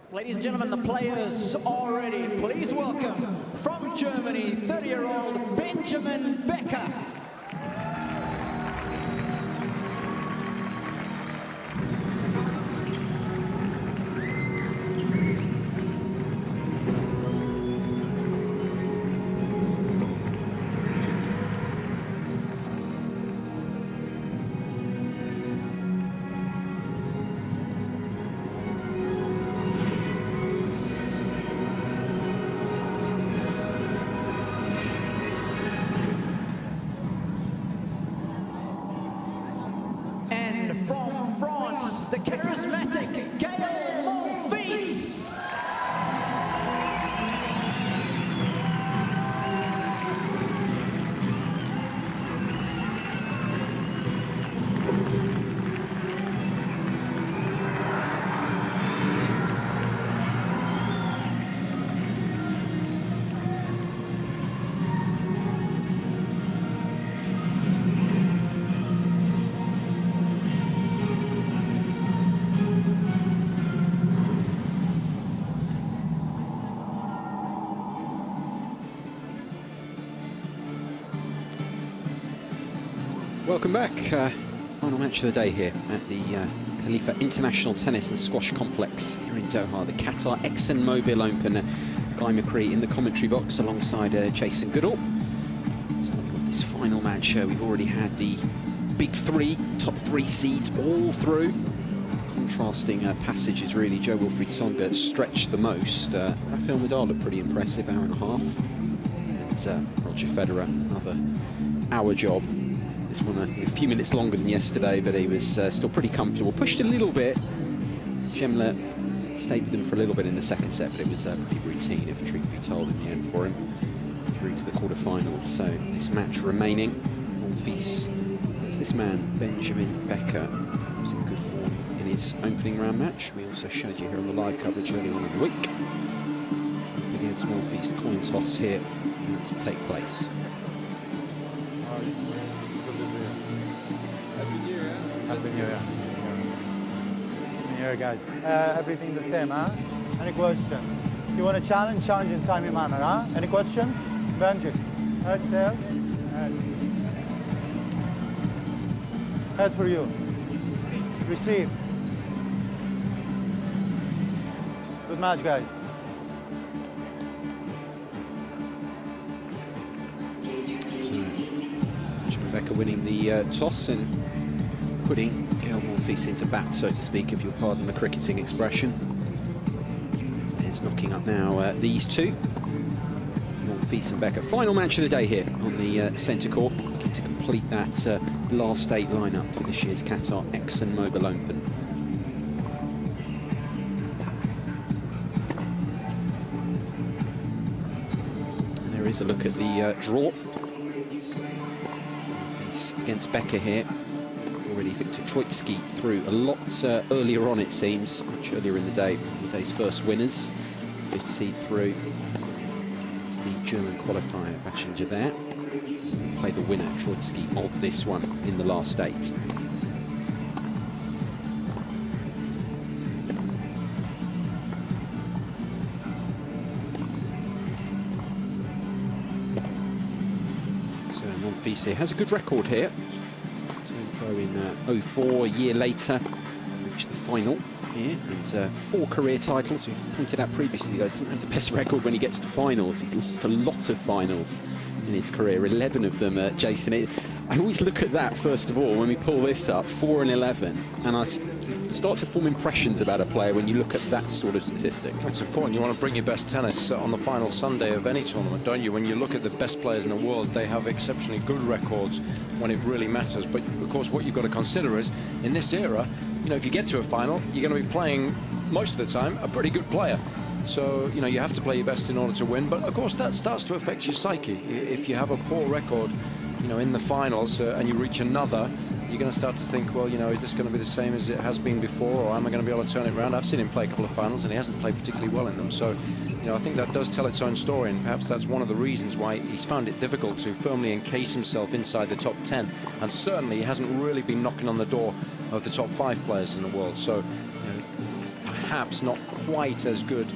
Ladies and gentlemen, the players are ready. Please welcome, from Germany, 30-year-old Benjamin Becker. From France, the charismatic Gael Monfils. Welcome back. Final match of the day here at the Khalifa International Tennis and Squash Complex here in Doha, the Qatar ExxonMobil Open. Guy McCree in the commentary box alongside Jason Goodall. Starting off this final match, we've already had the big three, top three seeds all through. Contrasting passages really. Jo-Wilfried Tsonga stretched the most. Rafael Nadal looked pretty impressive, hour and a half. And Roger Federer, another hour job. This one a few minutes longer than yesterday, but he was still pretty comfortable. Pushed a little bit. Schemmler stayed with him for a little bit in the second set, but it was pretty routine, if truth be told, in the end for him. Through to the quarterfinals. So this match remaining. Monfils against this man, Benjamin Becker, who's in good form in his opening round match. We also showed you here on the live coverage earlier on in the week. Up against Monfils, coin toss here to take place. Happy New Year. New Year, guys. Everything the same, huh? Any question? If you want to challenge in timely manner, huh? Any questions? Benji. Head, tail. Head. Head for you. Receive. Good match, guys. So, Becker winning the toss and putting Gael Monfils into bat, so to speak, if you'll pardon the cricketing expression. He's knocking up now these two, Monfils and Becker. Final match of the day here on the centre court, looking to complete that last 8 lineup for this year's Qatar ExxonMobil Open. And there is a look at the draw. Monfils against Becker here. Already Victor Troitsky through a lot earlier on, it seems, much earlier in the day, the day's first winners. 5th seed through. It's the German qualifier, Bachelor there. Play the winner, Troitsky, of this one in the last 8. So Monfils here has a good record here. In 04, a year later, reached the final here, and 4 career titles. We've pointed out previously, though, doesn't have the best record when he gets to finals. He's lost a lot of finals in his career, 11 of them, Jason. I always look at that, first of all, when we pull this up, 4 and 11, and I start to form impressions about a player when you look at that sort of statistic. It's important. You want to bring your best tennis on the final Sunday of any tournament, don't you? When you look at the best players in the world, they have exceptionally good records when it really matters. But of course, what you've got to consider is, in this era, you know, if you get to a final, you're going to be playing most of the time a pretty good player. So, you know, you have to play your best in order to win. But of course, that starts to affect your psyche. If you have a poor record, you know, in the finals and you reach another, you're going to start to think, well, you know, is this going to be the same as it has been before, or am I going to be able to turn it around? I've seen him play a couple of finals and he hasn't played particularly well in them. So, you know, I think that does tell its own story, and perhaps that's one of the reasons why he's found it difficult to firmly encase himself inside the top 10. And certainly he hasn't really been knocking on the door of the top 5 players in the world. So, you know, perhaps not quite as good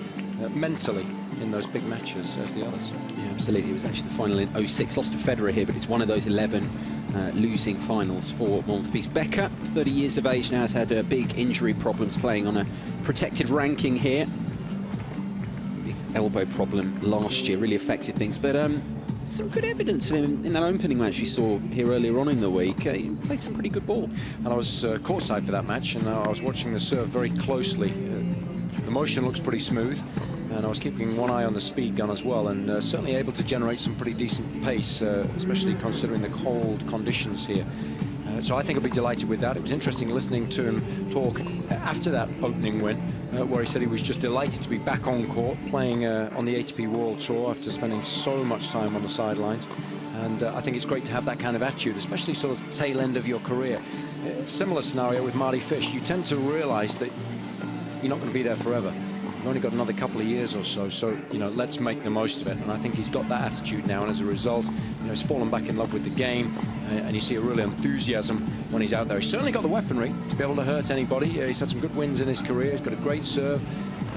mentally in those big matches as the others. Yeah, absolutely. It was actually the final in 06. Lost to Federer here, but it's one of those 11 losing finals for Monfils. Becker, 30 years of age now, has had big injury problems playing on a protected ranking here. Big elbow problem last year really affected things, but some good evidence of him in that opening match we saw here earlier on in the week. He played some pretty good ball. And I was courtside for that match, and I was watching the serve very closely. The motion looks pretty smooth, and I was keeping one eye on the speed gun as well, and certainly able to generate some pretty decent pace, especially considering the cold conditions here. So I think I'll be delighted with that. It was interesting listening to him talk after that opening win, where he said he was just delighted to be back on court, playing on the ATP World Tour after spending so much time on the sidelines. And I think it's great to have that kind of attitude, especially sort of tail end of your career. Similar scenario with Marty Fish. You tend to realize that you're not going to be there forever. You've only got another couple of years or so, you know, let's make the most of it. And I think he's got that attitude now, and as a result, you know, he's fallen back in love with the game, and you see a real enthusiasm when he's out there. He's certainly got the weaponry to be able to hurt anybody. He's had some good wins in his career. He's got a great serve,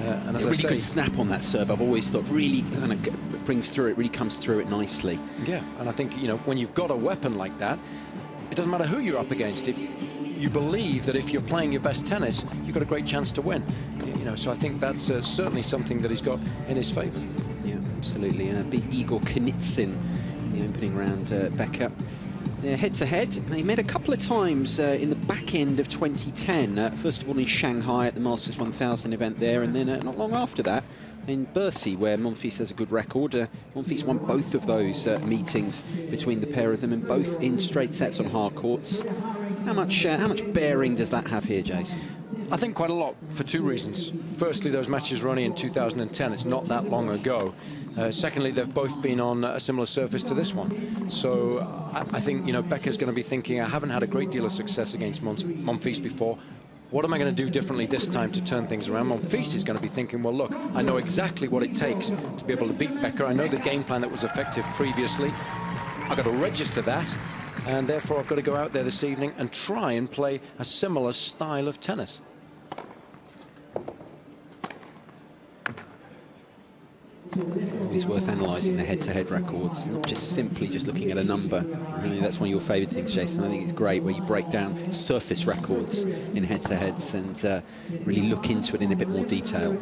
and as I really say, good snap on that serve. I've always thought really kind of brings through it, really comes through it nicely. Yeah, and I think, you know, when you've got a weapon like that, it doesn't matter who you're up against. If you believe that if you're playing your best tennis, you've got a great chance to win. You know, so I think that's certainly something that he's got in his favour. Yeah, absolutely. Beat Igor Knitsyn in the opening round. Becker. They're head-to-head. They met a couple of times in the back end of 2010. First of all in Shanghai at the Masters 1000 event there, and then not long after that in Bercy, where Monfils has a good record. Monfils won both of those meetings between the pair of them, and both in straight sets on hard courts. How much bearing does that have here, Jace? I think quite a lot, for two reasons. Firstly, those matches were only in 2010. It's not that long ago. Secondly, they've both been on a similar surface to this one. So I think, you know, Becker's going to be thinking, I haven't had a great deal of success against Monfils before. What am I going to do differently this time to turn things around? Monfils is going to be thinking, well, look, I know exactly what it takes to be able to beat Becker. I know the game plan that was effective previously. I've got to register that, and therefore I've got to go out there this evening and try and play a similar style of tennis. It's worth analysing the head-to-head records, not just simply just looking at a number. Really, that's one of your favourite things, Jason. I think it's great where you break down surface records in head-to-heads and really look into it in a bit more detail.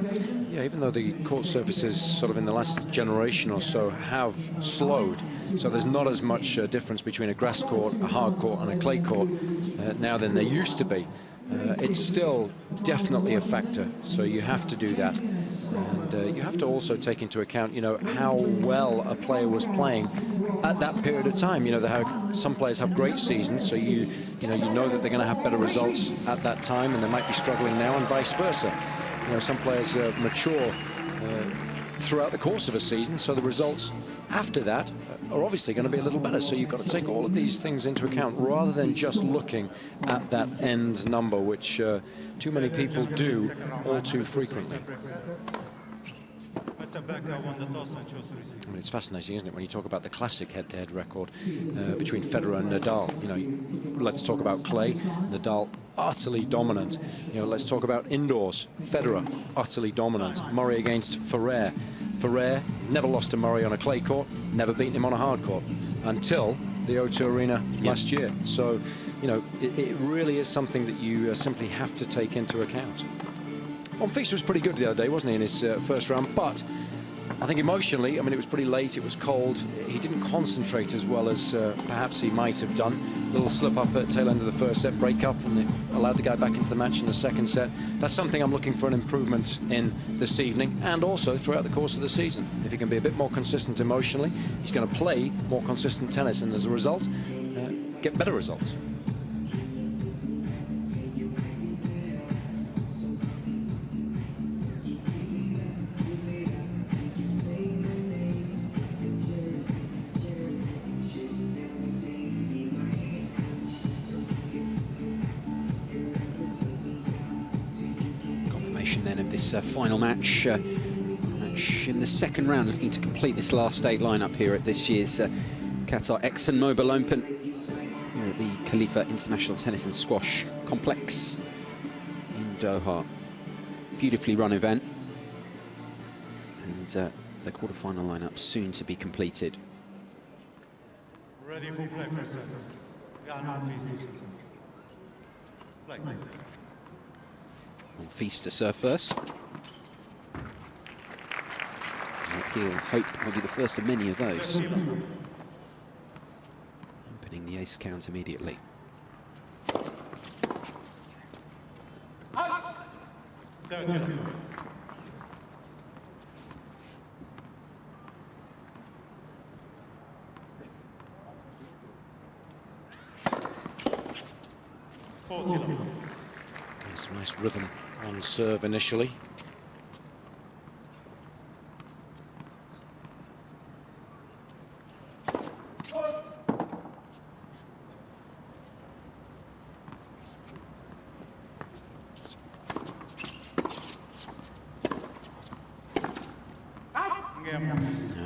Yeah, even though the court surfaces sort of in the last generation or so have slowed, so there's not as much difference between a grass court, a hard court and a clay court now than there used to be. It's still definitely a factor, so you have to do that. And you have to also take into account, you know, how well a player was playing at that period of time. You know, some players have great seasons, so you know that they're going to have better results at that time, and they might be struggling now, and vice versa. You know, some players mature throughout the course of a season, so the results after that are obviously going to be a little better. So you've got to take all of these things into account rather than just looking at that end number, which too many people do all too frequently. I mean, it's fascinating, isn't it, when you talk about the classic head-to-head record between Federer and Nadal. You know, let's talk about clay. Nadal utterly dominant. You know, let's talk about indoors. Federer utterly dominant. Murray against Ferrer. Ferrer never lost to Murray on a clay court, never beaten him on a hard court until the O2 Arena last year. So, you know, it really is something that you simply have to take into account. Monfils was pretty good the other day, wasn't he, in his first round, but I think emotionally, I mean, it was pretty late, it was cold. He didn't concentrate as well as perhaps he might have done. A little slip up at tail end of the first set, break up, and it allowed the guy back into the match in the second set. That's something I'm looking for an improvement in this evening, and also throughout the course of the season. If he can be a bit more consistent emotionally, he's going to play more consistent tennis, and as a result, get better results. Then of this final match in the second round, looking to complete this last 8 lineup here at this year's Qatar ExxonMobil Open here at the Khalifa International Tennis and Squash Complex in Doha. beautifully run event. And the quarter-final lineup soon to be completed. Ready for play, first set. Gael Monfils. Play. Monfils to serve first. He'll hope will be the first of many of those. Opening the ace count immediately. That's a nice rhythm on serve initially.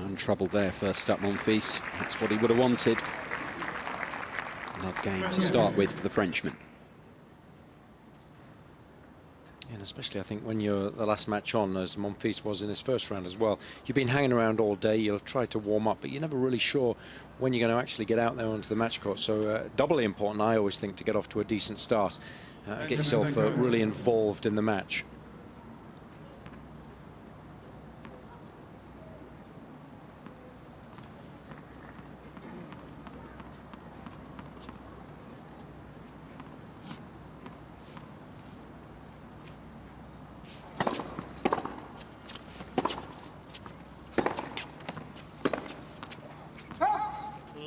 Untroubled there, first up Monfils. That's what he would have wanted. Love game to start with for the Frenchman. And especially, I think, when you're the last match on, as Monfils was in his first round as well, you've been hanging around all day, you'll try to warm up, but you're never really sure when you're going to actually get out there onto the match court. So doubly important, I always think, to get off to a decent start. Get yourself really involved in the match.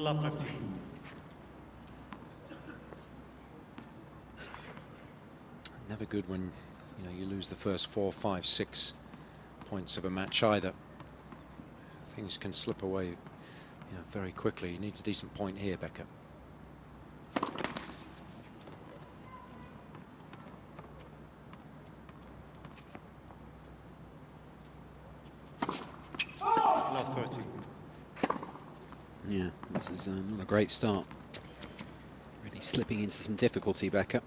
Love 15. Never good when you lose the first 4, 5, 6 points of a match either. Things can slip away very quickly. You need a decent point here, Becker. Love 13. Yeah, this is not a great start. Really slipping into some difficulty, Becker.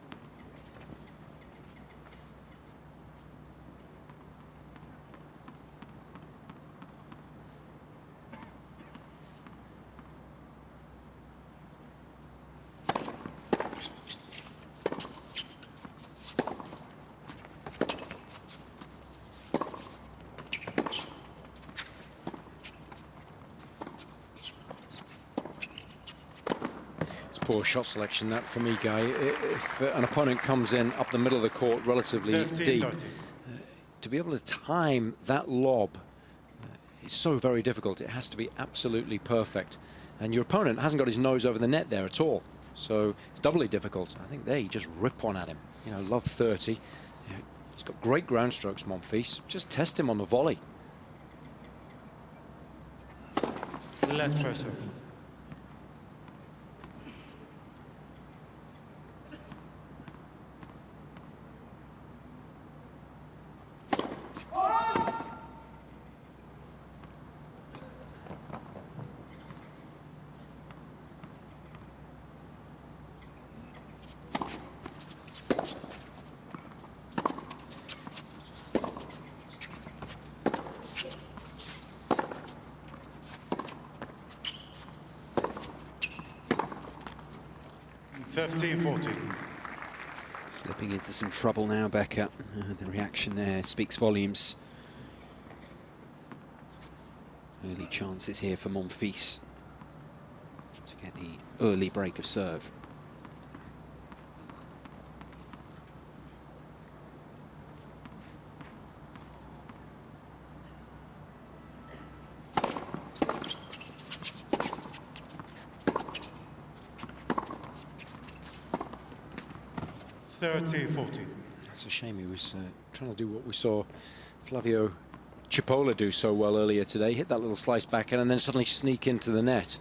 Poor shot selection that for me, Guy. If an opponent comes in up the middle of the court relatively 15, deep, 30. To be able to time that lob is so very difficult. It has to be absolutely perfect. And your opponent hasn't got his nose over the net there at all. So it's doubly difficult. I think there you just rip one at him. Love 30. He's got great ground strokes, Monfils. Just test him on the volley. Let first serve. Slipping into some trouble now, Becker. The reaction there speaks volumes. Early chances here for Monfils to get the early break of serve. That's a shame. He was trying to do what we saw Flavio Cipolla do so well earlier today. Hit that little slice backhand and then suddenly sneak into the net.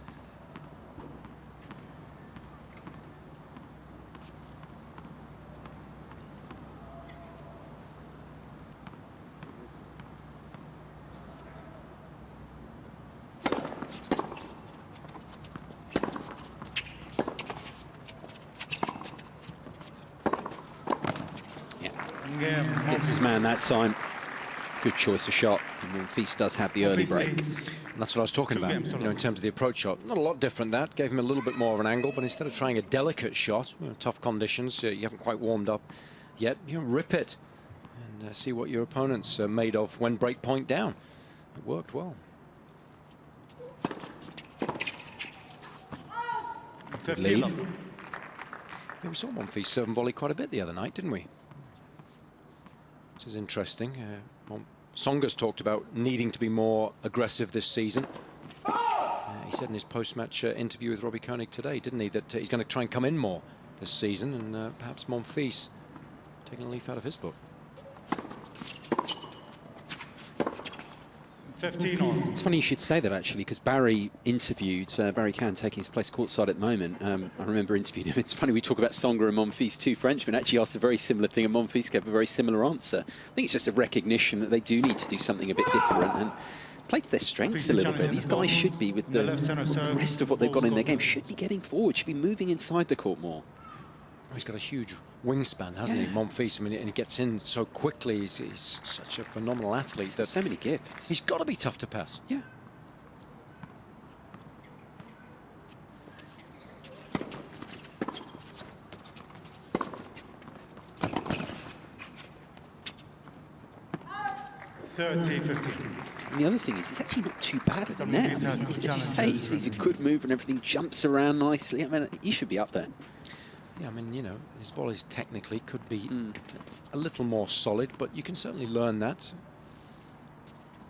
Chances man that time. Good choice of shot. And Monfils does have the early break. And that's what I was talking about, in terms of the approach shot. Not a lot different that. Gave him a little bit more of an angle, but instead of trying a delicate shot, tough conditions, you haven't quite warmed up yet, rip it and see what your opponent's made of when break point down. It worked well. 15. Yeah, we saw Monfils serve and volley quite a bit the other night, didn't we? Which is interesting. Tsonga's talked about needing to be more aggressive this season. He said in his post-match interview with Robbie Koenig today, didn't he, that he's going to try and come in more this season, and perhaps Monfils taking a leaf out of his book. 15 on. It's funny you should say that, actually, because Barry interviewed, Barry Can taking his place courtside at the moment. I remember interviewing him. It's funny we talk about Tsonga and Monfils, two Frenchmen. Actually asked a very similar thing, and Monfils gave a very similar answer. I think it's just a recognition that they do need to do something a bit different and play to their strengths a little bit. These guys should be, with the rest of what they've got in their game, should be getting forward, should be moving inside the court more. He's got a huge wingspan, hasn't he, Monfils? I mean, and he gets in so quickly. He's such a phenomenal athlete. He's got so many gifts. He's got to be tough to pass. Yeah. And the other thing is, he's actually not too bad at the net. I mean, as you say, he's a good mover and everything, jumps around nicely. I mean, he should be up there. Yeah, I mean, his volleys technically could be a little more solid, but you can certainly learn that.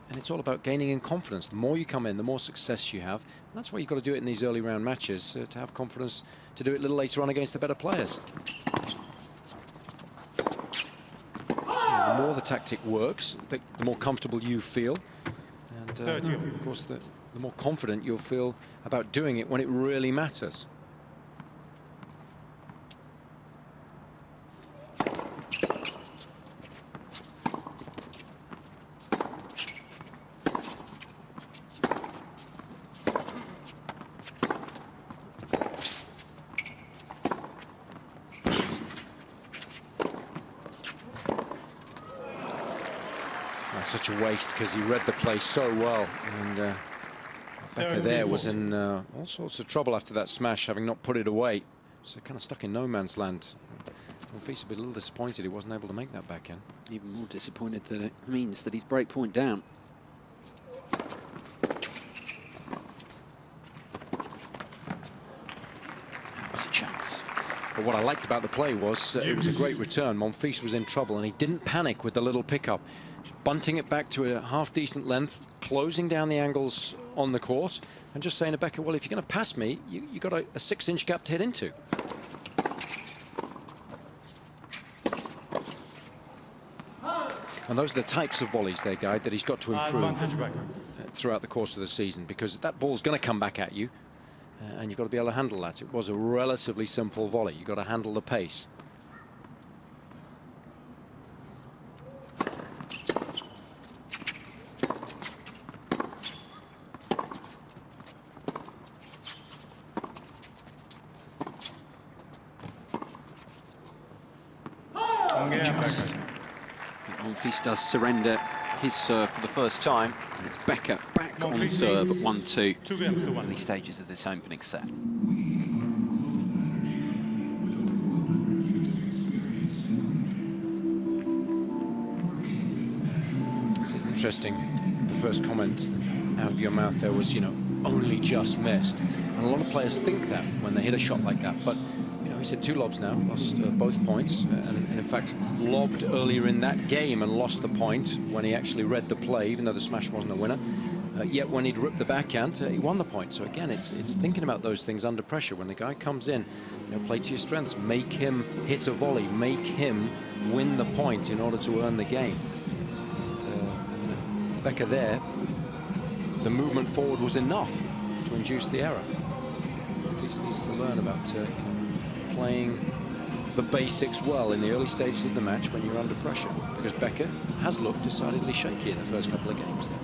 And it's all about gaining in confidence. The more you come in, the more success you have. And that's why you've got to do it in these early round matches, to have confidence to do it a little later on against the better players. The more the tactic works, the more comfortable you feel. And of course, the more confident you'll feel about doing it when it really matters. Such a waste, because he read the play so well, and Becker there was in all sorts of trouble after that smash, having not put it away. So kind of stuck in no man's land. Monfils would be a little disappointed he wasn't able to make that back in. Even more disappointed that it means that he's break point down. That was a chance. But what I liked about the play was it was a great return. Monfils was in trouble, and he didn't panic with the little pickup. Bunting it back to a half-decent length, closing down the angles on the court, and just saying to Becker, well, if you're going to pass me, you got a 6-inch gap to hit into. And those are the types of volleys there, Guy, that he's got to improve throughout the course of the season, because that ball's going to come back at you, and you've got to be able to handle that. It was a relatively simple volley. You've got to handle the pace. Monfils does surrender his serve for the first time. And it's Becker back on serve at 1-2 early stages of this opening set. This is interesting. The first comment out of your mouth there was, only just missed. And a lot of players think that when they hit a shot like that. But he's hit 2 lobs now, lost both points, and in fact lobbed earlier in that game and lost the point when he actually read the play, even though the smash wasn't a winner. Yet when he'd ripped the backhand, he won the point. So again, it's thinking about those things under pressure. When the guy comes in, play to your strengths, make him hit a volley, make him win the point in order to earn the game. And, Becker there, the movement forward was enough to induce the error. He needs to learn about playing the basics well in the early stages of the match when you're under pressure, because Becker has looked decidedly shaky in the first couple of games there.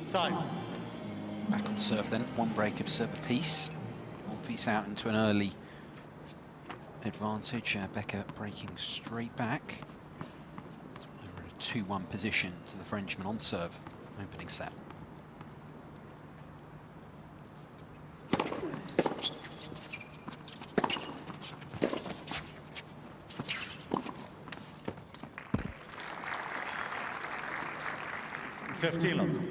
Time. Back on serve then, one break of serve apiece. Monfils out into an early advantage. Becker breaking straight back. So we're at a 2-1 position to the Frenchman on serve, opening set. Love.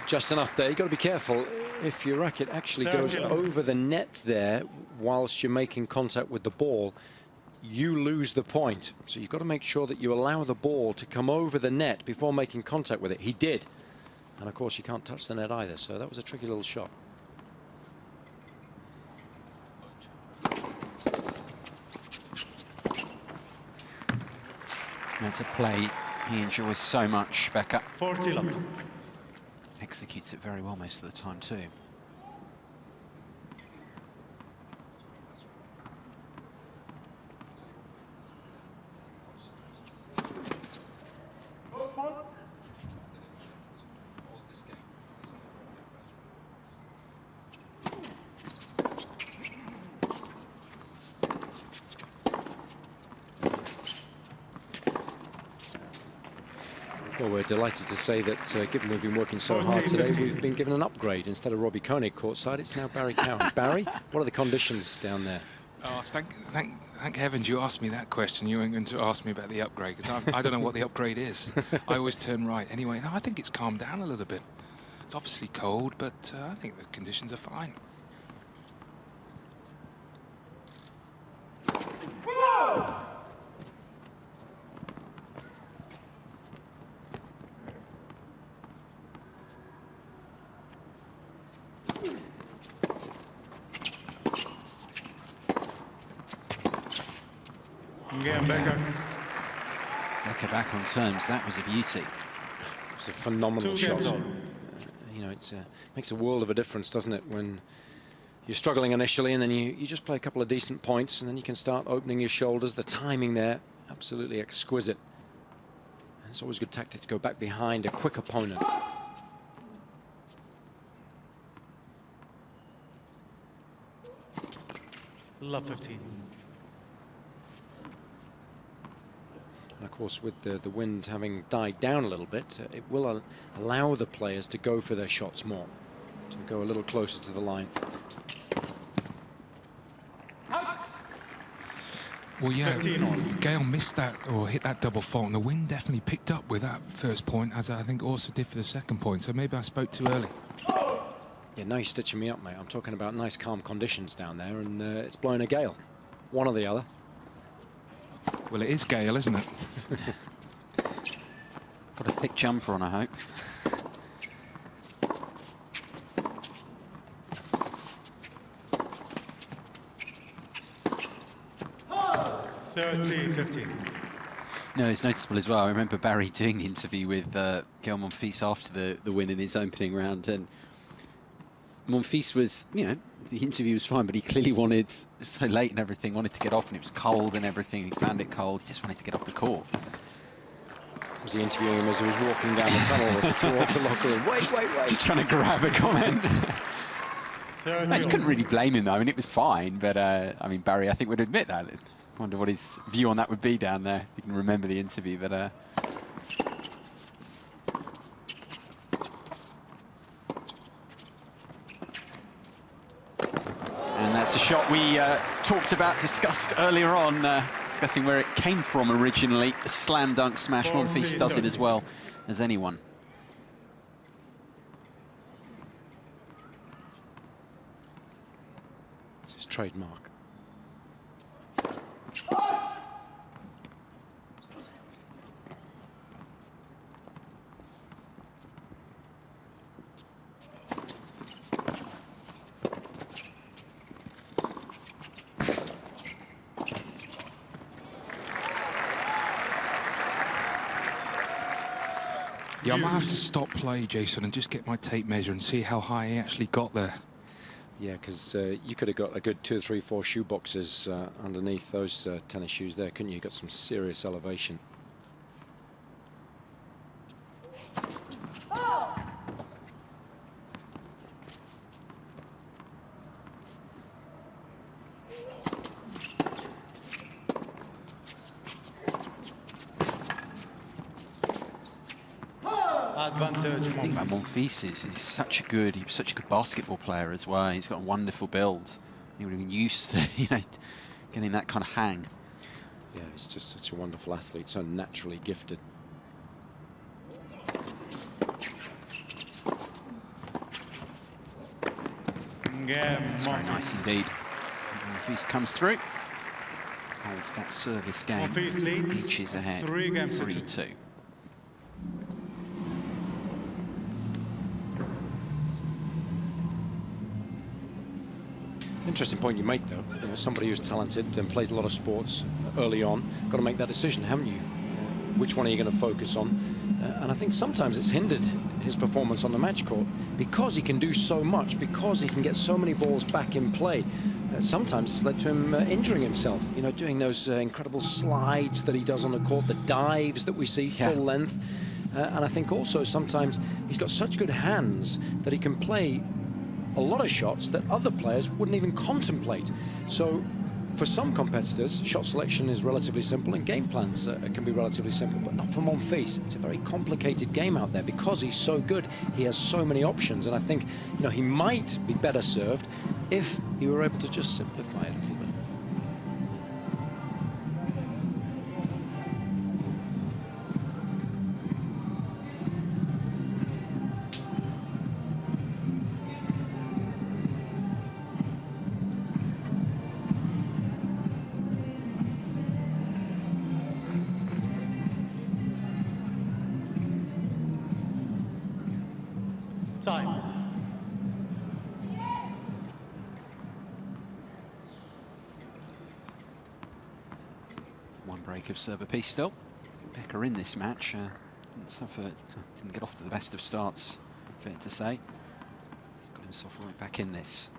Just enough there. You've got to be careful if your racket actually goes over the net there whilst you're making contact with the ball, you lose the point. So you've got to make sure that you allow the ball to come over the net before making contact with it. He did. And of course you can't touch the net either, so that was a tricky little shot. That's a play he enjoys so much, Becker. 40 love. Executes it very well most of the time too. Well, we're delighted to say that, given we've been working so hard today, we've been given an upgrade. Instead of Robbie Koenig courtside, it's now Barry Cowan. Barry, what are the conditions down there? Oh, thank heavens you asked me that question. You weren't going to ask me about the upgrade, because I don't know what the upgrade is. I always turn right. Anyway, no, I think it's calmed down a little bit. It's obviously cold, but I think the conditions are fine. Becker. Becker back on terms. That was a beauty. It's a phenomenal shot. You know, it makes a world of a difference, doesn't it, when you're struggling initially and then you just play a couple of decent points and then you can start opening your shoulders. The timing there, absolutely exquisite. And it's always a good tactic to go back behind a quick opponent. Love 15. And of course, with the wind having died down a little bit, it will allow the players to go for their shots more, to go a little closer to the line. Well, yeah, Gael missed that or hit that double fault, and the wind definitely picked up with that first point, as I think also did for the second point. So maybe I spoke too early. Yeah, now you're stitching me up, mate. I'm talking about nice, calm conditions down there, and it's blowing a gale. One or the other. Well, it is Gael, isn't it? Got a thick jumper on, I hope. No, it's noticeable as well. I remember Barry doing the interview with Gael Monfils after the win in his opening round, and Monfils was, you know, the interview was fine, but he clearly wanted, so late and everything, wanted to get off, and it was cold and everything. He found it cold. He just wanted to get off the court. Was he interviewing him as he was walking down the tunnel, was it, towards the locker room? Wait. Just trying to grab a comment. No, you couldn't really blame him, though. I mean, it was fine, but, I mean, Barry, I think, would admit that. I wonder what his view on that would be down there. You can remember the interview, but... And that's a shot we talked about, discussed earlier on, discussing where it came from originally. A slam dunk smash. Monfils does it as well as anyone. It's his trademark. Yeah, I might have to stop play, Jason, and just get my tape measure and see how high he actually got there. Yeah, because you could have got a good 2 or 3, 4 shoe boxes underneath those tennis shoes there, couldn't you? Got some serious elevation. Advantage. I think Monfils is such a good basketball player as well. He's got a wonderful build. He would have been used to, getting that kind of hang. Yeah, he's just such a wonderful athlete, so naturally gifted. That's very nice indeed. Monfils comes through, holds that service game, Monfils leads inches ahead, 3-2. Interesting point you make, though. Somebody who's talented and plays a lot of sports early on, got to make that decision, haven't you? Which one are you going to focus on? And I think sometimes it's hindered his performance on the match court because he can do so much, because he can get so many balls back in play. Sometimes it's led to him injuring himself, doing those incredible slides that he does on the court, the dives that we see full length. And I think also sometimes he's got such good hands that he can play a lot of shots that other players wouldn't even contemplate. So for some competitors, shot selection is relatively simple and game plans can be relatively simple, but not for Monfils. It's a very complicated game out there because he's so good. He has so many options, and I think he might be better served if he were able to just simplify it a little bit. Time. One break of serve apiece still. Becker in this match didn't get off to the best of starts, fair to say. He's got himself right back in this.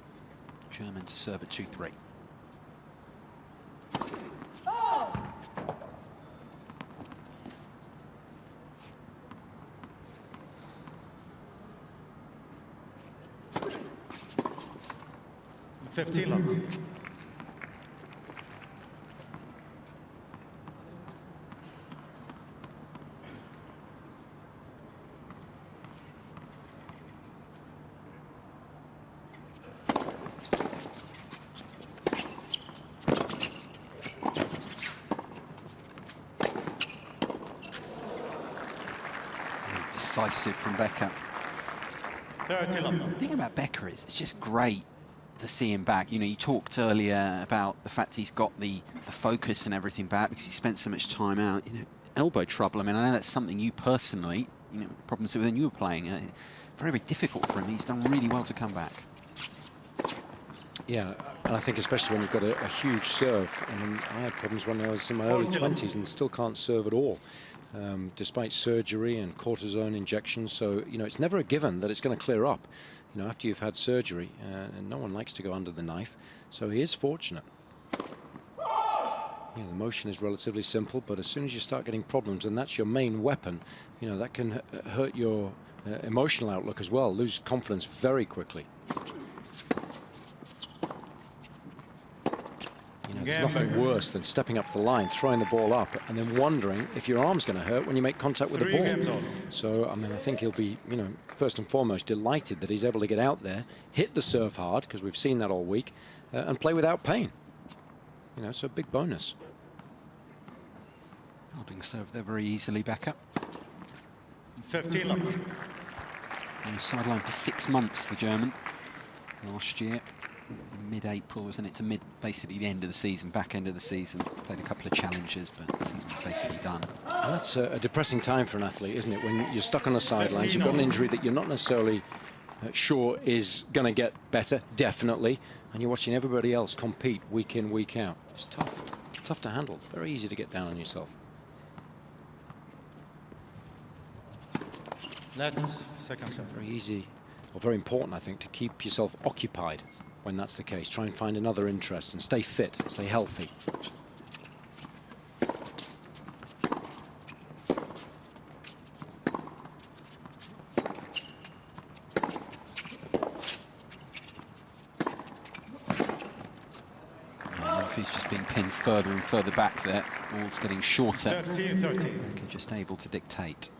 German to serve at 2-3. Oh. 15 love. Decisive from Becker. 30 love. The thing about Becker is it's just great to see him back. You talked earlier about the fact he's got the focus and everything back because he spent so much time out. Elbow trouble. I mean, I know that's something you personally, problems with when you were playing. Very, very difficult for him. He's done really well to come back. Yeah, and I think especially when you've got a huge serve. I mean, I had problems when I was in my early 20s and still can't serve at all, despite surgery and cortisone injections. So, it's never a given that it's going to clear up, after you've had surgery. And no one likes to go under the knife. So he is fortunate. The motion is relatively simple, but as soon as you start getting problems, and that's your main weapon, that can hurt your emotional outlook as well, lose confidence very quickly. There's nothing worse than stepping up the line, throwing the ball up, and then wondering if your arm's going to hurt when you make contact with the ball. So, I think he'll be, first and foremost, delighted that he's able to get out there, hit the serve hard, because we've seen that all week, and play without pain. So big bonus. Holding serve there very easily, Becker. 15 love. Sidelined for 6 months, the German, last year. Mid-April, wasn't it, to basically the end of the season, back end of the season. Played a couple of challenges, but the season's basically done. And that's a depressing time for an athlete, isn't it? When you're stuck on the sidelines, you've got an injury that you're not necessarily sure is going to get better, definitely, and you're watching everybody else compete week in, week out. It's tough to handle. Very easy to get down on yourself. Let's second set. Very easy, or very important, I think, to keep yourself occupied when that's the case. Try and find another interest and stay fit, stay healthy. Monfils just being pinned further and further back there. Ball's getting shorter. 13-13. Becker just able to dictate.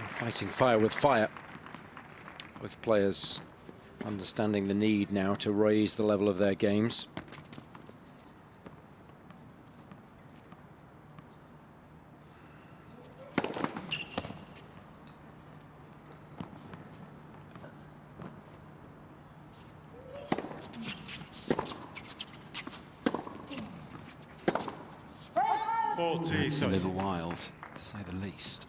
Fighting fire with fire. Both players understanding the need now to raise the level of their games. It's a little wild, to say the least.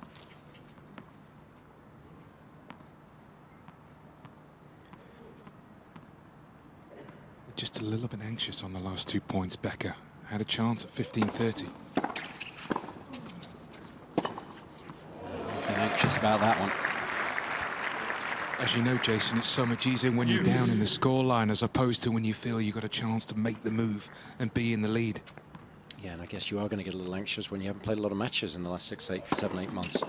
Just a little bit anxious on the last 2 points. Becker had a chance at 15-30. Nothing anxious about that one. As you know, Jason, it's so much easier when you're down in the scoreline as opposed to when you feel you've got a chance to make the move and be in the lead. Yeah, and I guess you are going to get a little anxious when you haven't played a lot of matches in the last 7, 8 months.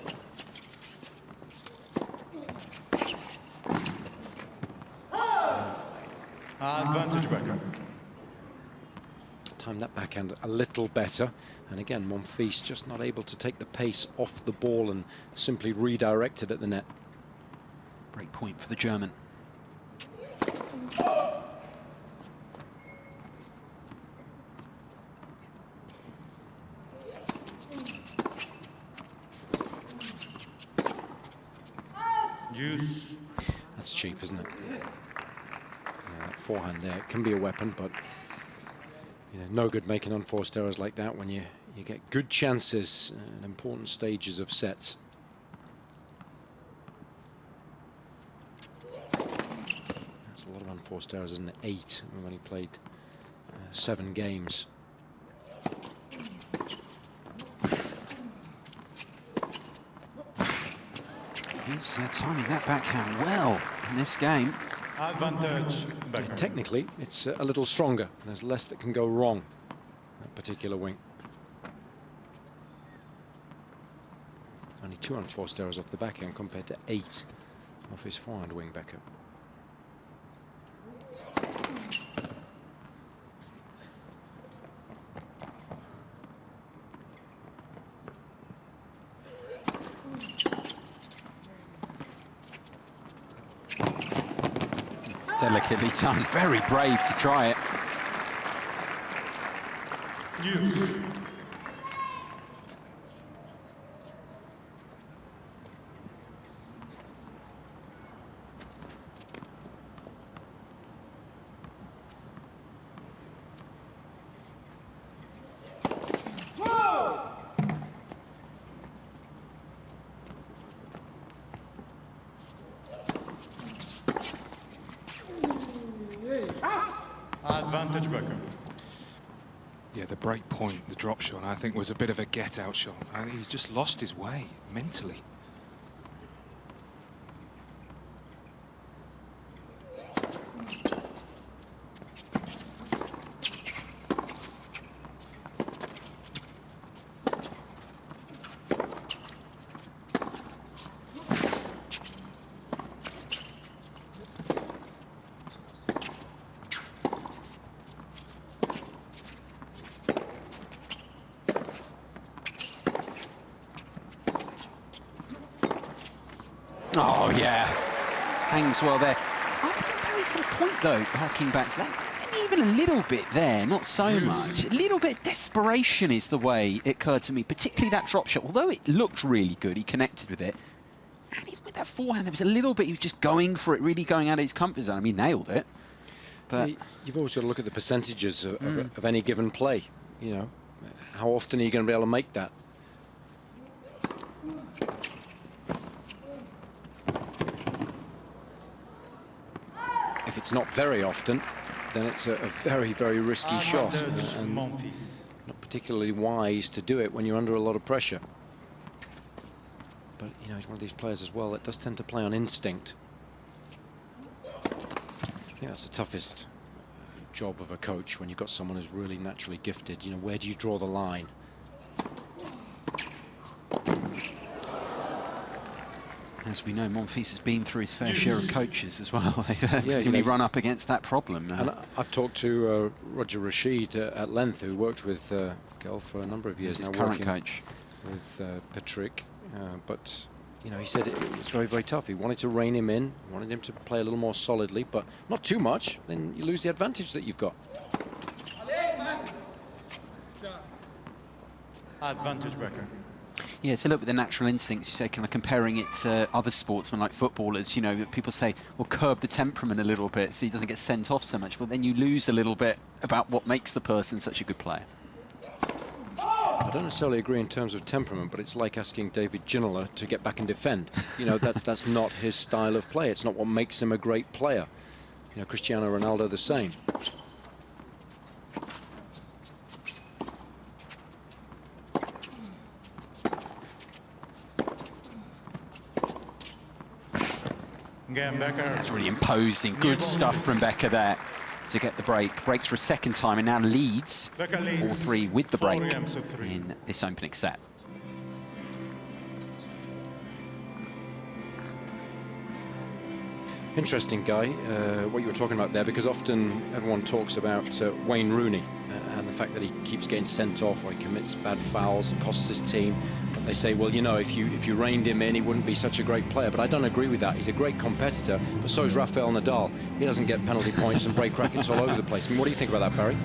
Advantage Becker. Time that backhand a little better. And again, Monfils just not able to take the pace off the ball and simply redirect it at the net. Break point for the German. Use. That's cheap, isn't it? Yeah, that forehand there, it can be a weapon, but you know, no good making unforced errors like that when you get good chances at important stages of sets. That's a lot of unforced errors, isn't it? 8. We've only played 7 games. He's timing that backhand well in this game. Advantage Becker. Technically, it's a little stronger. There's less that can go wrong, that particular wing. Only 2 unforced errors off the backhand compared to 8 off his forehand wing, Becker. Delicately done, very brave to try it. Use. Advantage Becker. Yeah, the break point, the drop shot, I think was a bit of a get-out shot. I think he's just lost his way mentally. Oh, yeah. Hangs well there. I think Barry's got a point, though, harking back to that. Maybe even a little bit there, not so much. A little bit of desperation is the way it occurred to me, particularly that drop shot. Although it looked really good, he connected with it. And even with that forehand, there was a little bit, he was just going for it, really going out of his comfort zone. I mean, he nailed it. But you've always got to look at the percentages of any given play. You know, how often are you going to be able to make that? If it's not very often, then it's a very, very risky shot. And not particularly wise to do it when you're under a lot of pressure. But, you know, he's one of these players as well that does tend to play on instinct. I think that's the toughest job of a coach when you've got someone who's really naturally gifted. You know, where do you draw the line? as we know, Monfils has been through his fair share of coaches as well. They've really run up against that problem. And I've talked to Roger Rashid at length, who worked with Gael for a number of years now, his current coach with Patrick. But you know, he said it was very, very tough. He wanted to rein him in, wanted him to play a little more solidly, but not too much. Then you lose the advantage that you've got. Advantage, Becker. Yeah, it's a little bit the natural instincts. You say, kind of comparing it to other sportsmen like footballers. You know, people say, well, curb the temperament a little bit so he doesn't get sent off so much. But then you lose a little bit about what makes the person such a good player. I don't necessarily agree in terms of temperament, but it's like asking David Ginola to get back and defend. You know, that's not his style of play. It's not what makes him a great player. You know, Cristiano Ronaldo the same. Again, Becker. That's really imposing. Good stuff from Becker there to get the break. Breaks for a second time and now leads 4-3 with the break in this opening set. Interesting, Guy, what you were talking about there, because often everyone talks about Wayne Rooney and the fact that he keeps getting sent off or he commits bad fouls and costs his team. But they say, well, you know, if you reined him in, he wouldn't be such a great player. But I don't agree with that. He's a great competitor, but so is Rafael Nadal. He doesn't get penalty points and break rackets all over the place. I mean, what do you think about that, Barry?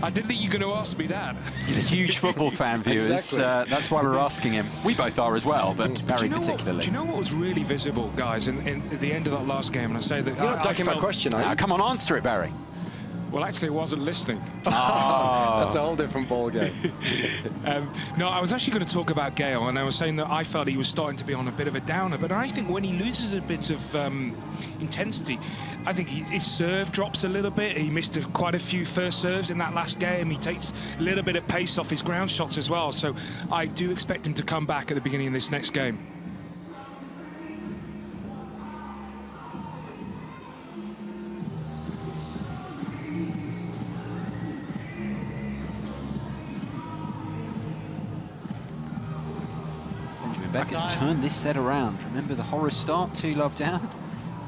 I didn't think you were going to ask me that. He's a huge football fan, viewers. Exactly. That's why we're asking him. We both are as well, but Barry particularly. Do you know what was really visible, guys, in at the end of that last game? And I say that You're not ducking my question, are you? Come on, answer it, Barry. Well, actually, I wasn't listening. That's a whole different ball game. No, I was actually going to talk about Gael, and I was saying that I felt he was starting to be on a bit of a downer. But I think when he loses a bit of intensity, I think his serve drops a little bit. He missed quite a few first serves in that last game. He takes a little bit of pace off his ground shots as well. So I do expect him to come back at the beginning of this next game. Becker's turned this set around. Remember the horror start, 2-love down.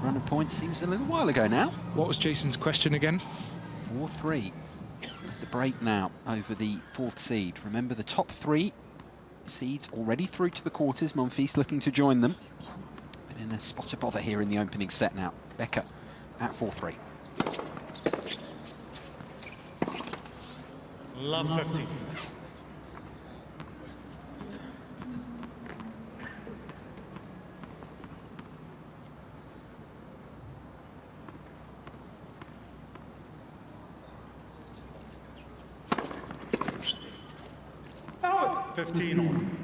Run of points seems a little while ago now. What was Jason's question again? 4-3. The break now over the 4th seed. Remember the top 3 seeds already through to the quarters. Monfils looking to join them. But in a spot of bother here in the opening set now. Becker at 4-3. Love 50. Oh, 15 on.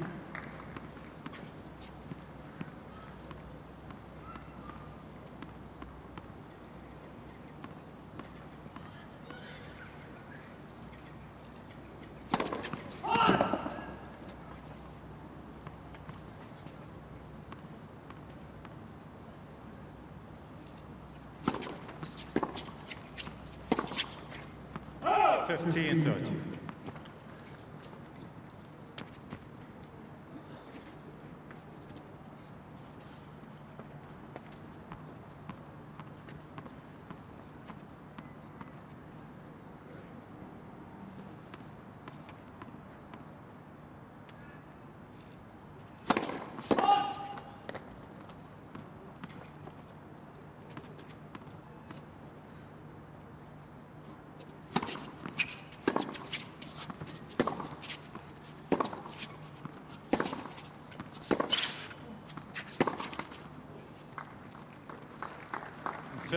Oh! 15-30.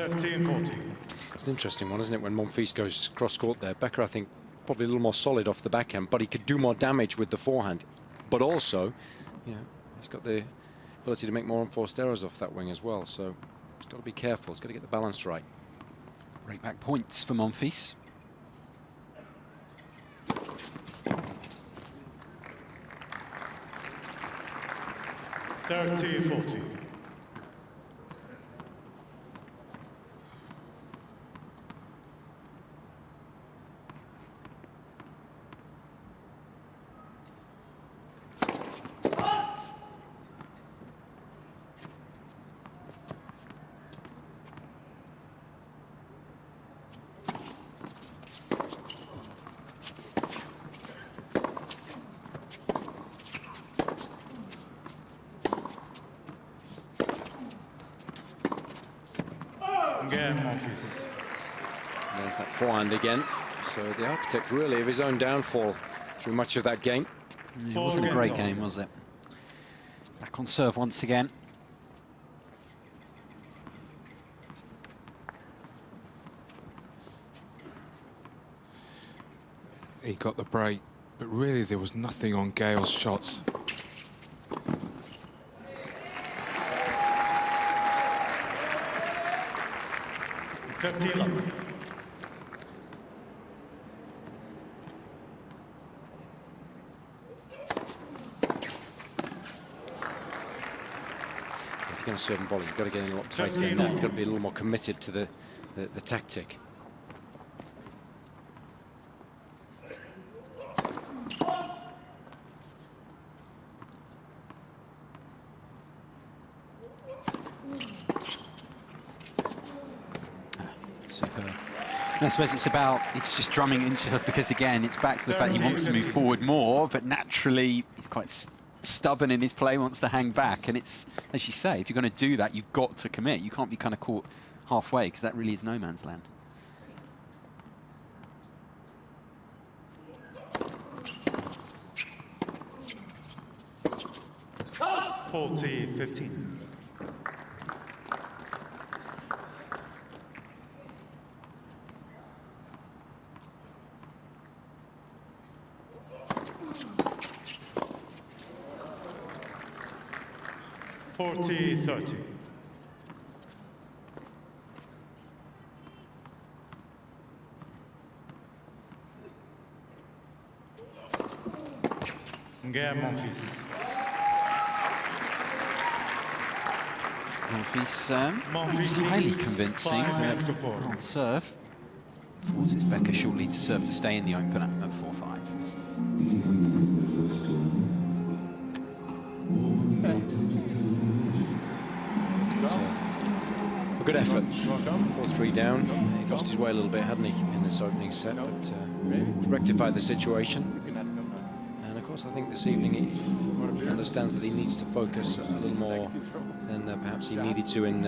15-40. It's an interesting one, isn't it, when Monfils goes cross-court there. Becker, I think, probably a little more solid off the backhand, but he could do more damage with the forehand. But also, you know, he's got the ability to make more unforced errors off that wing as well, so he's got to be careful. He's got to get the balance right. Break back points for Monfils. $30-40. Gael Monfils. There's that forehand again. So the architect really of his own downfall through much of that game. It wasn't a great game, was it? Back on serve once again. He got the break, but really there was nothing on Gael's shots. $15. If you're going to serve and volley, you've got to get in a lot tighter than that. You've got to be a little more committed to the tactic. Superb. And I suppose it's just drumming into, because again, it's back to the fact he wants to move forward more, but naturally he's quite stubborn in his play, wants to hang back. And it's, as you say, if you're going to do that, you've got to commit. You can't be kind of caught halfway, because that really is no man's land. $40-15. $40-30. Gael Monfils. Monfils highly convincing on serve. Forces Becker shortly to serve to stay in the Open at 4-5. A good effort. 4-3 down. He lost his way a little bit, hadn't he, in this opening set, but rectified the situation. And of course, I think this evening he understands that he needs to focus a little more than perhaps he needed to in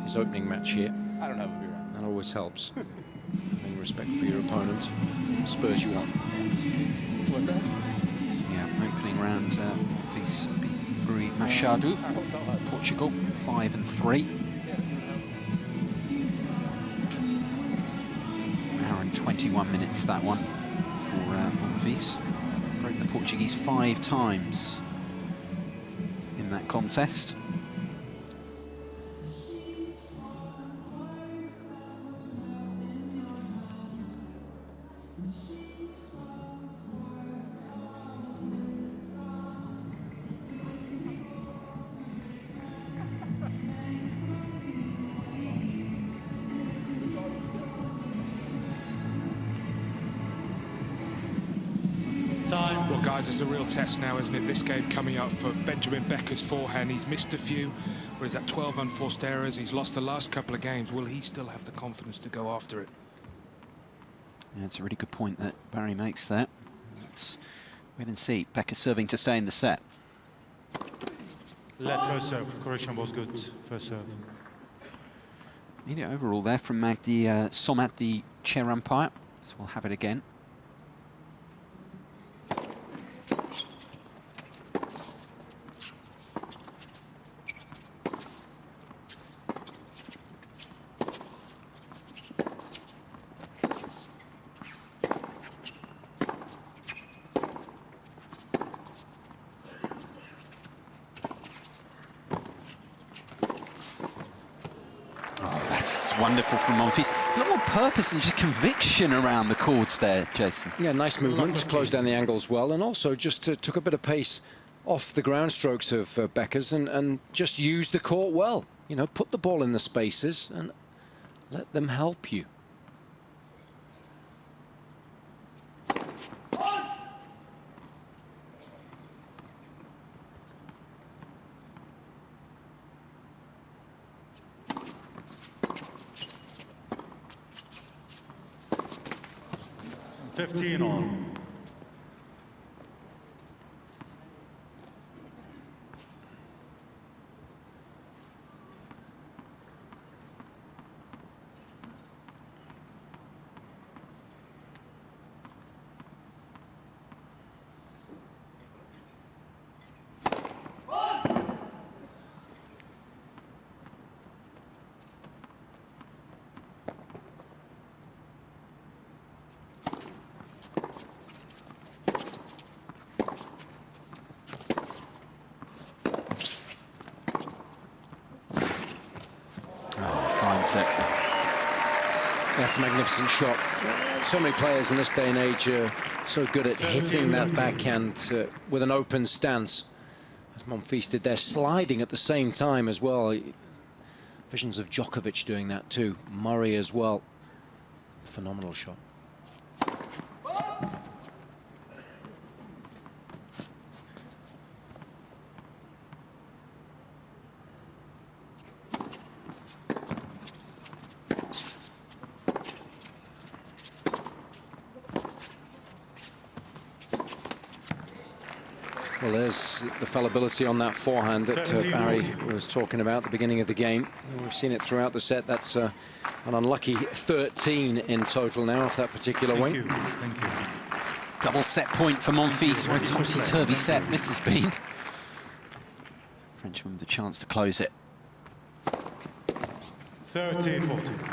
his opening match here. That always helps. Having respect for your opponent spurs you on. Yeah, opening round, Monfils beat Rui Machado, Portugal, 5-3. 1 hour and 21 minutes, that one, for Monfils. Broke the Portuguese 5 times in that contest. Well, guys, it's a real test now, isn't it? This game coming up for Benjamin Becker's forehand. He's missed a few, whereas at 12 unforced errors, he's lost the last couple of games. Will he still have the confidence to go after it? Yeah, it's a really good point that Barry makes there. Let's wait and see. Becker serving to stay in the set. Let first serve. Croatian was good. First serve. Immediate overall there from Magdi Somat, the chair umpire. So we'll have it again. That's wonderful from Monfils. A lot more purpose and just conviction around the chords there, Jason. Yeah, nice movement to close down the angles well, and also just took a bit of pace off the ground strokes of Becker's and just used the court well. You know, put the ball in the spaces and let them help you. Fifteen all. Set. That's a magnificent shot. So many players in this day and age are so good at hitting that backhand with an open stance, as Monfils did there, sliding at the same time as well. Visions of Djokovic doing that too. Murray as well. Phenomenal shot. Well, there's the fallibility on that forehand that Barry was talking about at the beginning of the game. We've seen it throughout the set. That's an unlucky 13 in total now off that particular wing. Thank you. Double set point for Monfils. What a topsy-turvy set this has been. Frenchman with the chance to close it. 30-40.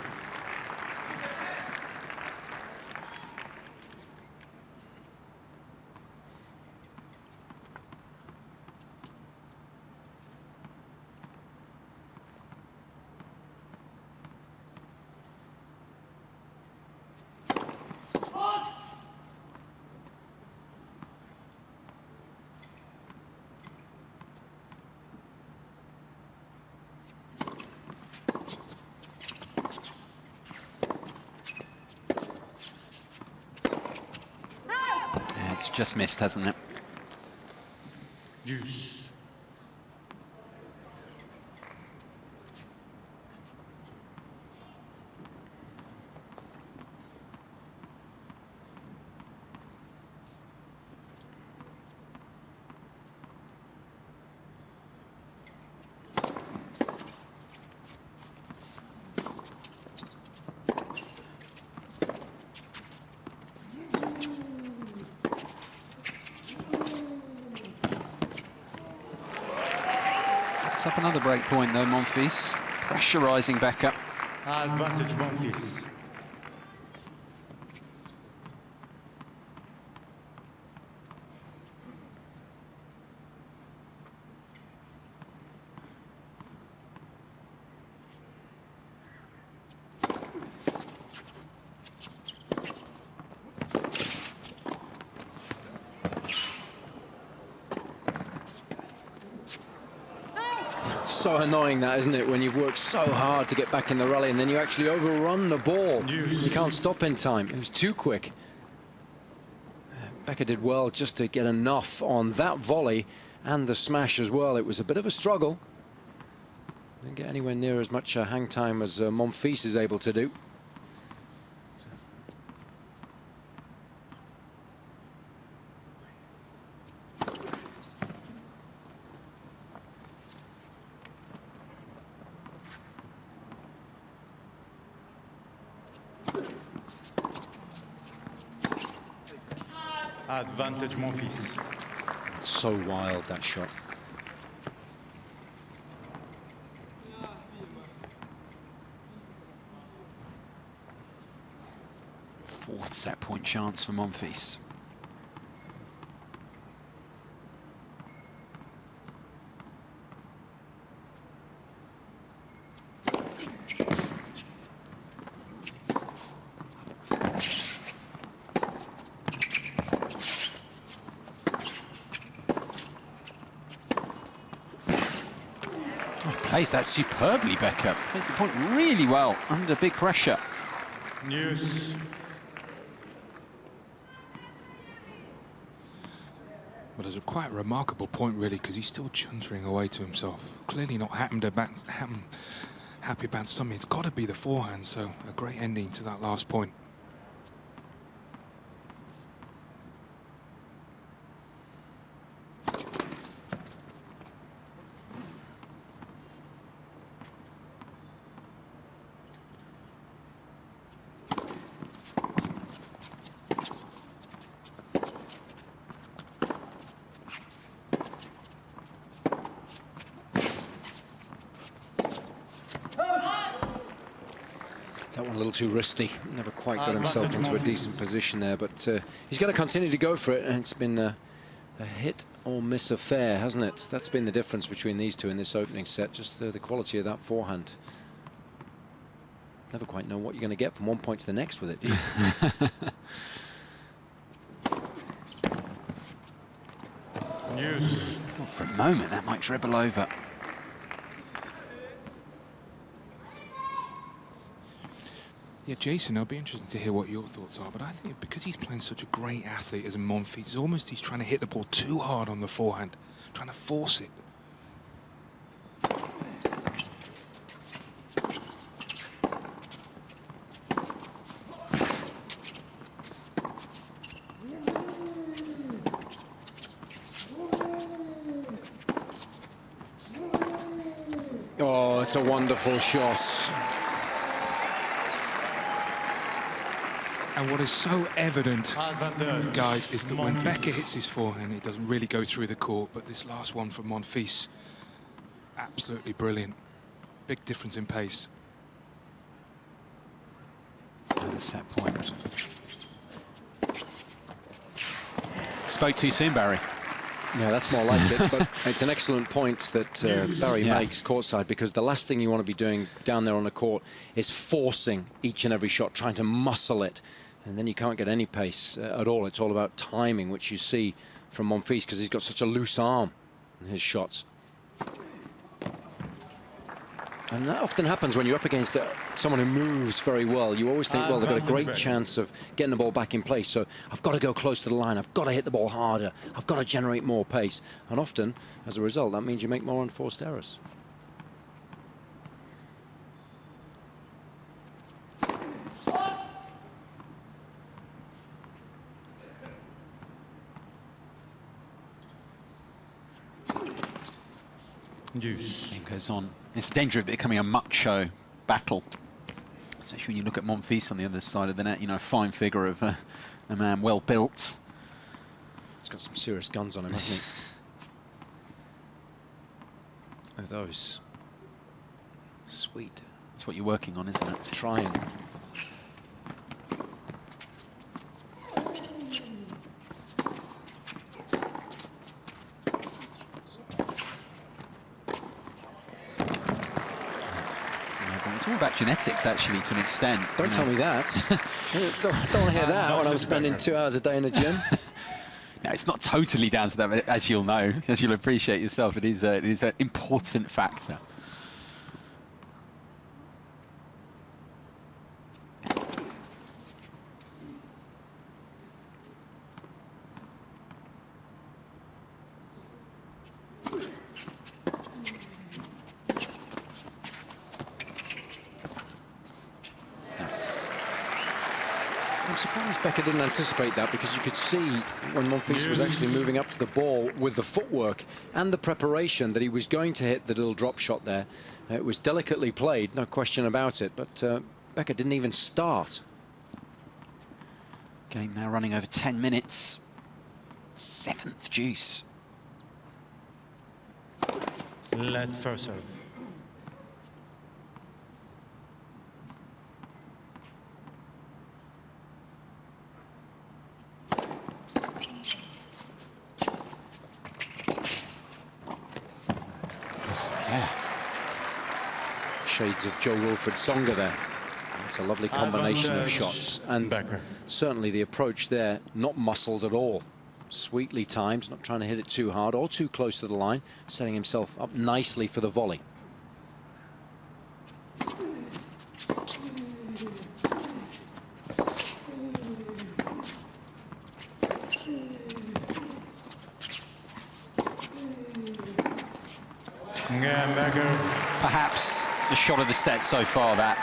It's just missed, hasn't it? Deuce. Up another break point though, Monfils. Pressurising Becker. Advantage Monfils. So annoying that, isn't it, when you've worked so hard to get back in the rally and then you actually overrun the ball. You can't stop in time. It was too quick. Becker did well just to get enough on that volley and the smash as well. It was a bit of a struggle. Didn't get anywhere near as much hang time as Monfils is able to do. Advantage Monfils. It's so wild, that shot. Fourth set point chance for Monfils. plays that superbly, Becker. Plays the point really well under big pressure. News. Well, it's a quite remarkable point, really, because he's still chuntering away to himself. Clearly not happy about something. It's got to be the forehand, so a great ending to that last point. That one a little too risky. Never quite got himself into a decent position there, but he's going to continue to go for it, and it's been a hit or miss affair, hasn't it? That's been the difference between these two in this opening set, just the quality of that forehand. Never quite know what you're going to get from one point to the next with it, do you? News. Well, for a moment, that might dribble over. Yeah, Jason, I'll be interested to hear what your thoughts are, but I think because he's playing such a great athlete as a Monfils, he's trying to hit the ball too hard on the forehand, trying to force it. Oh, it's a wonderful shot. And what is so evident, Advantage. guys, is that when Monfils. Becker hits his forehand, it doesn't really go through the court, but this last one from Monfils, absolutely brilliant. Big difference in pace. Another set point. Spoke too soon, Barry. Yeah, that's more like it, but it's an excellent point that Barry makes courtside, because the last thing you want to be doing down there on the court is forcing each and every shot, trying to muscle it, and then you can't get any pace at all. It's all about timing, which you see from Monfils, because he's got such a loose arm in his shots. And that often happens when you're up against someone who moves very well. You always think, well, they've got a great chance of getting the ball back in place, so I've got to go close to the line, I've got to hit the ball harder, I've got to generate more pace. And often, as a result, that means you make more unforced errors. News. Game goes on. It's the danger of it becoming a muck-show battle. Especially when you look at Monfils on the other side of the net, you know, a fine figure of a man well built. He's got some serious guns on him, hasn't he? Look at those. Sweet. That's what you're working on, isn't it? Trying. It's all about genetics, actually, to an extent. Don't tell me that. don't want to hear that when I'm spending 2 hours a day in the gym. No, it's not totally down to that, but as you'll know, as you'll appreciate yourself, it is an important factor. I'm surprised Becker didn't anticipate that, because you could see when Monfils was actually moving up to the ball with the footwork and the preparation that he was going to hit the little drop shot there. It was delicately played, no question about it, but Becker didn't even start. Game now running over 10 minutes. 7th juice. Let first serve. Shades of Jo-Wilfried Songa there. It's a lovely combination of shots, and Becker. certainly the approach there, not muscled at all. Sweetly timed, not trying to hit it too hard or too close to the line, setting himself up nicely for the volley. Again, Becker. Perhaps the shot of the set so far, that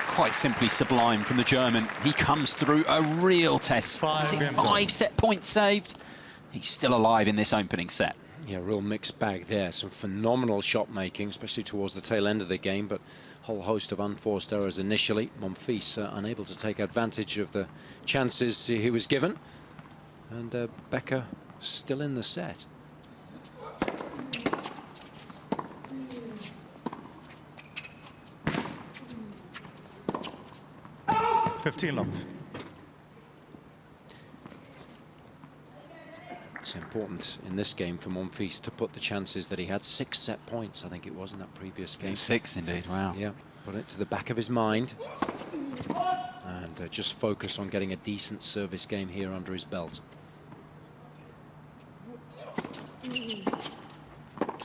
quite simply sublime from the German. He comes through a real test. Five Is it games 5 up. set points saved? He's still alive in this opening set. Yeah, real mixed bag there. Some phenomenal shot making, especially towards the tail end of the game, but a whole host of unforced errors initially. Monfils unable to take advantage of the chances he was given. And Becker still in the set. $15 love. It's important in this game for Monfils to put the chances that he had. 6 set points, I think it was in that previous game. 6 indeed, wow. Yeah, put it to the back of his mind. And just focus on getting a decent service game here under his belt.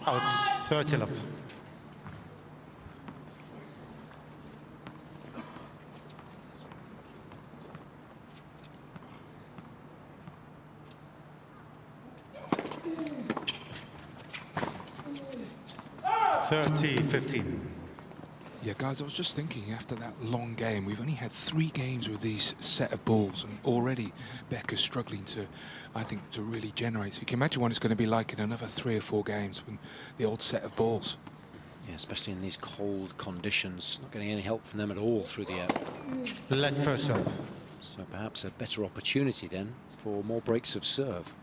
Out. 30 love. $30-15. Yeah, guys, I was just thinking after that long game, we've only had 3 games with these set of balls, and already Becker's struggling to, I think, to really generate. So you can imagine what it's going to be like in another 3 or 4 games with the old set of balls. Yeah, especially in these cold conditions, not getting any help from them at all through the air. Let first serve. So perhaps a better opportunity then for more breaks of serve.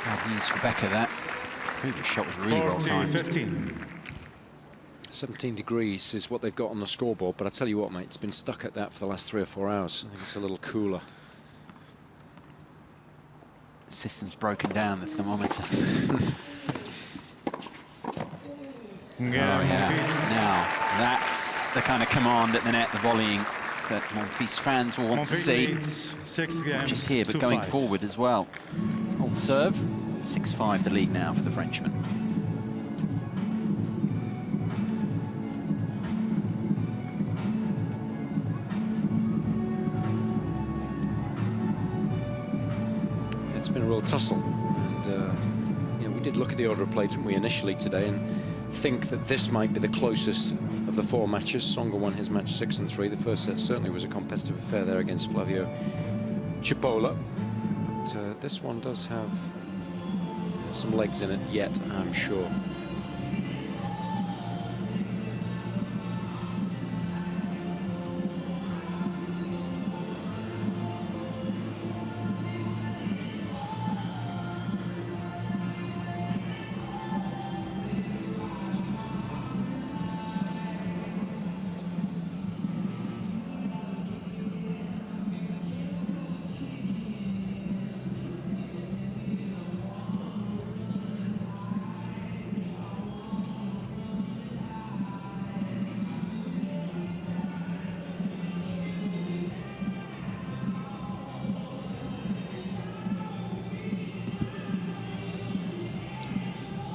Bad news for Becker, that. Previous shot was really well timed. 40-15. 17 degrees is what they've got on the scoreboard, but I tell you what, mate, it's been stuck at that for the last 3 or 4 hours. I think it's a little cooler. The system's broken down, the thermometer. Again, Monfils. Now, that's the kind of command at the net, the volleying that Monfils fans will want to Monfils see. leads 6 games. Not just here, but going 2-5. forward as well. Old serve, 6-5 the lead now for the Frenchman. It's been a real tussle, and you know, we did look at the order of play, didn't we, initially today, and think that this might be the closest of the 4 matches. Songa won his match 6-3. The first set certainly was a competitive affair there against Flavio Cipolla, but this one does have some legs in it yet, I'm sure.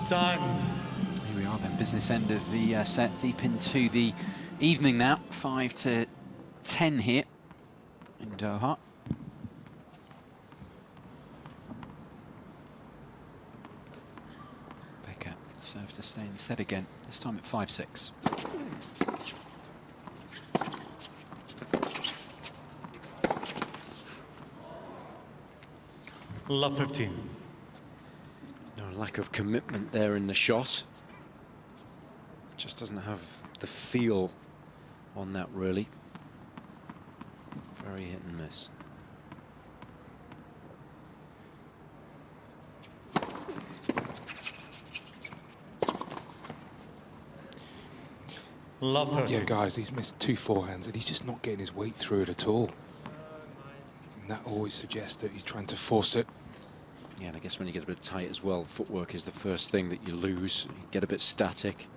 Time. Here we are then, business end of the set, deep into the evening now. 5-10 here in Doha. Becker serve to stay in the set again, this time at 5-6. Love 15. No lack of commitment there in the shot. Just doesn't have the feel on that, really. Very hit and miss. Love 30. Yeah, guys, he's missed 2 forehands, and he's just not getting his weight through it at all. And that always suggests that he's trying to force it. Yeah, and I guess when you get a bit tight as well, footwork is the first thing that you lose. You get a bit static.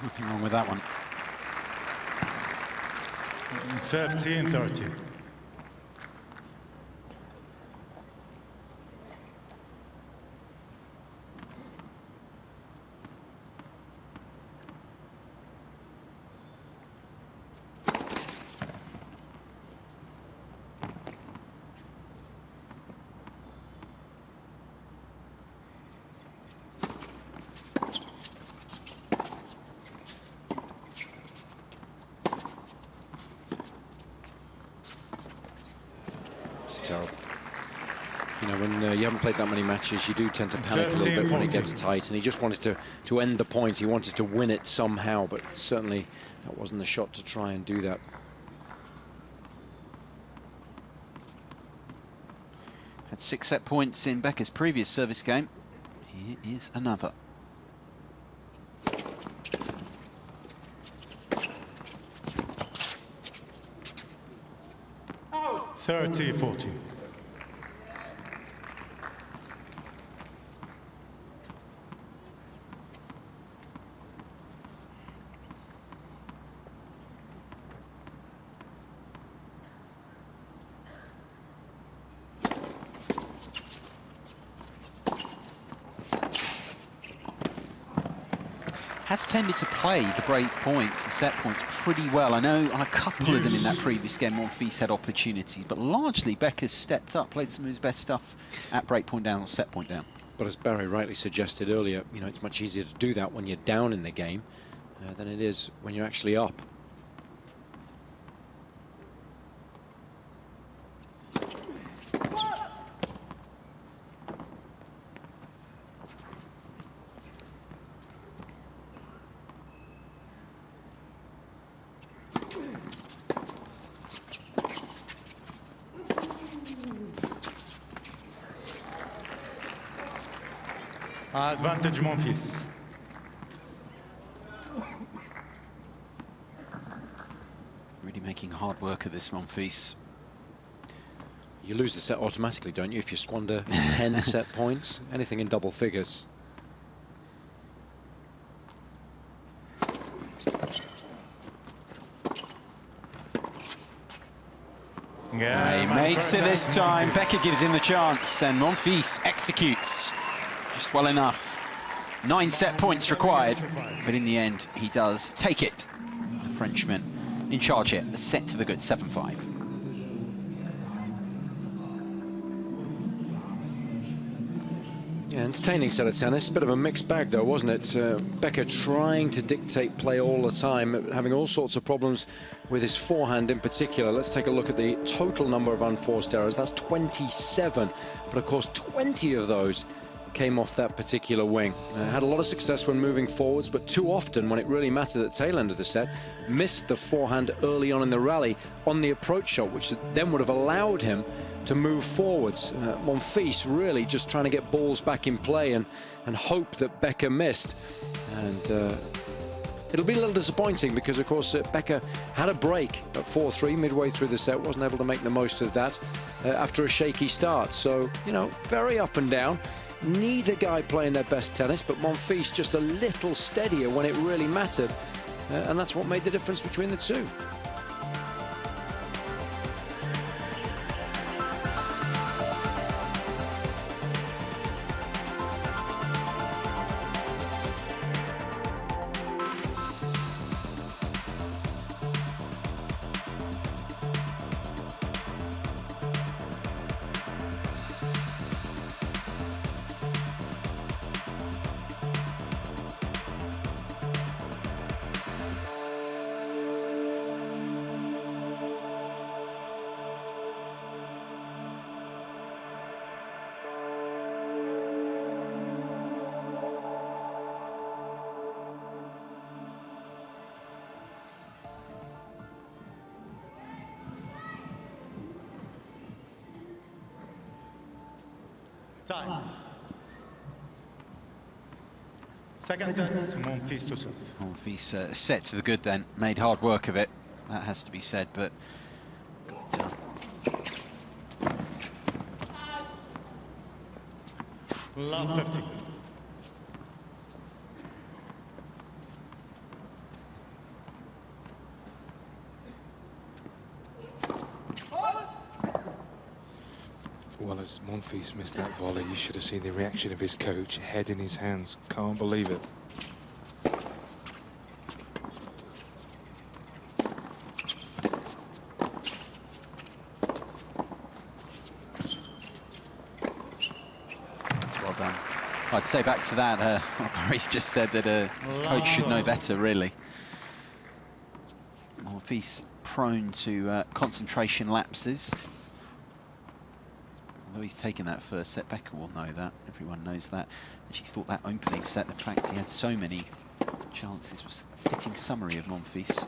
Nothing wrong with that one. 15-30. It's terrible. You know, when you haven't played that many matches, you do tend to panic a little bit when it gets tight, and he just wanted to end the point. He wanted to win it somehow, but certainly that wasn't the shot to try and do that. Had 6 set points in Becker's previous service game. Here is another. Oh. 30-40. Has tended to play the break points, the set points, pretty well. I know on a couple of them in that previous game, Monfils had opportunities, but largely Becker's stepped up, played some of his best stuff at break point down or set point down. But as Barry rightly suggested earlier, you know, it's much easier to do that when you're down in the game than it is when you're actually up. Advantage Monfils. Really making hard work of this, Monfils. You lose the set automatically, don't you, if you squander 10 set points? Anything in double figures. Yeah, He makes it this time. Becker gives him the chance, and Monfils executes just well enough. 9 set points required, but in the end, he does take it. The Frenchman in charge here. A set to the good, 7-5. Yeah, entertaining set of tennis. Bit of a mixed bag, though, wasn't it? Becker trying to dictate play all the time, having all sorts of problems with his forehand in particular. Let's take a look at the total number of unforced errors. That's 27, but of course 20 of those came off that particular wing. Had a lot of success when moving forwards, but too often when it really mattered at the tail end of the set, missed the forehand early on in the rally on the approach shot, which then would have allowed him to move forwards. Monfils really just trying to get balls back in play and hope that Becker missed. And it'll be a little disappointing because, of course, Becker had a break at 4-3 midway through the set, wasn't able to make the most of that after a shaky start. So, you know, very up and down. Neither guy playing their best tennis, but Monfils just a little steadier when it really mattered. And that's what made the difference between the two. Time. Second set, Monfils to serve. Monfils set to the good then. Made hard work of it. That has to be said, but got done. Love 15. Well, as Monfils missed that volley, you should have seen the reaction of his coach, head in his hands. Can't believe it. That's well done. I'd say back to that, Barry's just said that his coach should know better, really. Monfils prone to concentration lapses. Although he's taken that first set, Becker will know that. Everyone knows that. Actually thought that opening set, the fact he had so many chances, was a fitting summary of Monfils.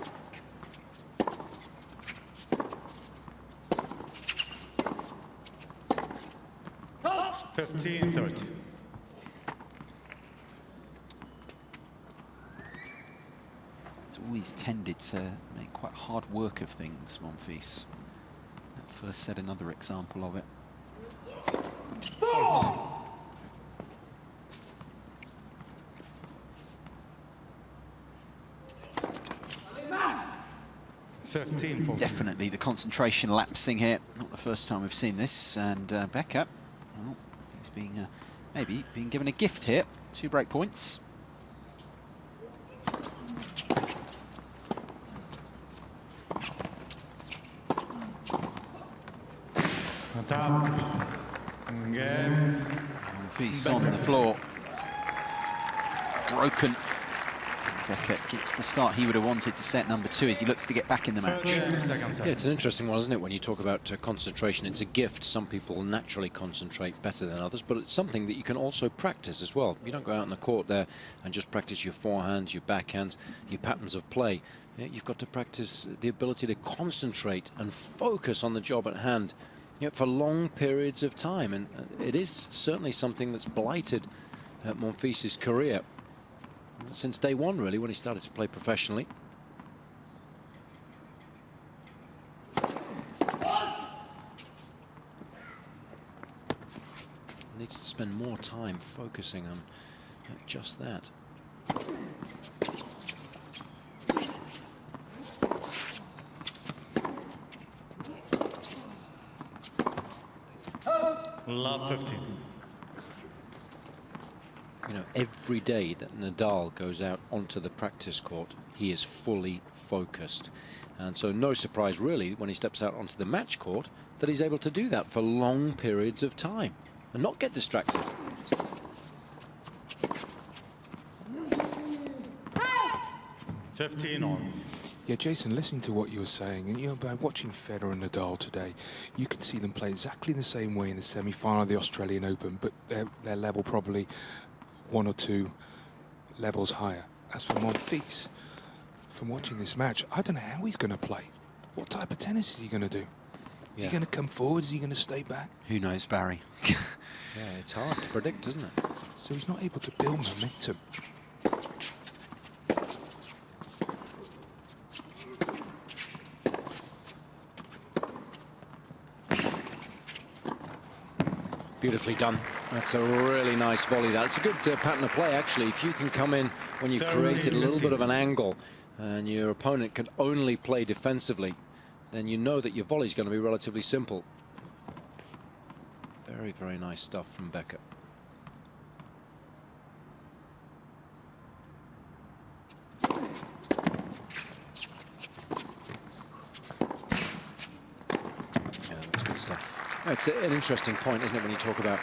Fifteen, 30. He's always tended to make quite hard work of things, Monfils. That first set, another example of it. Fault. 15, 14. Definitely the concentration lapsing here. Not the first time we've seen this. And Becker, well, he's being maybe being given a gift here. 2 break points. Top. Game. Monfils on the floor. Broken. Becker gets the start he would have wanted to set number 2 as he looks to get back in the match. Second set. Yeah, it's an interesting one, isn't it? When you talk about concentration, it's a gift. Some people naturally concentrate better than others, but it's something that you can also practice as well. You don't go out on the court there and just practice your forehands, your backhands, your patterns of play. Yeah, you've got to practice the ability to concentrate and focus on the job at hand, you know, for long periods of time. And it is certainly something that's blighted Monfils' career since day one, really, when he started to play professionally. Needs to spend more time focusing on just that. Love 15. You know, every day that Nadal goes out onto the practice court, he is fully focused. And so no surprise, really, when he steps out onto the match court, that he's able to do that for long periods of time and not get distracted. Hey! 15 on. Yeah, Jason, listening to what you were saying, and you know, by watching Federer and Nadal today, you could see them play exactly the same way in the semi-final of the Australian Open, but their level probably 1 or 2 levels higher. As for Monfils, from watching this match, I don't know how he's going to play. What type of tennis is he going to do? Is he going to come forward? Is he going to stay back? Who knows, Barry? Yeah, it's hard to predict, isn't it? So he's not able to build momentum. Beautifully done. That's a really nice volley. That's a good pattern of play, actually. If you can come in when you've created a little bit of an angle and your opponent can only play defensively, then you know that your volley is going to be relatively simple. Very, very nice stuff from Becker. Yeah, that's good stuff. It's an interesting point, isn't it, when you talk about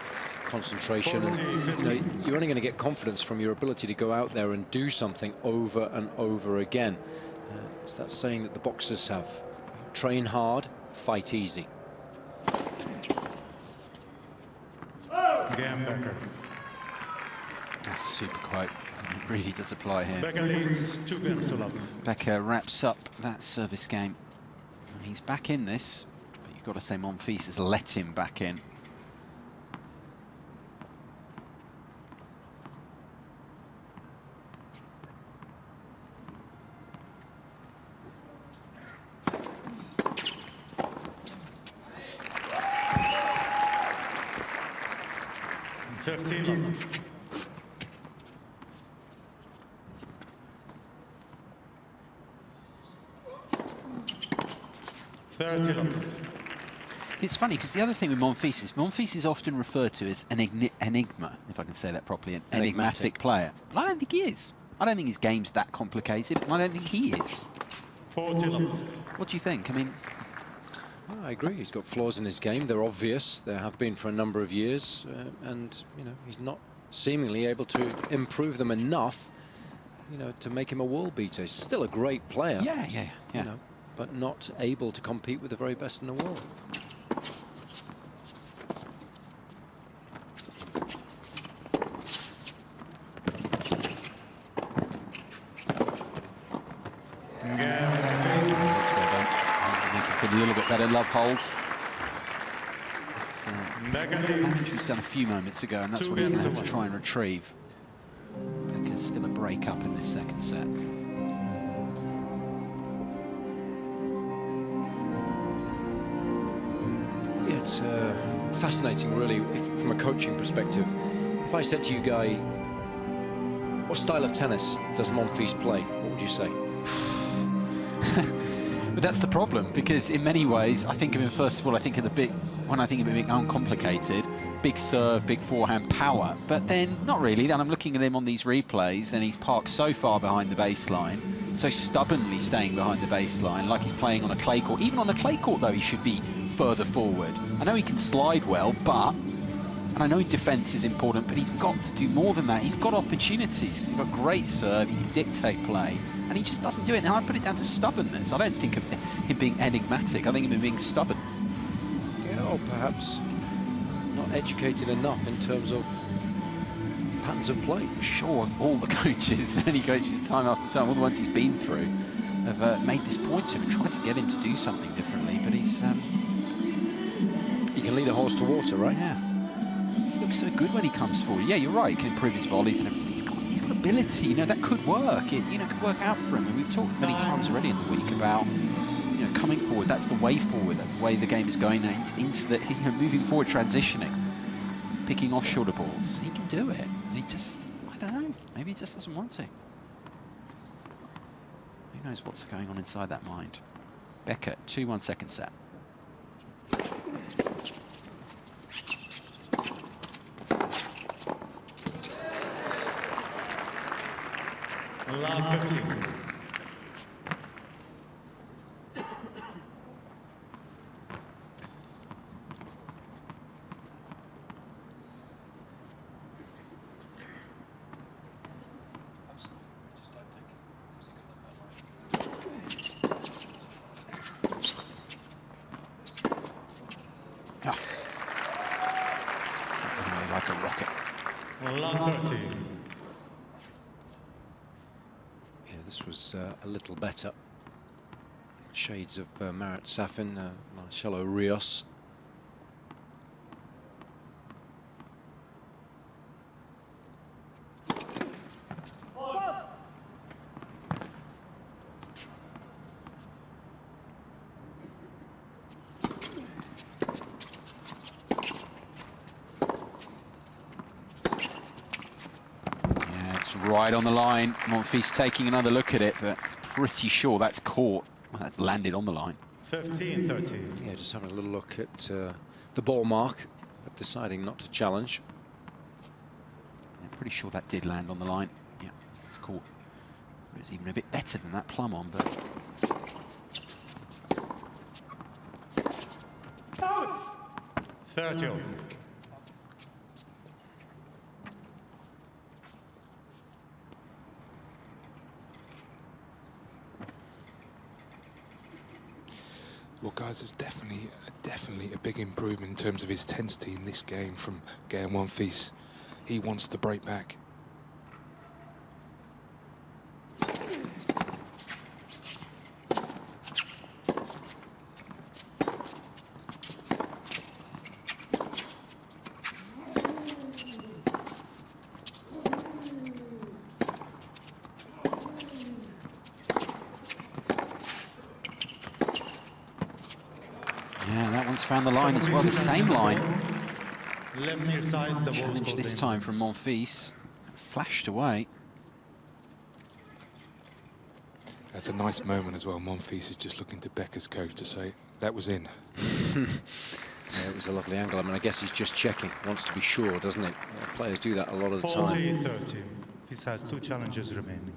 concentration. And, you know, you're only going to get confidence from your ability to go out there and do something over and over again. It's that saying that the boxers have: train hard, fight easy. Game Becker. That's a super quote. It really does apply here. Becker leads 2 games to love. Becker wraps up that service game. And he's back in this, but you've got to say Monfils has let him back in. It's funny because the other thing with Monfils is often referred to as an enigma, if I can say that properly, an enigmatic player. But I don't think he is. I don't think his game's that complicated, and I don't think he is. 40 love. What do you think? I mean, I agree. He's got flaws in his game. They're obvious. There have been for a number of years, and you know he's not seemingly able to improve them enough, you know, to make him a world beater. He's still a great player. yeah. You know, but not able to compete with the very best in the world. A little bit better love holds. Becker He's done a few moments ago, and that's what he's going to have to try and retrieve. Becker's still a break up in this second set. Yeah, it's fascinating, really, from a coaching perspective. If I said to you, Guy, what style of tennis does Monfils play? What would you say? But that's the problem, because in many ways, I think of him, first of all, I think of when I think of him being uncomplicated, big serve, big forehand power, but then not really. Then I'm looking at him on these replays, and he's parked so far behind the baseline, so stubbornly staying behind the baseline, like he's playing on a clay court. Even on a clay court, though, he should be further forward. I know he can slide well, and I know defence is important, but he's got to do more than that. He's got opportunities, because he's got great serve, he can dictate play, and he just doesn't do it. Now I put it down to stubbornness. I don't think of him being enigmatic. I think of him being stubborn. Yeah, or perhaps not educated enough in terms of patterns of play. Sure, all the coaches, any coaches, time after time, all the ones he's been through, have made this point to him, tried to get him to do something differently, but he's... He can lead a horse to water, right? Yeah. He looks so good when he comes forward. Yeah, you're right, he can improve his volleys and everything. He's got ability, you know, that could work. It, you know, could work out for him. And we've talked many times already in the week about, you know, coming forward. That's the way forward. That's the way the game is going now, into the, you know, moving forward, transitioning, picking off shorter balls. He can do it. He just, I don't know, maybe he just doesn't want to. Who knows what's going on inside that mind? Becker, 2-1 second set. Love 15. Ah. Anyway, like a rocket. Love 13. Yeah, this was a little better. Shades of Marat Safin, Marcelo Rios. Right on the line. Monfils taking another look at it, but pretty sure that's caught. Well, that's landed on the line. 15-13. Yeah, just having a little look at the ball mark, but deciding not to challenge. Yeah, pretty sure that did land on the line. Yeah, it's caught. It was even a bit better than that plumb on, but... 30. Well, guys, there's definitely a big improvement in terms of his intensity in this game from Gael Monfils. He wants to break back. Yeah, that one's found the line as well, the same line. Left near side, the ball Challenge this time from Monfils. Flashed away. That's a nice moment as well. Monfils is just looking to Becker's coach to say, that was in. Yeah, it was a lovely angle. I mean, I guess he's just checking, wants to be sure, doesn't he? Players do that a lot of the time. 40-30. This has 2 challenges remaining.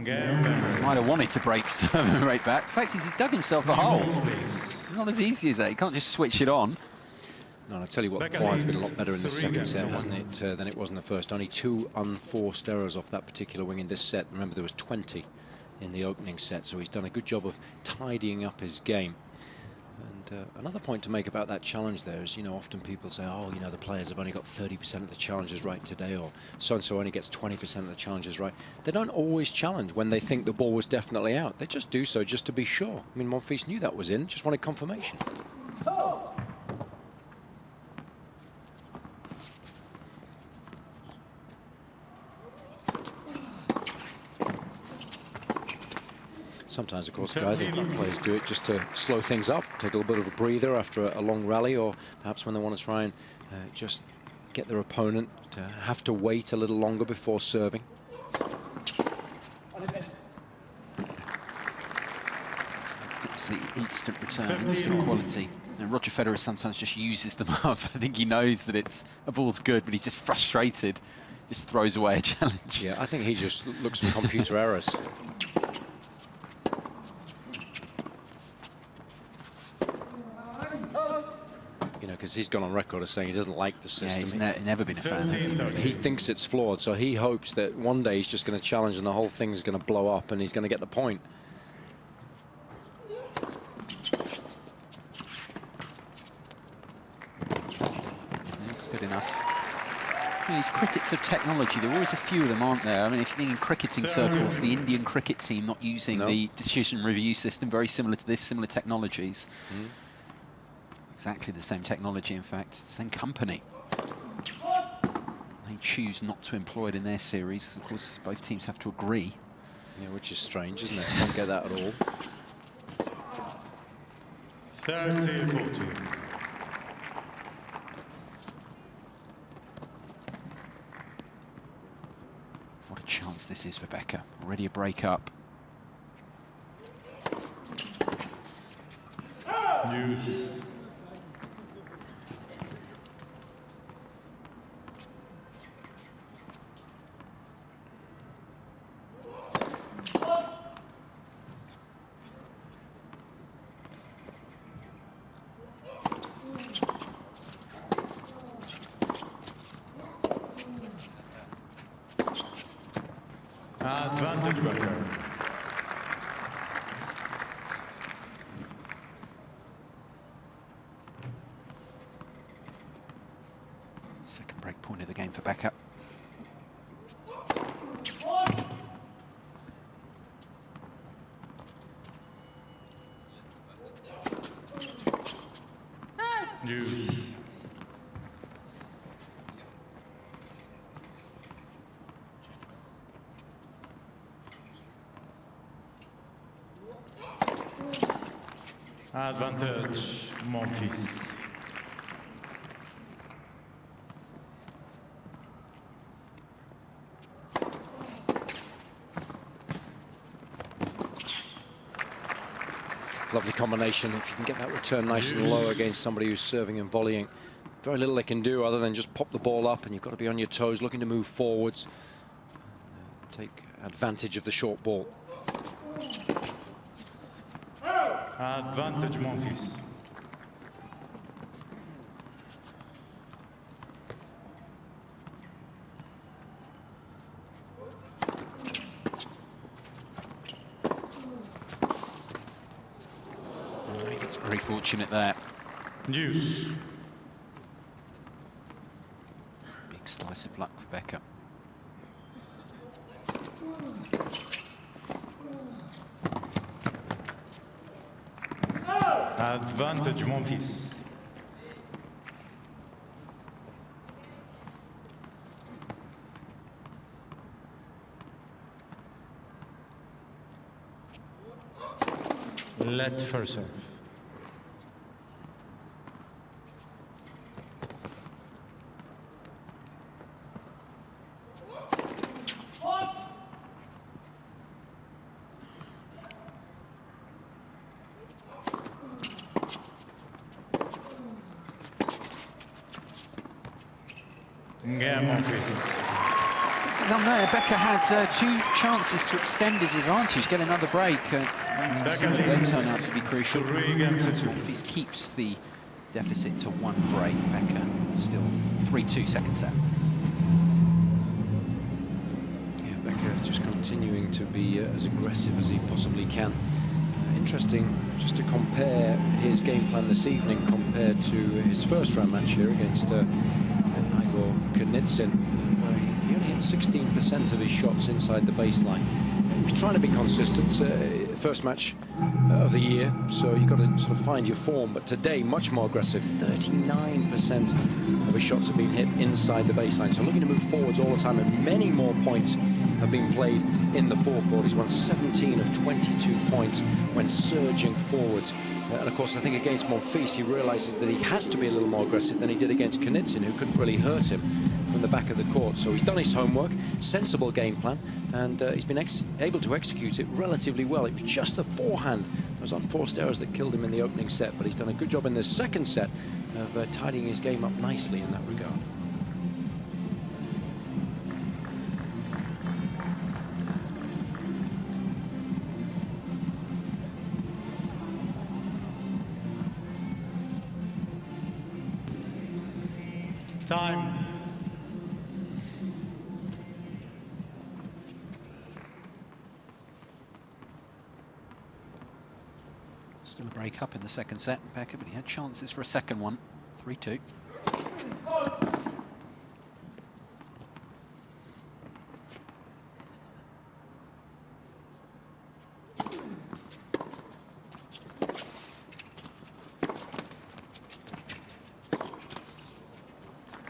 Gael Becker. Might have wanted to break serve and right back. The fact is, he's dug himself a hole. Please. It's not as easy as that. You can't just switch it on. No, and I tell you what, the Becker forehand's been a leads lot better in the 3 second games set, to hasn't 1. it, than it was in the first. Only 2 unforced errors off that particular wing in this set. Remember, there was 20 in the opening set, so he's done a good job of tidying up his game. And another point to make about that challenge there is, you know, often people say, oh, you know, the players have only got 30% of the challenges right today, or so-and-so only gets 20% of the challenges right. They don't always challenge when they think the ball was definitely out. They just do so just to be sure. I mean, Monfils knew that was in, just wanted confirmation. Sometimes, of course, guys, players do it just to slow things up, take a little bit of a breather after a long rally, or perhaps when they want to try and just get their opponent to have to wait a little longer before serving. It's the instant return, instant quality. And Roger Federer sometimes just uses them up. I think he knows that a ball's good, but he's just frustrated, just throws away a challenge. Yeah, I think he just looks for computer errors. You know, because he's gone on record as saying he doesn't like the system. Yeah, he's never been a fan, has he? He thinks it's flawed, so he hopes that one day he's just going to challenge and the whole thing's going to blow up and he's going to get the point. It's good enough. You know, these critics of technology, there are always a few of them, aren't there? I mean, if you think in cricketing circles, the Indian cricket team not using the decision review system, very similar to this, similar technologies. Exactly the same technology, in fact, same company. They choose not to employ it in their series, because of course both teams have to agree. Yeah, which is strange, isn't it? You don't get that at all. 30-40. What a chance this is for Becker. Already a break up. News. Advantage Becker. Second break point of the game for Becker. News. Advantage Monfils. Lovely combination. If you can get that return nice and low against somebody who's serving and volleying, very little they can do other than just pop the ball up, and you've got to be on your toes, looking to move forwards, take advantage of the short ball. Advantage Monfils. It's very fortunate there. News. Big slice of luck for Becker. Advantage Monfils. Let first serve. Gael Monfils. So down there, Becker had 2 chances to extend his advantage, get another break. They turn out to be crucial. 3 games to 2. Monfils keeps the deficit to 1 break. Becker still 3-2 second set. Yeah, Becker just continuing to be as aggressive as he possibly can. Interesting just to compare his game plan this evening compared to his first round match here against Igor Knizin. He only had 16% of his shots inside the baseline. He was trying to be consistent, first match of the year, so you've got to sort of find your form. But today, much more aggressive. 39% of his shots have been hit inside the baseline. So looking to move forwards all the time, and many more points have been played in the forecourt. He's won 17 of 22 points when surging forwards. And of course, I think against Monfils, he realizes that he has to be a little more aggressive than he did against Knizin, who couldn't really hurt him from the back of the court. So he's done his homework, sensible game plan, and he's been able to execute it relatively well. It was just the forehand, those unforced errors that killed him in the opening set, but he's done a good job in the second set of tidying his game up nicely in that regard. Time. Still a break up in the second set, Becker, but he had chances for a second one. 3-2.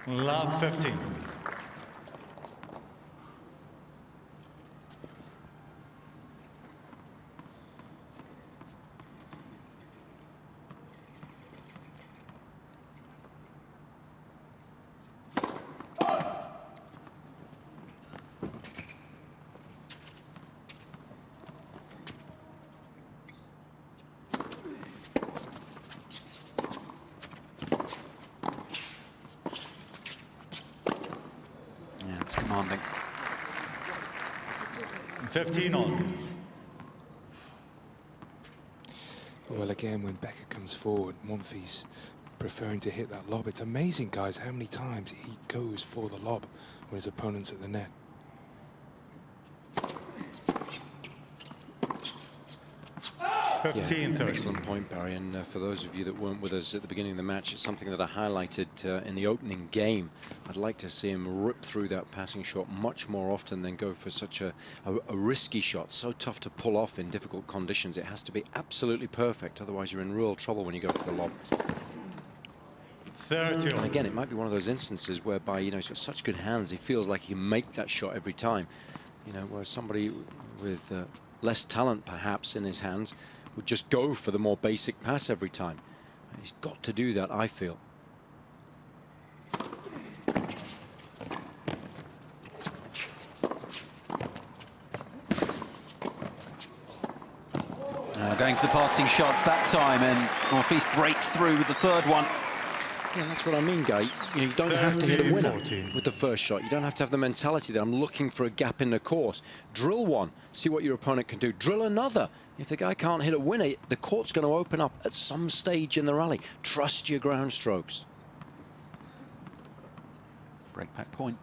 Love 15. It's commanding. 15 on. Well, again, when Becker comes forward, Monfils preferring to hit that lob. It's amazing, guys, how many times he goes for the lob when his opponent's at the net. Yeah, 15-30. excellent point, Barry. And for those of you that weren't with us at the beginning of the match, it's something that I highlighted in the opening game. I'd like to see him rip through that passing shot much more often than go for such a risky shot. So tough to pull off in difficult conditions. It has to be absolutely perfect. Otherwise, you're in real trouble when you go for the lob. 30 And on. again, it might be one of those instances whereby, you know, he's got such good hands, he feels like he can make that shot every time. You know, whereas somebody with less talent, perhaps, in his hands would just go for the more basic pass every time. He's got to do that, I feel. Going for the passing shots that time, and Monfils breaks through with the third one. Yeah, that's what I mean, Guy. You know, you don't have to hit a winner 30-14. with the first shot. You don't have to have the mentality that I'm looking for a gap in the court. Drill one, see what your opponent can do. Drill another. If the guy can't hit a winner, the court's going to open up at some stage in the rally. Trust your ground strokes. Break back point.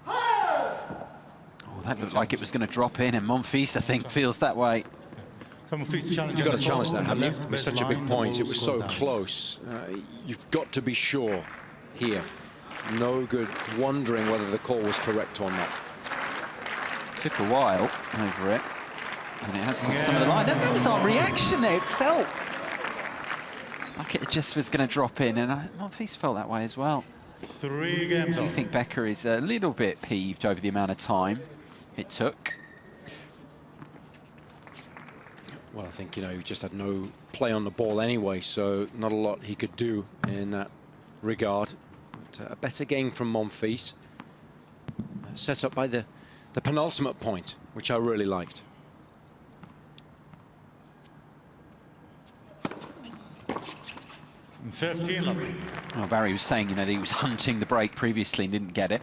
Oh, that looked like it was going to drop in, and Monfils, I think, feels that way. You've got to challenge that, haven't you? It was such a big point. It was so close. You've got to be sure here. No good wondering whether the call was correct or not. Took a while over it, and it has got some of the line. That was our reaction there. It felt like it just was going to drop in, and Monfils felt that way as well. 3 games I on. think Becker is a little bit peeved over the amount of time it took. Well, I think, you know, he just had no play on the ball anyway, so not a lot he could do in that regard. But a better game from Monfils, set up by the penultimate point, which I really liked. 15 love. Well, Barry was saying, that he was hunting the break previously and didn't get it.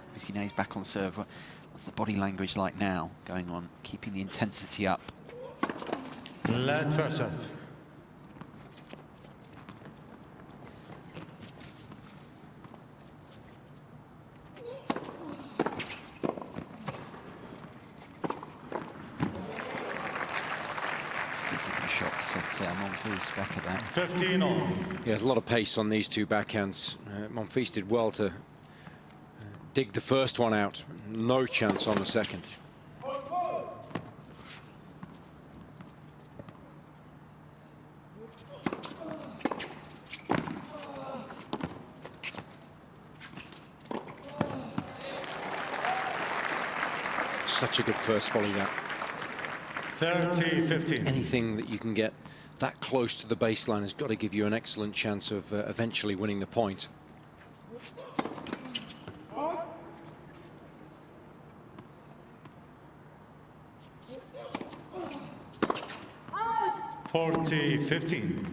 Obviously now he's back on serve. What's the body language like now, going on, keeping the intensity up? Let first serve. Physical shots at Monfils, Becker there. 15 on. Yeah, there's a lot of pace on these two backhands. Monfils did well to dig the first one out. No chance on the second. Such a good first volley that. 30-15. Anything that you can get that close to the baseline has got to give you an excellent chance of eventually winning the point. $40-15.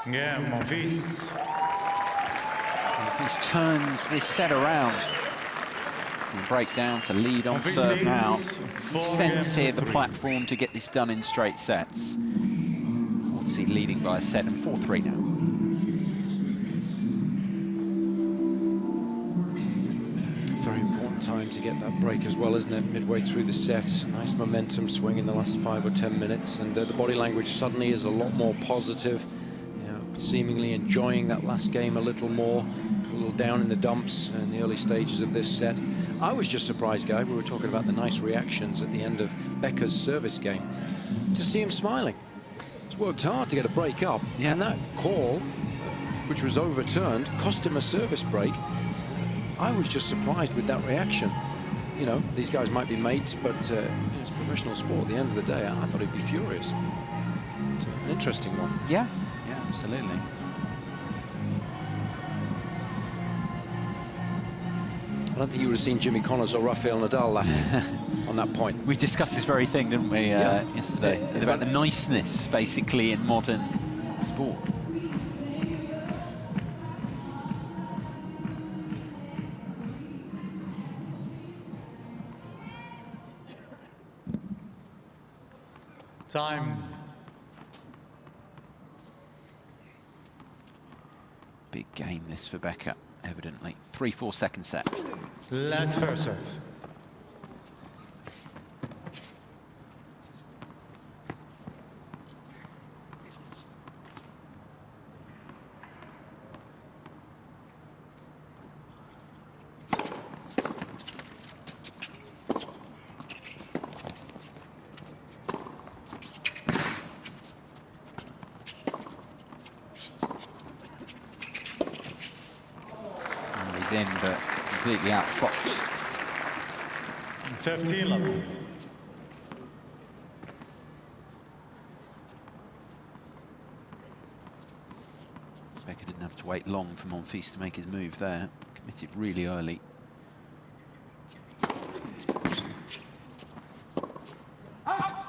Yeah, Monfils. Monfils turns this set around. And break down to lead on serve now. Sense here the platform to get this done in straight sets. Let's see, leading by a set and 4-3 now. Very important time to get that break as well, isn't it? Midway through the set, nice momentum swing in the last 5 or 10 minutes, and the body language suddenly is a lot more positive. Seemingly enjoying that last game a little more, a little down in the dumps in the early stages of this set. I was just surprised, Guy, we were talking about the nice reactions at the end of Becker's service game, to see him smiling. He's worked hard to get a break up, and that call, which was overturned, cost him a service break. I was just surprised with that reaction. These guys might be mates, but it's professional sport. At the end of the day, I thought he'd be furious. It's an interesting one. Yeah, absolutely. I don't think you would have seen Jimmy Connors or Rafael Nadal laughing on that point. We discussed this very thing, didn't we, yesterday? About the niceness, basically, in modern sport. Time. Big game, this, for Becker, evidently. 3-4 second set. Let first serve. In, but completely outfoxed. 15 love. Becker didn't have to wait long for Monfils to make his move there. Committed really early.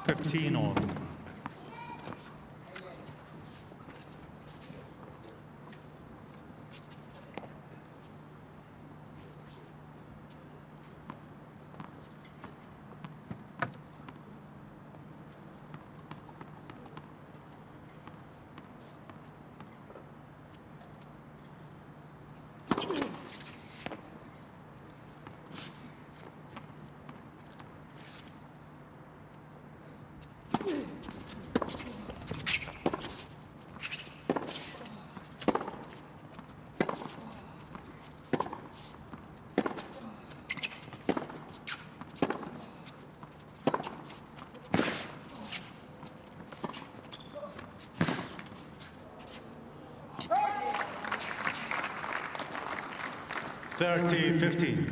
$15 on. $30-15.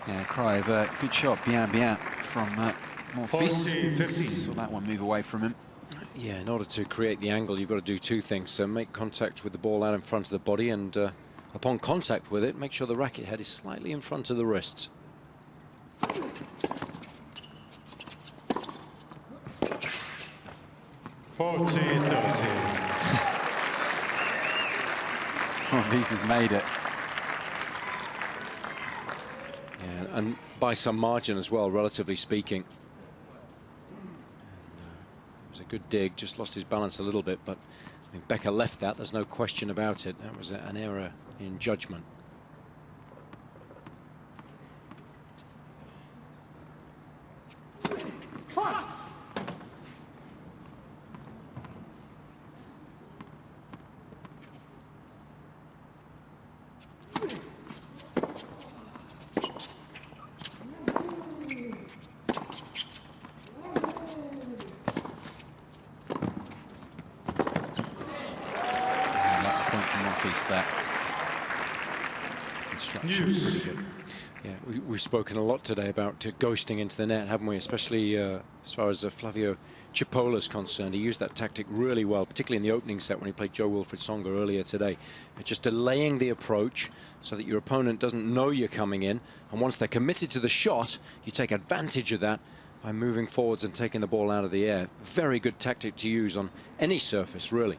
Yeah, cry of good shot, bien from Monfils. 40-15. Saw that one move away from him. Yeah, in order to create the angle, you've got to do two things. So make contact with the ball out in front of the body, and upon contact with it, make sure the racket head is slightly in front of the wrists. Monfils has made it. Yeah, and by some margin as well, relatively speaking. It was a good dig, just lost his balance a little bit, but I mean, Becker left that, there's no question about it. That was an error in judgment. Yeah, we've spoken a lot today about ghosting into the net, haven't we? Especially as far as Flavio Cipola's concerned. He used that tactic really well, particularly in the opening set when he played Jo-Wilfried Tsonga earlier today. Just delaying the approach so that your opponent doesn't know you're coming in, and once they're committed to the shot, you take advantage of that by moving forwards and taking the ball out of the air. Very good tactic to use on any surface, really.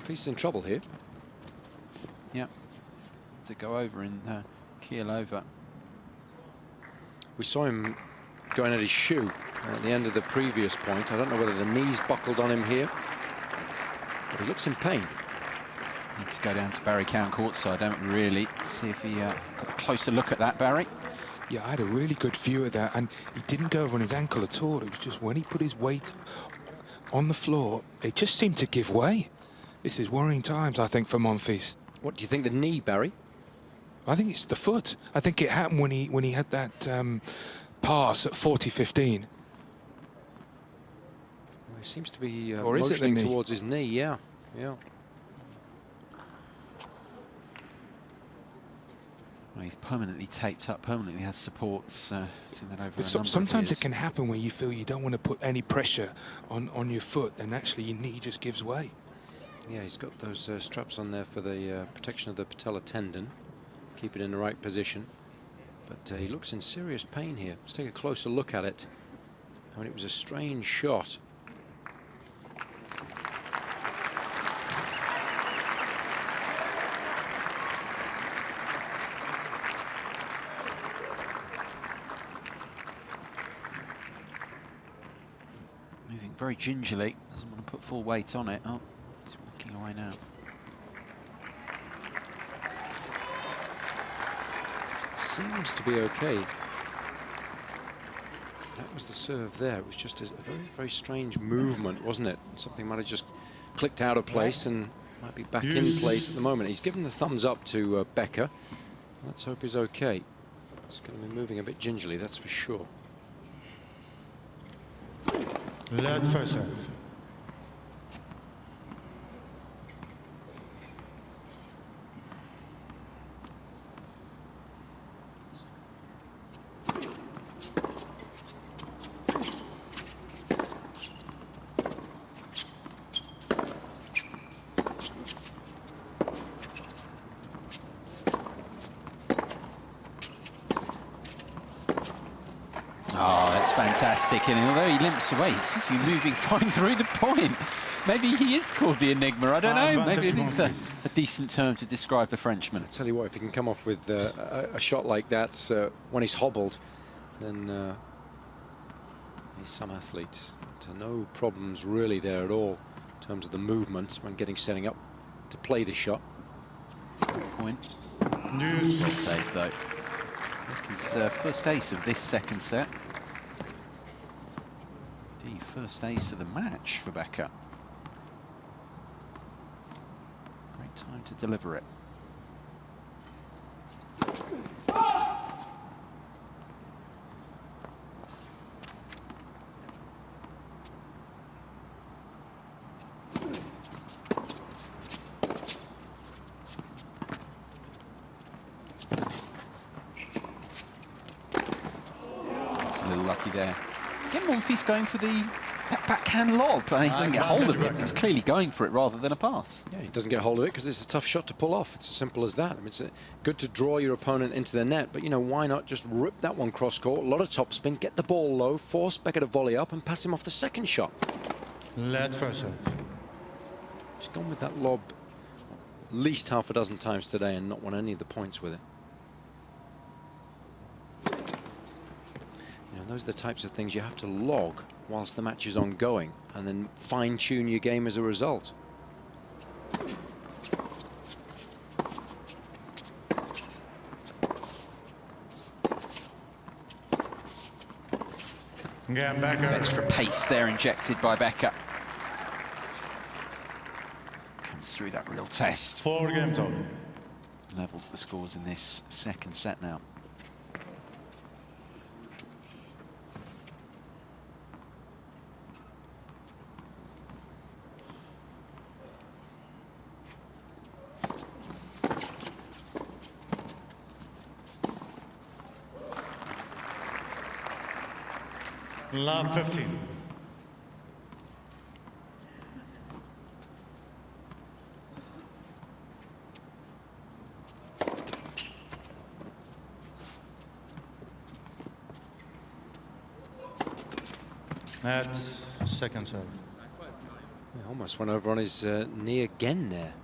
He's in trouble here. Yeah, to go over and keel over. We saw him going at his shoe at the end of the previous point. I don't know whether the knees buckled on him here, but he looks in pain. Need to go down to Barry Cowan courtside, don't we, really? See if he got a closer look at that, Barry. Yeah, I had a really good view of that, and he didn't go over on his ankle at all. It was just when he put his weight on the floor, it just seemed to give way. This is worrying times, I think, for Monfils. What do you think, the knee, Barry? I think it's the foot. I think it happened when he had that pass at 40-15. Well, he seems to be or is it the motioning knee? towards his knee. Yeah. Well, he's permanently taped up, permanently has supports. Seen that over Sometimes it can happen when you feel you don't want to put any pressure on your foot, and actually your knee just gives way. Yeah, he's got those straps on there for the protection of the patella tendon. Keep it in the right position. But he looks in serious pain here. Let's take a closer look at it. I mean, it was a strange shot. Moving very gingerly. Doesn't want to put full weight on it. Oh, he's walking away now. Seems to be okay. That was the serve there. It was just a very, very strange movement, wasn't it? Something might have just clicked out of place and might be back in place at the moment. He's given the thumbs up to Becker. Let's hope he's okay. He's going to be moving a bit gingerly, that's for sure. Let first serve. Oh, that's fantastic. And although he limps away, he seems to be moving fine through the point. Maybe he is called the Enigma, I don't know. Maybe it is a decent term to describe the Frenchman. I tell you what, if he can come off with a shot like that when he's hobbled, then he's some athlete. But, no problems really there at all in terms of the movement when setting up to play the shot. Point. Well saved, though. His first ace of this second set. Indeed, first ace of the match for Becker. Great time to deliver it. A little lucky there. Again, Monfils going for that backhand lob. He doesn't get hold of it. He was clearly going for it rather than a pass. Yeah, he doesn't get hold of it because it's a tough shot to pull off. It's as simple as that. I mean, it's good to draw your opponent into the net, but, you know, why not just rip that one cross-court, a lot of topspin, get the ball low, force Becker to volley up and pass him off the second shot. Let first serve. He's gone with that lob at least half a dozen times today and not won any of the points with it. Those are the types of things you have to log whilst the match is ongoing and then fine-tune your game as a result. Again, Becker. Extra pace there injected by Becker. Comes through that real test. 4 games over. Levels the scores in this second set now. Love 15. At second serve. He almost went over on his knee again there.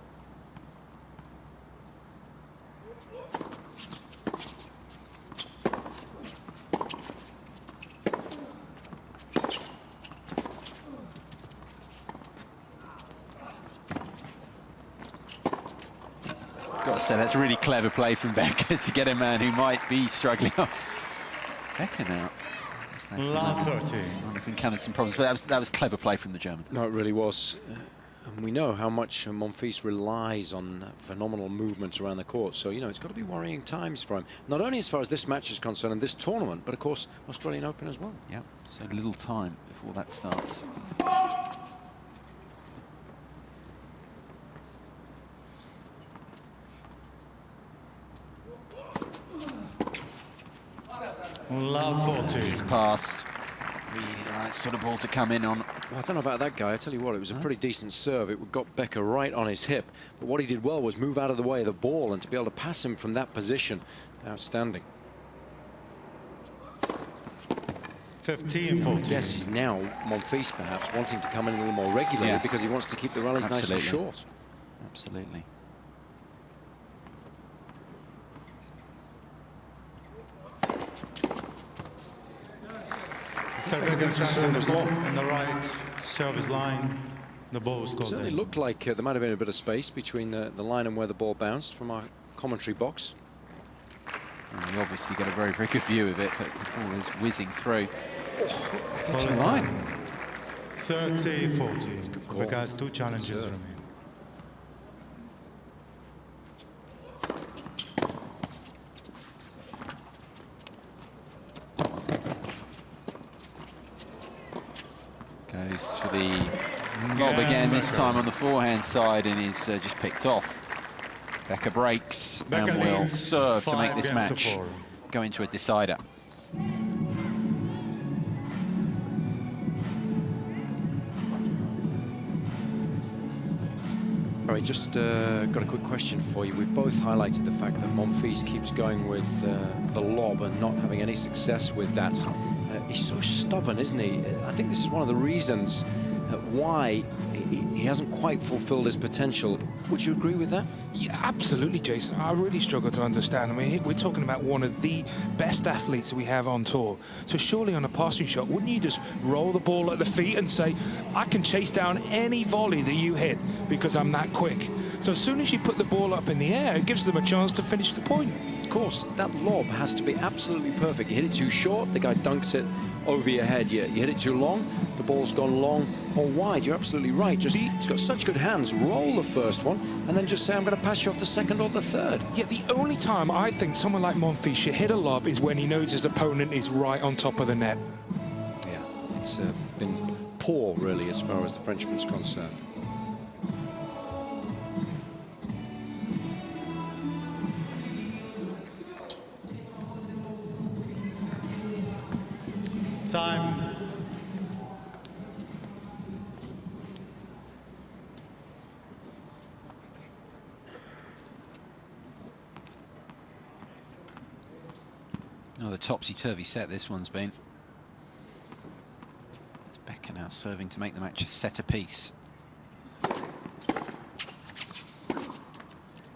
Got to say, that's really clever play from Becker to get a man who might be struggling. Becker now. Love 13. I wonder if he encountered some problems, but that was clever play from the German. No, it really was. And we know how much Monfils relies on phenomenal movements around the court. So, you know, it's got to be worrying times for him. Not only as far as this match is concerned and this tournament, but, of course, Australian Open as well. Yeah, so little time before that starts. Love 14. He's passed. Really the right sort of ball to come in on. Well, I don't know about that guy. I tell you what, it was a pretty decent serve. It got Becker right on his hip. But what he did well was move out of the way of the ball, and to be able to pass him from that position, outstanding. 15-14. Yes, he's now, Monfils perhaps, wanting to come in a little more regularly because he wants to keep the rallies nice and short. Absolutely. On the right service line, the ball was called. It certainly looked like there might have been a bit of space between the line and where the ball bounced from our commentary box. And you obviously get a very, very good view of it, but the ball is whizzing through. Ball is line. 30-14. Because 2 challenges remain. Goes for the lob again, this time on the forehand side, and is just picked off. Becker breaks and will serve to make this match go into a decider. All right, just got a quick question for you. We've both highlighted the fact that Monfils keeps going with the lob and not having any success with that. He's so stubborn, isn't he? I think this is one of the reasons why he hasn't quite fulfilled his potential. Would you agree with that? Yeah, absolutely, Jason. I really struggle to understand. I mean, we're talking about one of the best athletes we have on tour. So surely on a passing shot, wouldn't you just roll the ball at the feet and say, I can chase down any volley that you hit because I'm that quick? So as soon as you put the ball up in the air, it gives them a chance to finish the point. Of course, that lob has to be absolutely perfect. You hit it too short, the guy dunks it over your head. You hit it too long, the ball's gone long or wide. You're absolutely right. Just he's got such good hands. Roll the first one and then just say, I'm going to pass you off the second or the third. Yeah, the only time I think someone like Monfils should hit a lob is when he knows his opponent is right on top of the net. Yeah, it's been poor, really, as far as the Frenchman's concerned. Time. Another topsy-turvy set this one's been. It's Becker now serving to make the match a set apiece.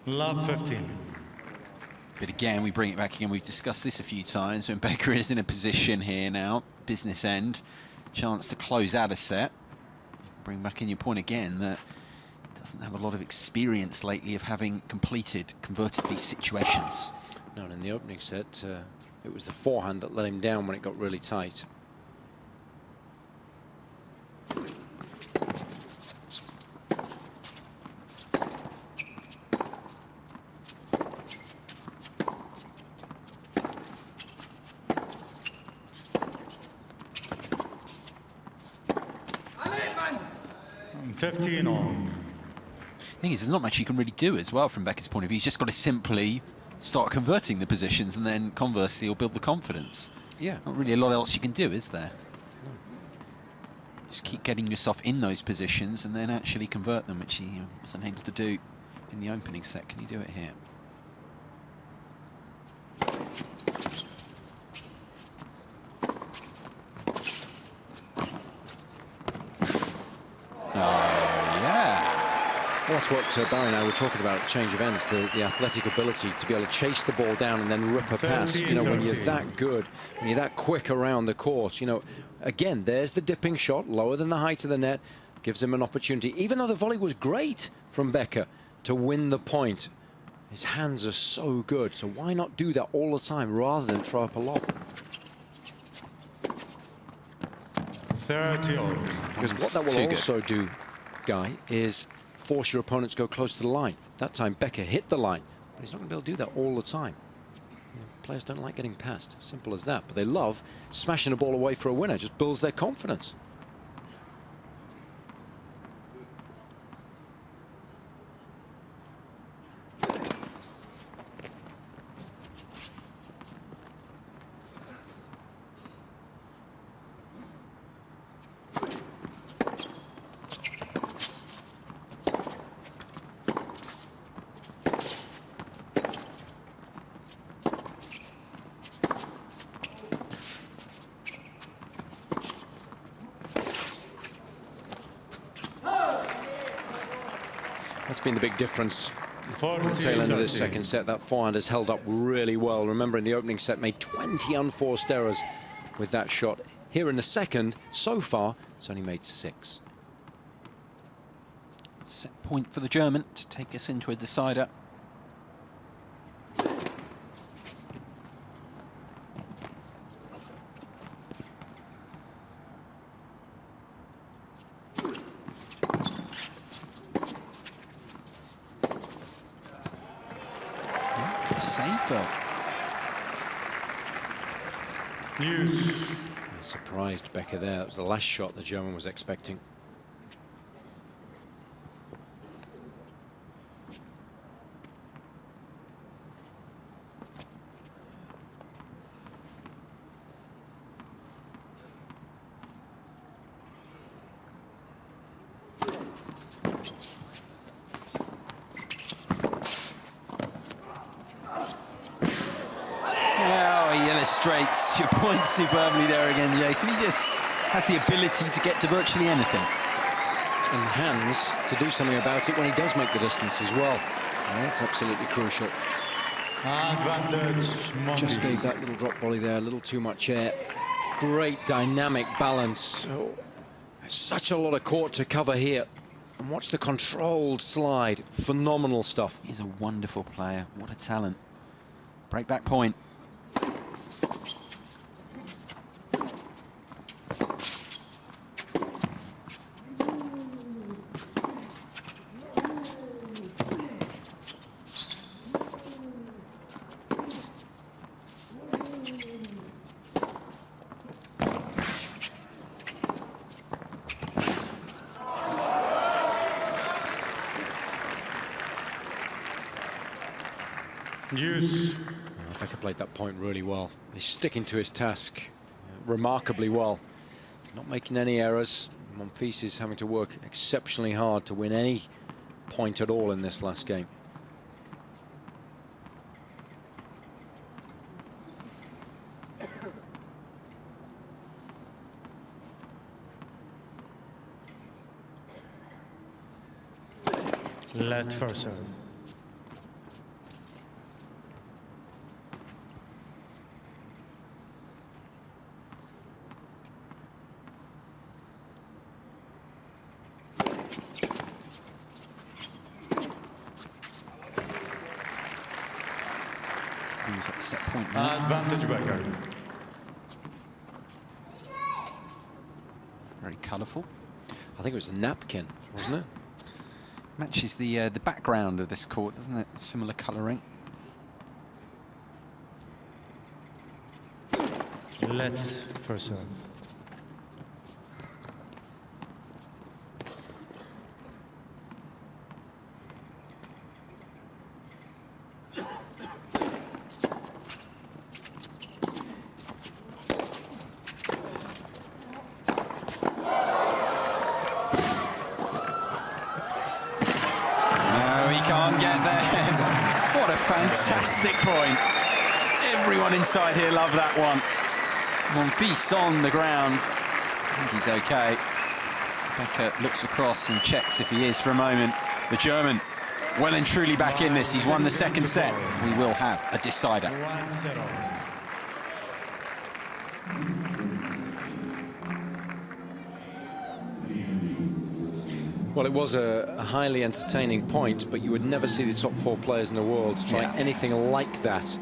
Love 15. But again, we bring it back again. We've discussed this a few times. When Becker is in a position here now, business end, chance to close out a set. Bring back in your point again that he doesn't have a lot of experience lately of having converted these situations. No, and in the opening set, it was the forehand that let him down when it got really tight. And 15 on. The thing is, there's not much you can really do as well from Becker's point of view. He's just got to simply start converting the positions, and then conversely he'll build the confidence. Yeah. Not really a lot else you can do, is there? No. Just keep getting yourself in those positions and then actually convert them, which he wasn't able to do in the opening set. Can he do it here? Well, that's what Barry and I were talking about, change of ends, the athletic ability to be able to chase the ball down and then rip a pass. You know, when you're that good, when you're that quick around the course, you know, again, there's the dipping shot, lower than the height of the net, gives him an opportunity, even though the volley was great from Becker, to win the point. His hands are so good, so why not do that all the time rather than throw up a lob? 30 on. Because what that will also do, Guy, is force your opponent to go close to the line. That time Becker hit the line, but he's not going to be able to do that all the time. You know, players don't like getting past, simple as that, but they love smashing a ball away for a winner, just builds their confidence. That's been the big difference at the tail end of this second set. That forehand has held up really well. Remember, in the opening set, made 20 unforced errors with that shot. Here in the second, so far, it's only made 6. Set point for the German to take us into a decider. Save though. News. I surprised Becker there. That was the last shot the German was expecting. Illustrates your point superbly there again, Jason. He just has the ability to get to virtually anything. and hands to do something about it when he does make the distance as well. And that's absolutely crucial. Advantage, Just gave Monfils. that little drop volley there, a little too much air. Great dynamic balance. Oh, such a lot of court to cover here. And watch the controlled slide. Phenomenal stuff. He's a wonderful player. What a talent. Break back point. Use. Becker played that point really well. He's sticking to his task remarkably well. Not making any errors. Monfils is having to work exceptionally hard to win any point at all in this last game. Let first serve. He's at the set point now. Advantage, Becker. Very colourful. I think it was a napkin, wasn't it? Matches the background of this court, doesn't it? Similar colouring. Let first serve. Can't get there. What a fantastic point. Everyone inside here loved that one. Monfils on the ground. I think he's okay. Becker looks across and checks if he is for a moment. The German well and truly back in this. He's won the second set. We will have a decider. 1-0. Well, it was a highly entertaining point, but you would never see the top 4 players in the world try anything like that,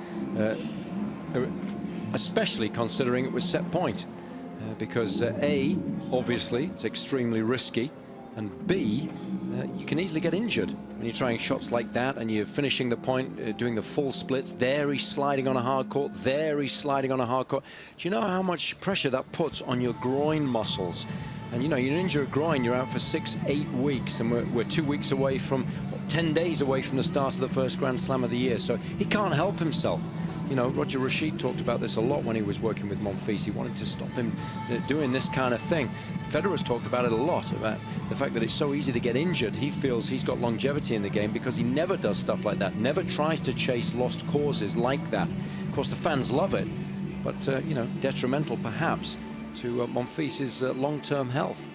especially considering it was set point. Because A, obviously, it's extremely risky, and B, you can easily get injured when you're trying shots like that and you're finishing the point, doing the full splits. There he's sliding on a hard court, there he's sliding on a hard court. Do you know how much pressure that puts on your groin muscles? And you know, you injure a groin, you're out for 6-8 weeks, and we're 2 weeks away from, 10 days away from the start of the first Grand Slam of the year. So he can't help himself. You know, Roger Rashid talked about this a lot when he was working with Monfils. He wanted to stop him doing this kind of thing. Federer's talked about it a lot, about the fact that it's so easy to get injured. He feels he's got longevity in the game because he never does stuff like that, never tries to chase lost causes like that. Of course, the fans love it, but, you know, detrimental perhaps to Monfils' long-term health.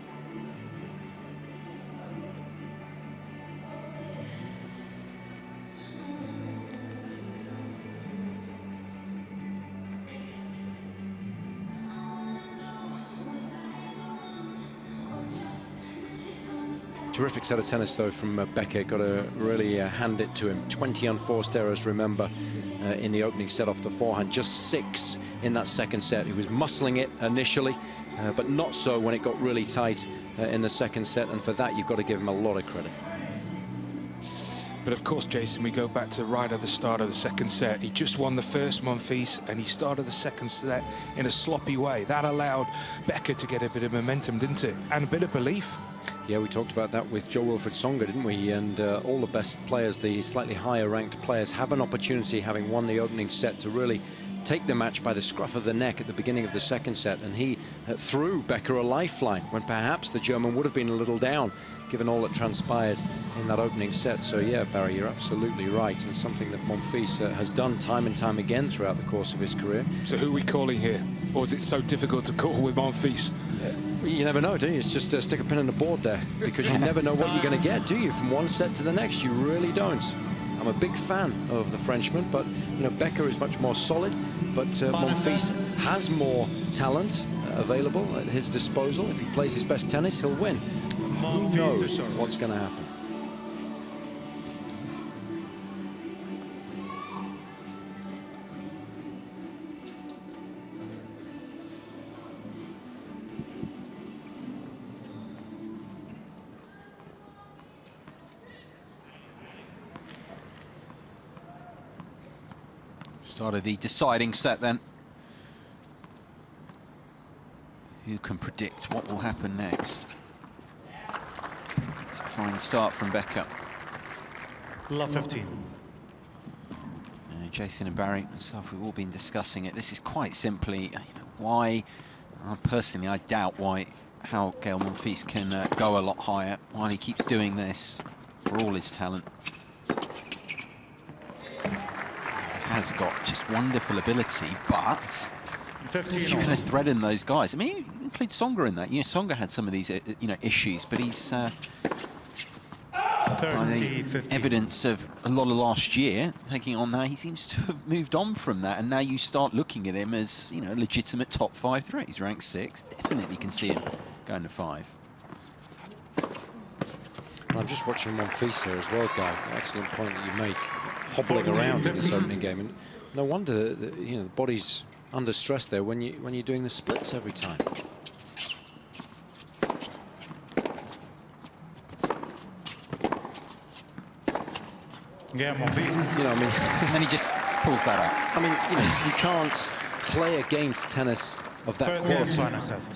Terrific set of tennis, though, from Becker. Got to really hand it to him. 20 unforced errors, remember, in the opening set off the forehand. Just 6 in that second set. He was muscling it initially, but not so when it got really tight in the second set. And for that, you've got to give him a lot of credit. But of course, Jason, we go back to right at the start of the second set. He just won the first, Monfils, and he started the second set in a sloppy way. That allowed Becker to get a bit of momentum, didn't it? And a bit of belief. Yeah, we talked about that with Jo-Wilfried Tsonga, didn't we? And all the best players, the slightly higher ranked players, have an opportunity, having won the opening set, to really take the match by the scruff of the neck at the beginning of the second set, and he threw Becker a lifeline when perhaps the German would have been a little down, given all that transpired in that opening set. So yeah, Barry, you're absolutely right, and something that Monfils has done time and time again throughout the course of his career. So who are we calling here? Or is it so difficult to call with Monfils? You never know, do you? It's just stick a pin in the board there, because you never know what you're going to get, do you? From one set to the next, you really don't. I'm a big fan of the Frenchman, but you know, Becker is much more solid, but Monfils has more talent available at his disposal. If he plays his best tennis, he'll win. Who knows what's going to happen? Start of the deciding set then. Who can predict what will happen next? It's a fine start from Becker. Love 15. Jason and Barry, myself, we've all been discussing it. This is quite simply, you know, why, personally, I doubt how Gael Monfils can go a lot higher while he keeps doing this for all his talent. Has got just wonderful ability, but you're going to threaten those guys. I mean, include Tsonga in that. You know, Tsonga had some of these, you know, issues, but he's evidence of a lot of last year taking on that. He seems to have moved on from that, and now you start looking at him as, you know, legitimate top 5 threat. He's ranked 6. Definitely can see him going to 5. I'm just watching Monfils here as well, Guy. Excellent point that you make. Hobbling around in this opening game, and no wonder that, you know, the body's under stress there when you're doing the splits every time. Yeah, Monfils. You know, I mean, and then he just pulls that out. I mean, you know, you can't play against tennis of that quality,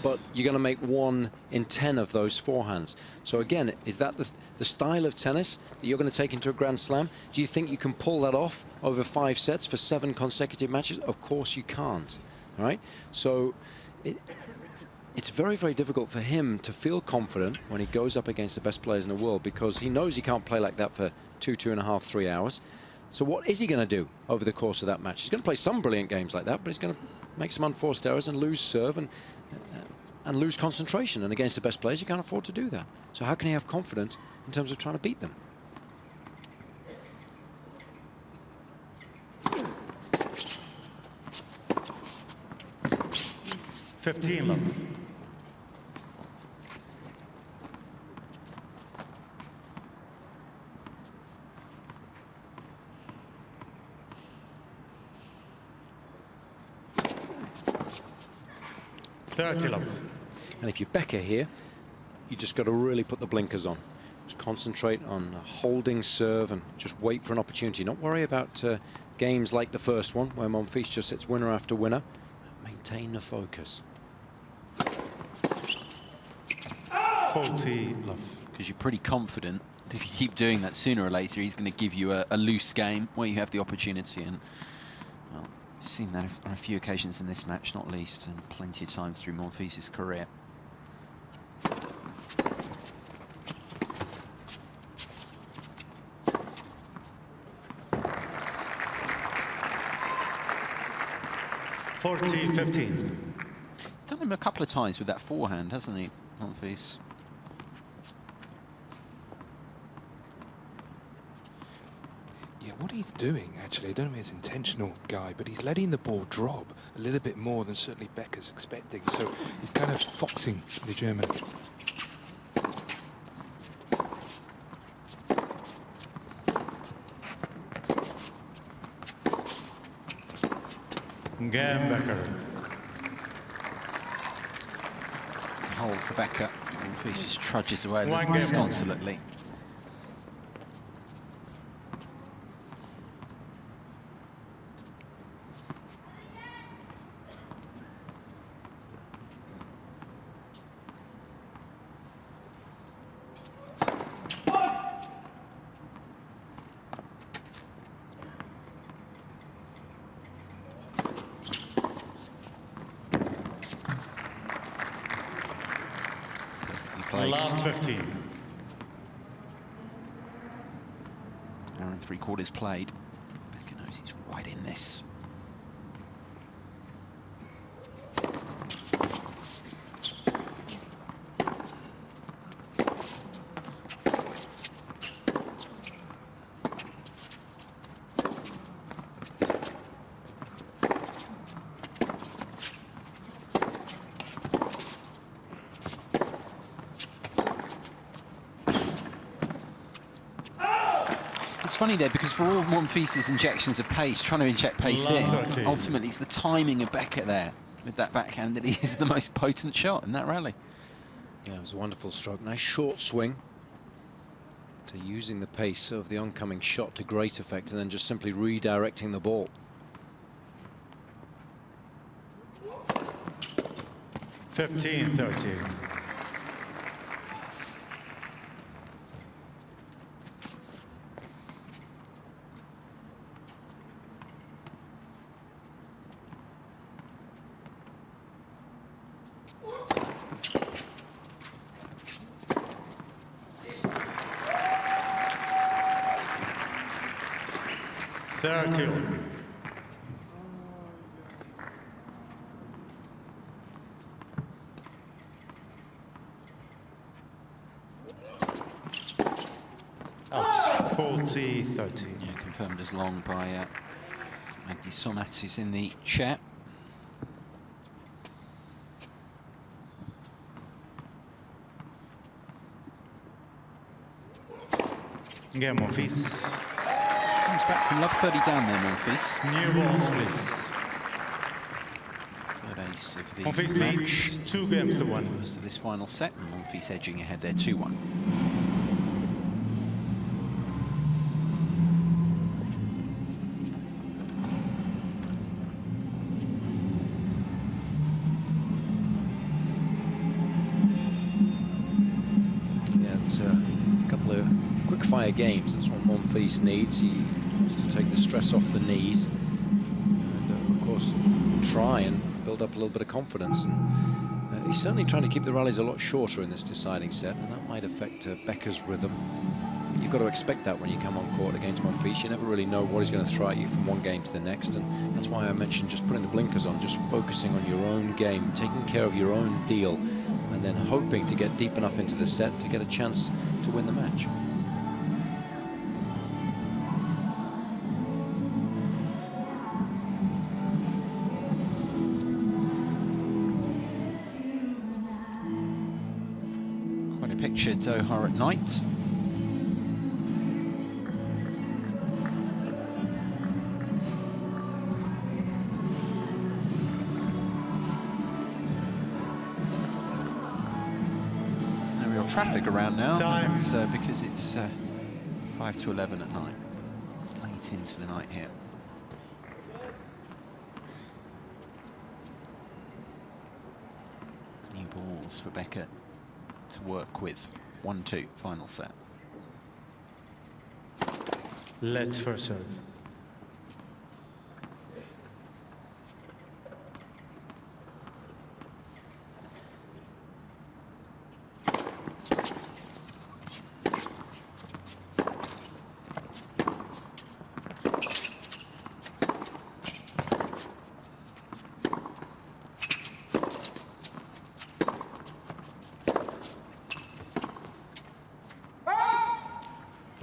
but you're going to make 1 in 10 of those forehands. So again, is that the style of tennis that you're going to take into a Grand Slam? Do you think you can pull that off over 5 sets for 7 consecutive matches? Of course you can't. All right. So it's very, very difficult for him to feel confident when he goes up against the best players in the world, because he knows he can't play like that for 2.5, 3 hours. So what is he going to do over the course of that match? He's going to play some brilliant games like that, but he's going to make some unforced errors and lose serve and lose concentration. And against the best players, you can't afford to do that. So how can he have confidence in terms of trying to beat them? Love. 30 love. And if you're Becker here, you just got to really put the blinkers on. Just concentrate on holding serve and just wait for an opportunity. Not worry about games like the first one, where Monfils just hits winner after winner. Maintain the focus. 40 love. Because you're pretty confident if you keep doing that, sooner or later he's going to give you a loose game where you have the opportunity. And well, we've seen that on a few occasions in this match, not least, and plenty of times through Monfils' career. Done him a couple of times with that forehand, hasn't he, Monfils? Yeah, what he's doing, actually, I don't know if it's intentional, Guy, but he's letting the ball drop a little bit more than certainly Becker's expecting. So he's kind of foxing the German. Becker. Hold for Becker. Monfils just trudges away disconsolately. race. Love 15. Hour and 3/4 played. Becker knows he's right in this. It's funny there, because for all Monfils' injections of pace, trying to inject pace in, ultimately it's the timing of Becker there with that backhand that is the most potent shot in that rally. Yeah, it was a wonderful stroke. Nice short swing to using the pace of the oncoming shot to great effect, and then just simply redirecting the ball. Fifteen, 13. Out. 40, 13. Yeah, confirmed as long by Andy Sonat, who's in the chat. Gael Monfils. Comes back from love 30 down there, Monfils. New balls, please. Third ace of the Monfils match. leads 2 games to 1. First of this final set, and Monfils edging ahead there 2-1. Games. That's what Monfils needs. He wants to take the stress off the knees and, of course, try and build up a little bit of confidence. And he's certainly trying to keep the rallies a lot shorter in this deciding set, and that might affect Becker's rhythm. You've got to expect that when you come on court against Monfils. You never really know what he's going to throw at you from one game to the next, and that's why I mentioned just putting the blinkers on, just focusing on your own game, taking care of your own deal, and then hoping to get deep enough into the set to get a chance to win the match. Picture Doha at night. No real traffic around now. It's, because it's 5 to 11 at night. Late into the night here. New balls for Becker to work with. 1-2 final set. Let's first serve.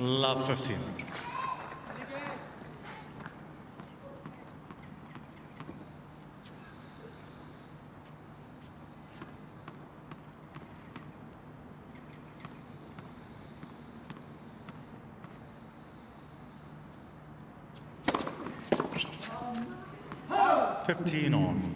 Love 15. Oh. 15 on.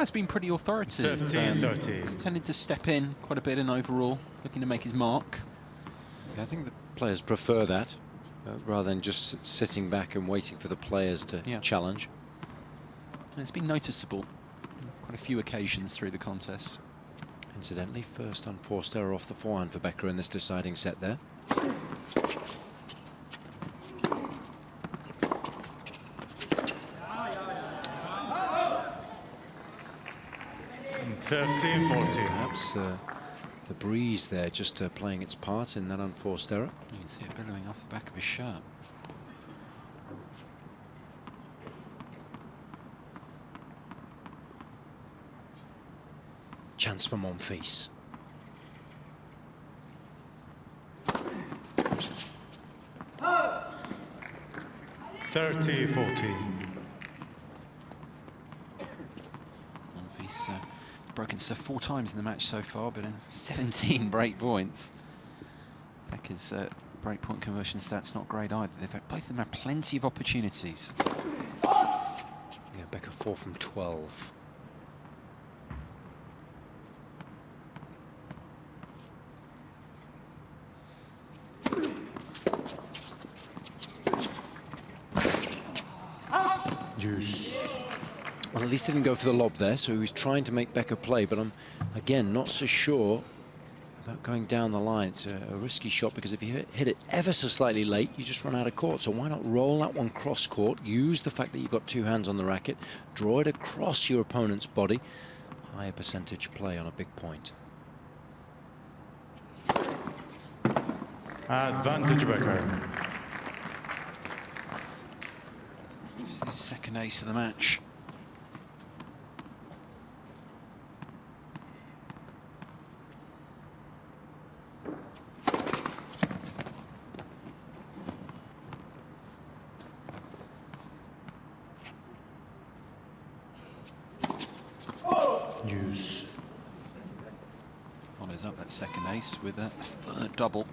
umpire's been pretty authoritative. 15-30. He's tended to step in quite a bit in overall, looking to make his mark. I think the players prefer that rather than just sitting back and waiting for the players to challenge. And it's been noticeable on quite a few occasions through the contest. Incidentally, first unforced error off the forehand for Becker in this deciding set there. 13-14. Perhaps the breeze there just playing its part in that unforced error. You can see it billowing off the back of his shirt. Chance for Monfils. Monfils broken serve 4 times in the match so far, but 17 break points. Becker's break point conversion stats not great either. Both of them have plenty of opportunities. Yeah, Becker 4 from 12. Well, at least didn't go for the lob there, so he was trying to make Becker play, but I'm, again, not so sure about going down the line. It's a risky shot because if you hit it ever so slightly late, you just run out of court. So why not roll that one cross court, use the fact that you've got 2 hands on the racket, draw it across your opponent's body. Higher percentage play on a big point. Advantage Becker. This is his second ace of the match. Follows up that second ace with a 3rd double.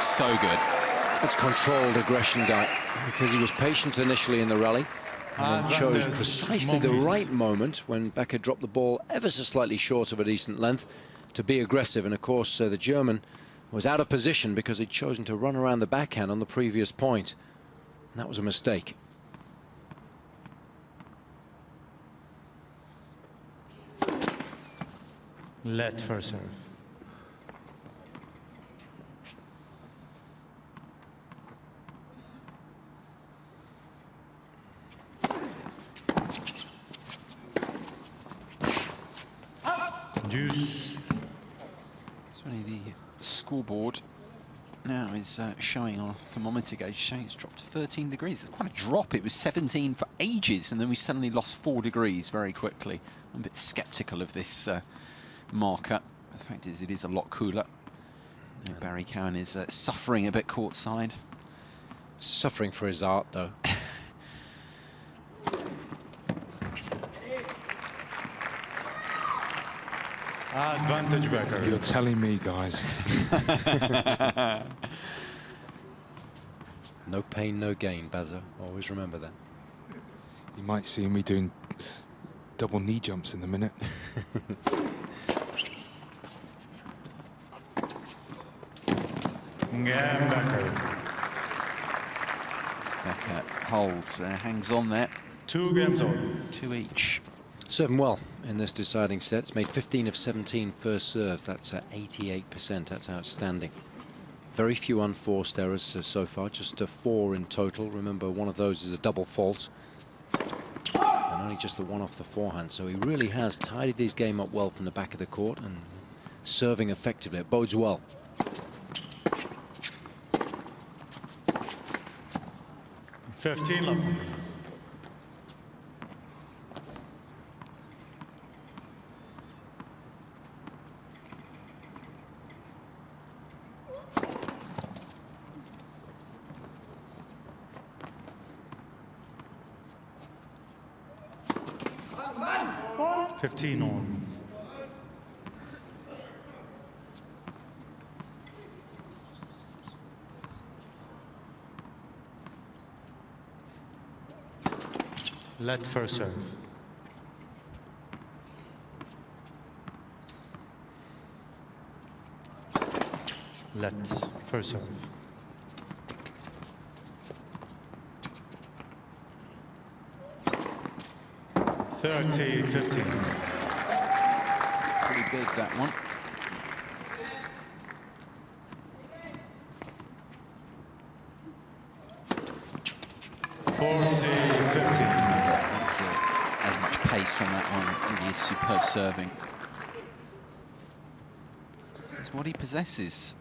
So good. It's controlled aggression, Guy, because he was patient initially in the rally and then chose precisely the right moment when Becker dropped the ball ever so slightly short of a decent length to be aggressive. And of course, the German was out of position because he'd chosen to run around the backhand on the previous point. And that was a mistake. Let first serve. Deuce. Certainly the scoreboard now is showing on a thermometer gauge, showing it's dropped to 13 degrees. It's quite a drop. It was 17 for ages, and then we suddenly lost 4 degrees very quickly. I'm a bit sceptical of this marker. The fact is, it is a lot cooler. Barry Cowan is suffering a bit courtside. Suffering for his art, though. Advantage Becker. You're telling me, guys. No pain, no gain, Bazza. Always remember that. You might see me doing double knee jumps in a minute. Becker. Becker holds, hangs on there. 2 games on. 2 each. Serving well in this deciding set. It's made 15 of 17 first serves. That's 88%. That's outstanding. Very few unforced errors so far, just 4 in total. Remember, one of those is a double fault. And and only just the one off the forehand. So he really has tidied his game up well from the back of the court and serving effectively. It bodes well. Fifteen love. Fifteen on. Let first serve. Let first serve. Thirty, 15. Pretty big, that one. As much pace on that one. Really is superb serving. This is what he possesses.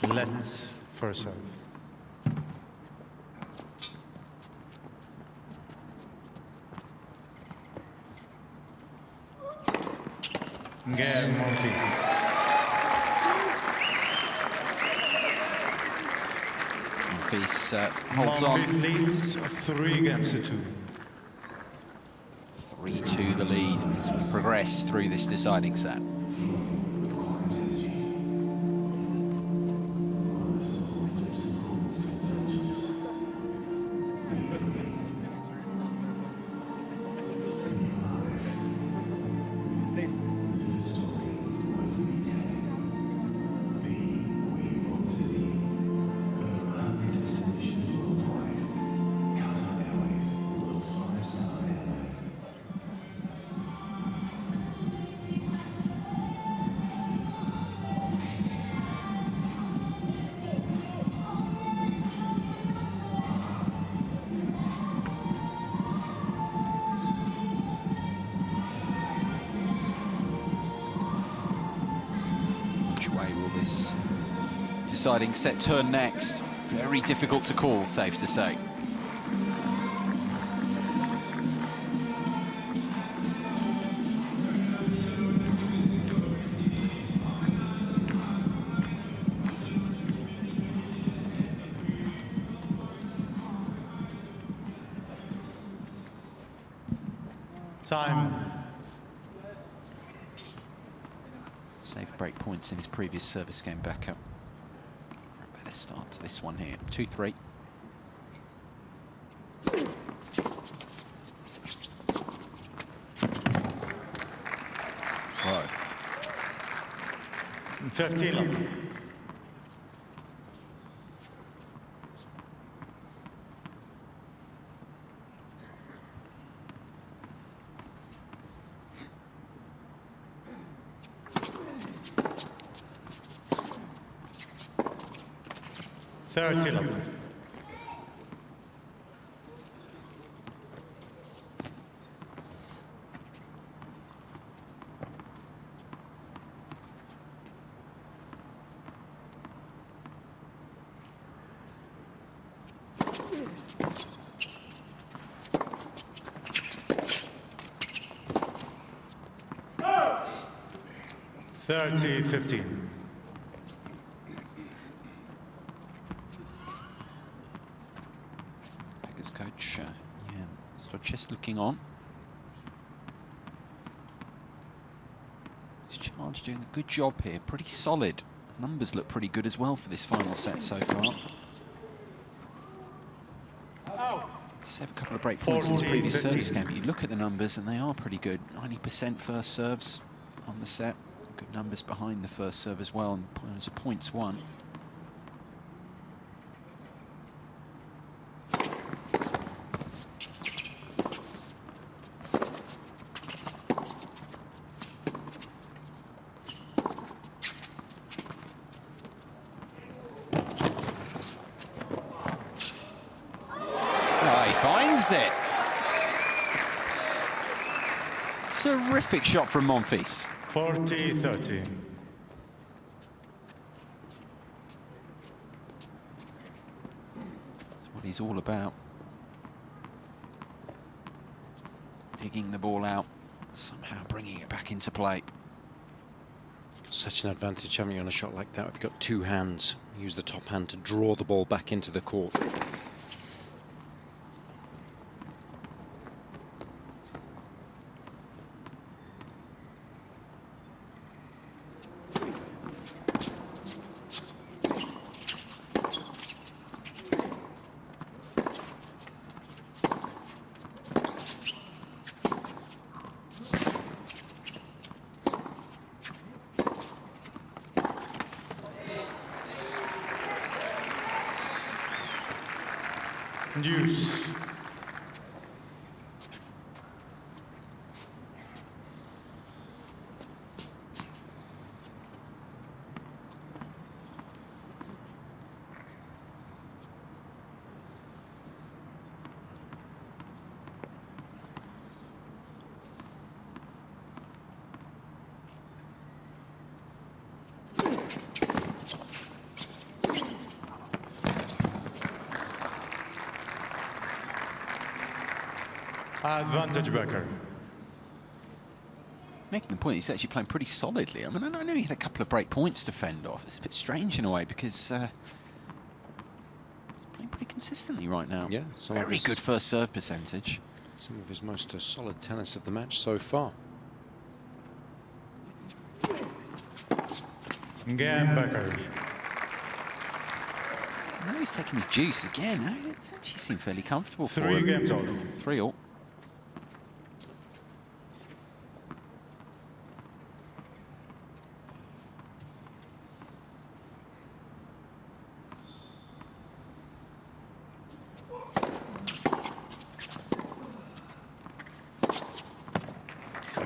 Let first serve. Gael Monfils. Monfils holds on. Monfils leads 3-2. 3-2 the lead as we progress through this deciding set. Deciding set turn next. Very difficult to call, safe to say. Time. Saved break points in his previous service game, Becker. Let's start to this one here. 2-3. Whoa. 15. Thirty, 15. Becker's coach, Stoches looking on. This charge doing a good job here, pretty solid. Numbers look pretty good as well for this final set so far. Save a couple of break points in his previous service game, but you look at the numbers and they are pretty good. 90% first serves on the set. Good numbers behind the first serve as well, and terms of points won. finds it. Terrific shot from Monfils. 40-30. That's what he's all about. Digging the ball out, somehow bringing it back into play. Such an advantage having you on a shot like that. If you've got two hands, use the top hand to draw the ball back into the court. Deuce. Advantage Becker. Making the point, he's actually playing pretty solidly. I mean, I know he had a couple of break points to fend off. It's a bit strange in a way because he's playing pretty consistently right now. Yeah, very good first serve percentage. Some of his most solid tennis of the match so far. Gael Becker. Now he's taking the juice again. It actually seemed fairly comfortable for him. 3 games all. 3-all.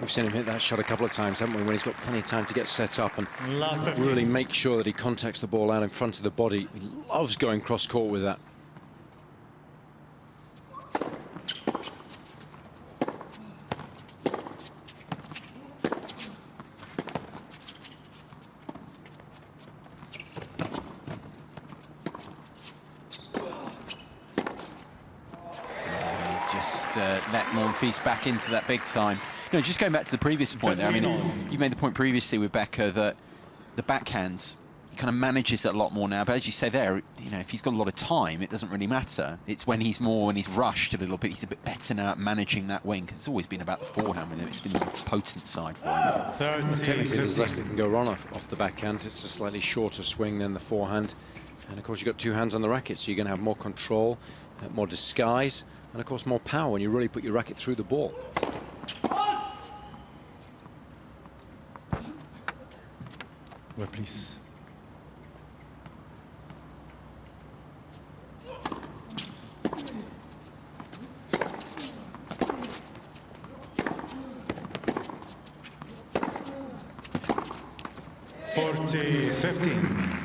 We've seen him hit that shot a couple of times, haven't we, when he's got plenty of time to get set up and Love 15. really make sure that he contacts the ball out in front of the body. He loves going cross-court with that. Just let Monfils back into that big time. You know, just going back to the previous point there, I mean, you made the point previously with Becker that the backhands, he kind of manages it a lot more now. But as you say there, you know, if he's got a lot of time, it doesn't really matter. It's when he's rushed a little bit, he's a bit better now at managing that wing, because it's always been about the forehand with him. It's been the potent side for him. 30, Technically, there's less 15. that can go wrong off the backhand. It's a slightly shorter swing than the forehand. And, of course, you've got two hands on the racket, so you're going to have more control, more disguise, and, of course, more power when you really put your racket through the ball. Well, please. Forty, 15.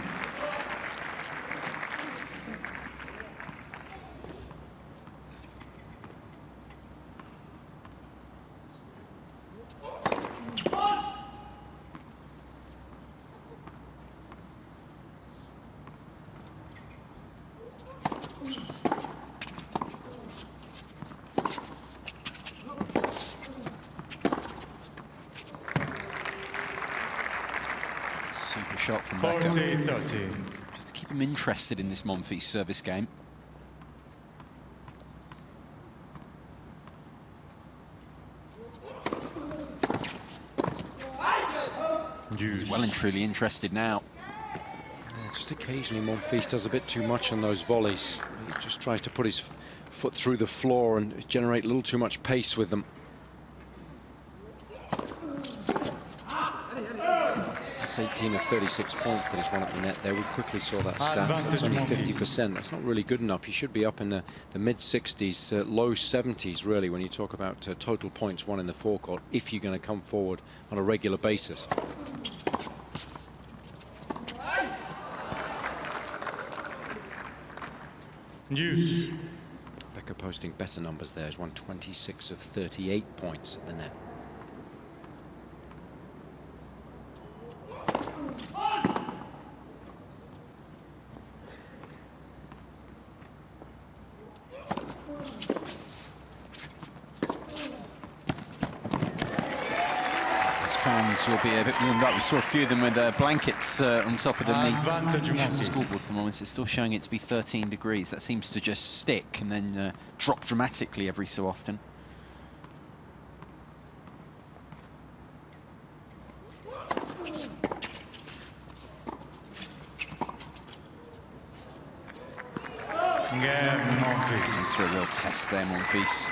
Super shot from Becker. 40-30. Just to keep him interested in this Monfils service game. He's well and truly interested now. Yeah, just occasionally Monfils does a bit too much on those volleys. He just tries to put his foot through the floor and generate a little too much pace with them. That's 18 of 36 points that he's won at the net there. We quickly saw that stat. That's only 50%. That's not really good enough. You should be up in the mid-60s, low 70s, really, when you talk about total points won in the forecourt, if you're going to come forward on a regular basis. Deuce. Becker Becker posting better numbers there. He's won 26 of 38 points at the net. Fans will be a bit warmed up. We saw a few of them with blankets on top of them. Advantage The Monfils. scoreboard thermometer is still showing it to be 13 degrees. That seems to just stick and then drop dramatically every so often. Gael Monfils. It's a real test there, Monfils.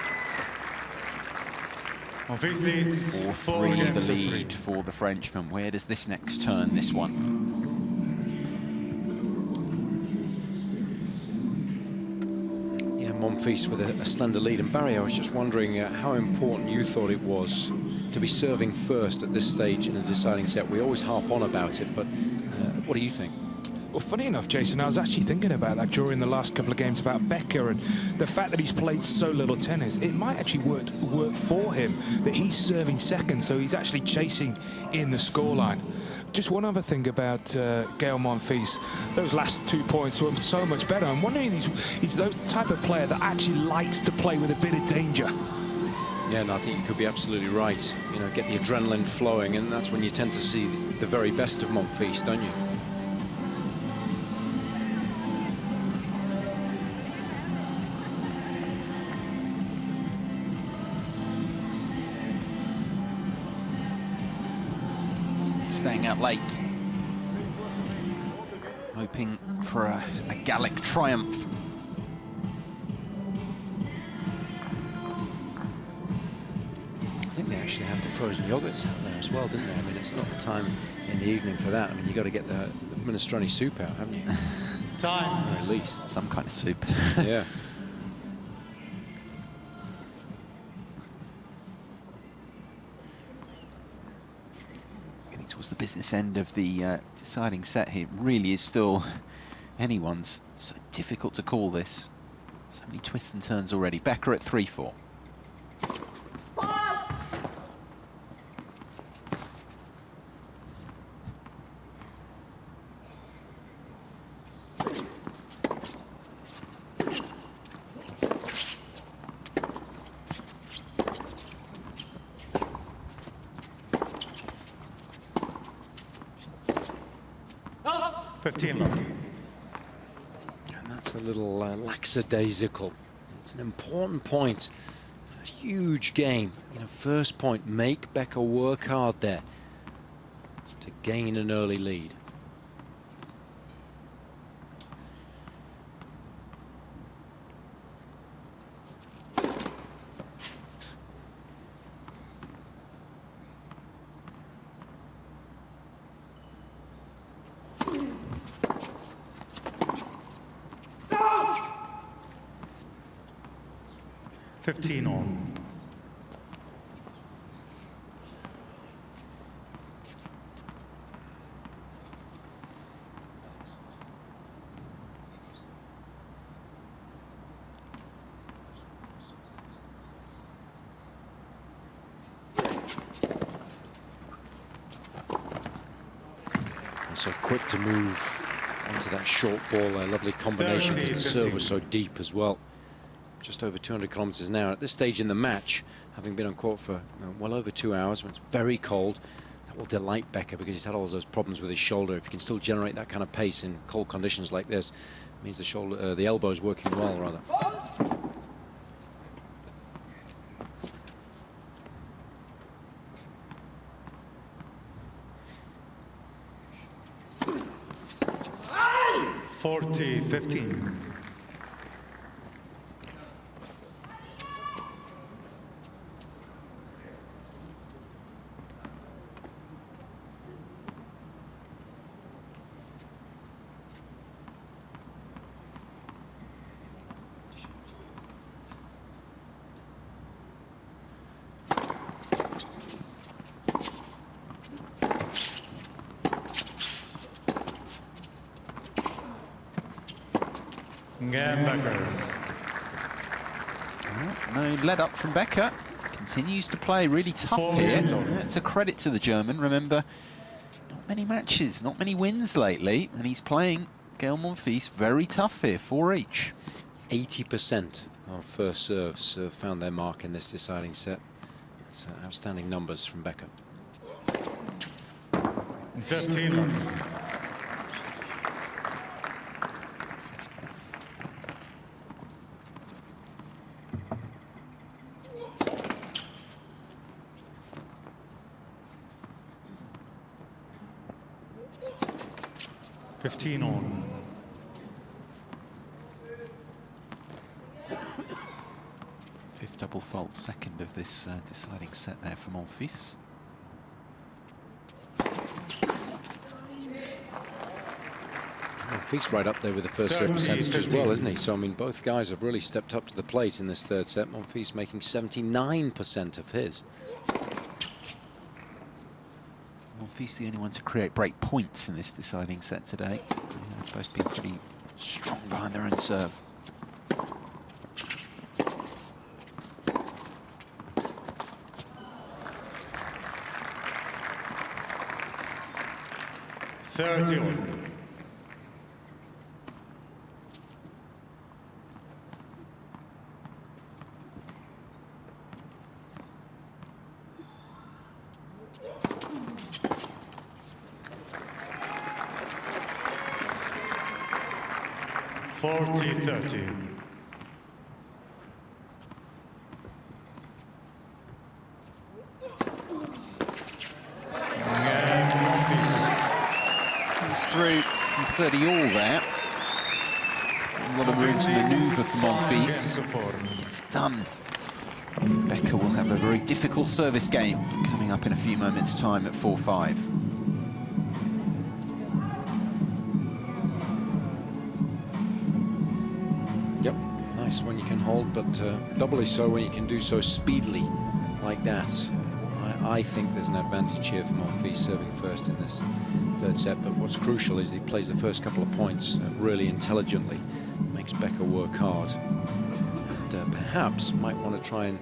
Monfils leads 4-3 games the to lead 3. for the Frenchman. Where does this next turn, this one? Yeah, Monfils with a slender lead. And Barry, I was just wondering how important you thought it was to be serving first at this stage in a deciding set. We always harp on about it, but what do you think? Well, funny enough, Jason, I was actually thinking about that during the last couple of games about Becker and the fact that he's played so little tennis. It might actually work for him that he's serving second, so he's actually chasing in the scoreline. Just one other thing about Gael Monfils. Those last 2 points were so much better. I'm wondering if he's the type of player that actually likes to play with a bit of danger. Yeah, and I think you could be absolutely right. You know, get the adrenaline flowing, and that's when you tend to see the very best of Monfils, don't you? Staying out late, hoping for a Gallic triumph. I think they actually had the frozen yogurts out there as well, didn't they? I mean, it's not the time in the evening for that. I mean, you've got to get the minestrone soup out, haven't you? Time. Or at least. Some kind of soup. Yeah. Getting towards the business end of the deciding set here. It really is still anyone's. So difficult to call this. So many twists and turns already. Becker at 3-4. And that's a little lackadaisical. It's an important point. A huge game. You know, first point, make Becker work hard there to gain an early lead. On. And so quick to move onto that short ball. A lovely combination because the serve was so deep as well. Just over 200 kilometers an hour. At this stage in the match, having been on court for well over 2 hours, when it's very cold, that will delight Becker because he's had all those problems with his shoulder. If he can still generate that kind of pace in cold conditions like this, it means the shoulder, the elbow is working well, rather. .40-15. Becker. No let up from Becker. Continues to play really tough here. It's a credit to the German. Remember, not many matches, not many wins lately, and he's playing Gael Monfils very tough here, 4 each. 80% of first serves found their mark in this deciding set. It's outstanding numbers from Becker. 15. On. Fifth double fault, second of this deciding set there for Monfils. Monfils right up there with the first serve percentage as well, isn't he? So, I mean, both guys have really stepped up to the plate in this third set. Monfils making 79% of his. Monfils the only one to create break points in this deciding set today. They've both been pretty strong behind their own serve. Comes through from 30 all there. A lot of room to manoeuvre for Monfils. It's done. Becker will have a very difficult service game coming up in a few moments' time at 4-5. Yep, nice when you can hold, but doubly so when you can do so speedily like that. I think there's an advantage here for Monfils serving first in this third set, but what's crucial is he plays the first couple of points really intelligently, makes Becker work hard, and perhaps might want to try and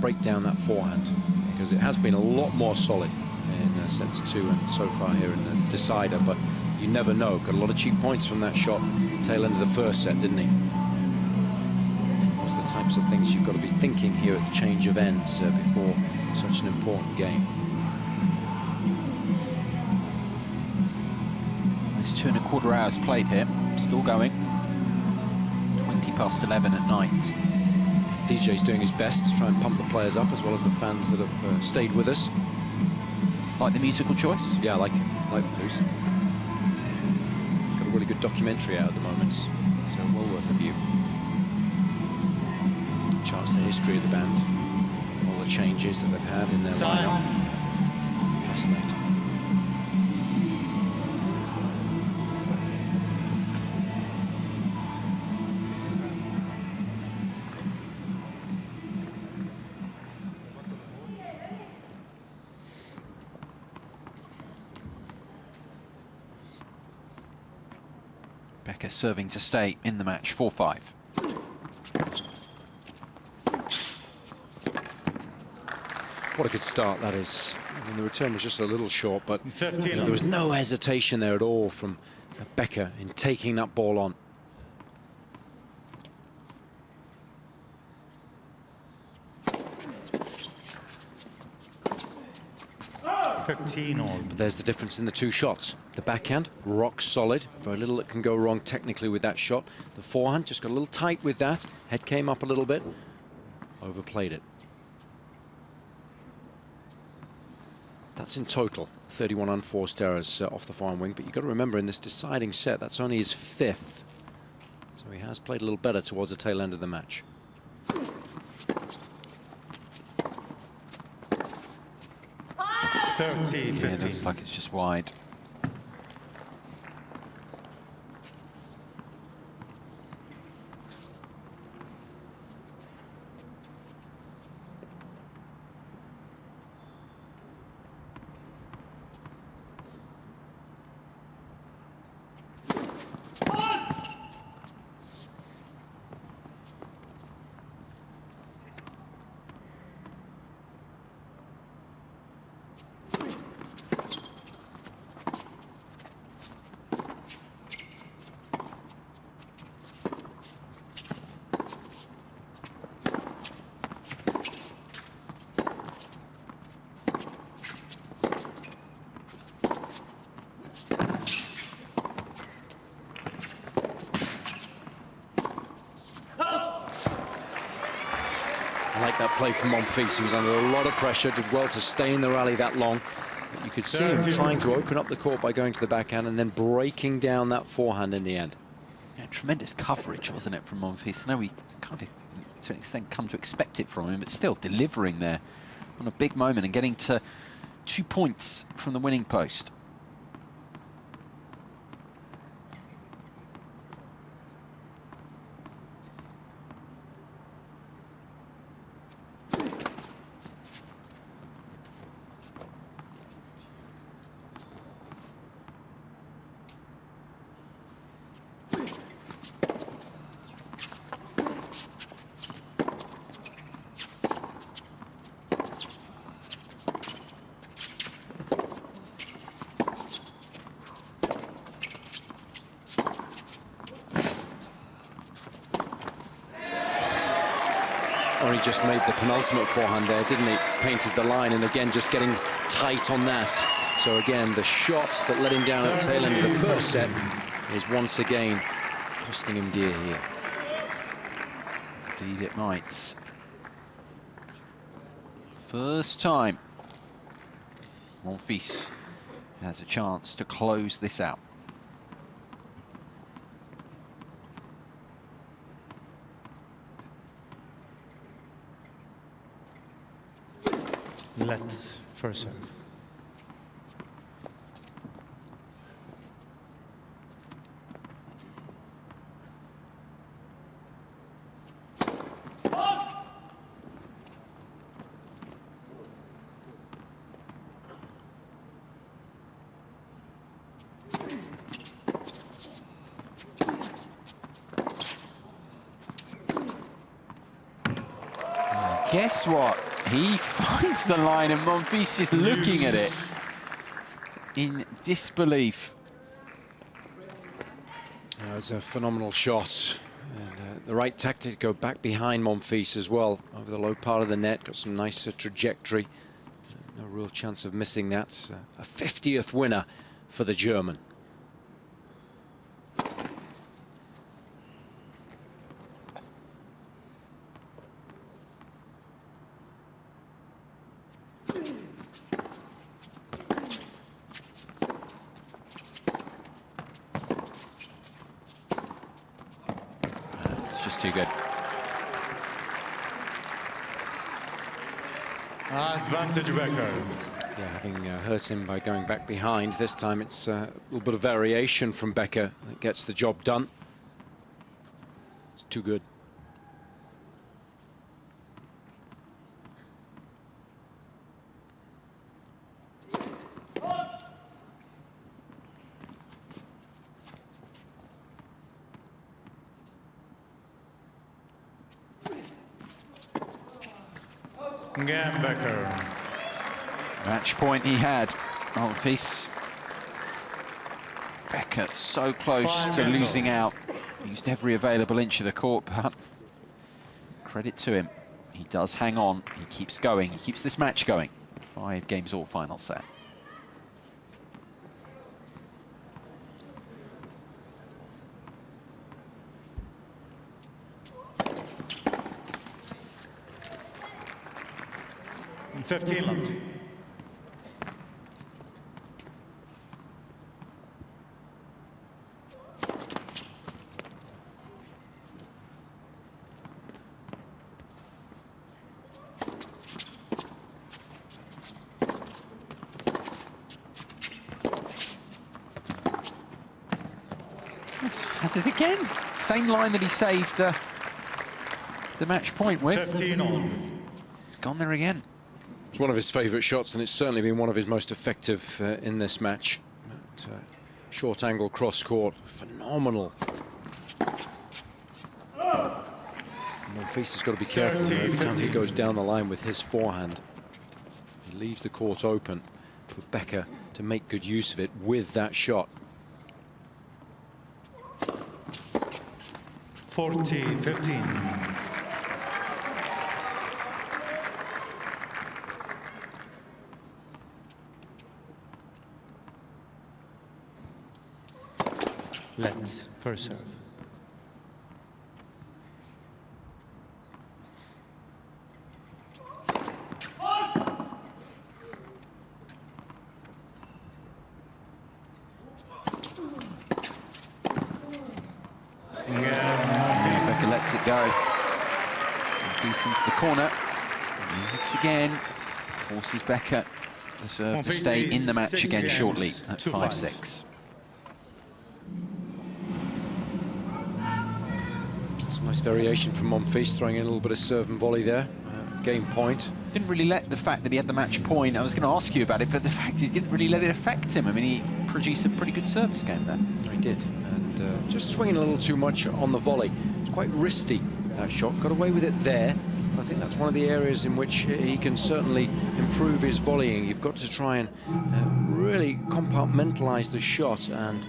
break down that forehand, because it has been a lot more solid in sets 2 and so far here in the decider, but you never know. Got a lot of cheap points from that shot tail end of the first set, didn't he? Those are the types of things you've got to be thinking here at the change of ends before such an important game. It's 2¼ hours played here, still going. 20 past 11 at night. DJ's doing his best to try and pump the players up, as well as the fans that have stayed with us. Like the musical choice? Yeah, I like the Foos. Got a really good documentary out at the moment, so well worth a view. Charts the history of the band, all the changes that they've had in their lineup. Fascinating. Becker serving to stay in the match, 4-5. What a good start that is. I mean, the return was just a little short, but you know, there was no hesitation there at all from Becker in taking that ball on. But there's the difference in the two shots. The backhand, rock solid. Very little that can go wrong technically with that shot. The forehand just got a little tight with that. Head came up a little bit. Overplayed it. That's in total 31 unforced errors off the forehand wing. But you've got to remember, in this deciding set, that's only his 5th. So he has played a little better towards the tail end of the match. Yeah, it looks like it's just wide. I like that play from Monfils. He was under a lot of pressure, did well to stay in the rally that long. But you could see him trying to open up the court by going to the backhand and then breaking down that forehand in the end. Yeah, tremendous coverage, wasn't it, from Monfils? I know we kind of, to an extent, come to expect it from him, but still delivering there on a big moment and getting to 2 points from the winning post. Or he just made the penultimate forehand there, didn't he? Painted the line, and again, just getting tight on that. So again, the shot that let him down at the tail end of the first set is once again costing him dear here. Indeed it might. First time Monfils has a chance to close this out. Let's first serve. Guess what? He finds the line and Monfils just looking at it in disbelief. It was a phenomenal shot. And the right tactic to go back behind Monfils as well, over the low part of the net, got some nice trajectory. No real chance of missing that. A 50th winner for the German. Just too good. Advantage Becker. Yeah, having hurt him by going back behind, this time it's a little bit of variation from Becker that gets the job done. It's too good. Again, Becker. Match point he had. Monfils. Becker so close to losing out. Used every available inch of the court, but credit to him. He does hang on. He keeps going. He keeps this match going. 5 games all final set. In 15 love. He's had it again. Same line that he saved the match point with. 15 all. It's gone there again. It's one of his favourite shots, and it's certainly been one of his most effective in this match. But, short angle cross court, phenomenal. Monfils has got to be careful every time he goes down the line with his forehand. He leaves the court open for Becker to make good use of it with that shot. 40-15. Let's first serve. go. Monfils into the corner. Hits again. Forces Becker to serve to stay in the match again shortly at 5-6. Some nice variation from Monfils, throwing in a little bit of serve and volley there. Game point. Didn't really let the fact that he had the match point, I was going to ask you about it, but the fact he didn't really let it affect him. I mean, he produced a pretty good service game there. He did, and just swinging a little too much on the volley. It's quite risky, that shot. Got away with it there. I think that's one of the areas in which he can certainly improve his volleying. You've got to try and really compartmentalize the shot and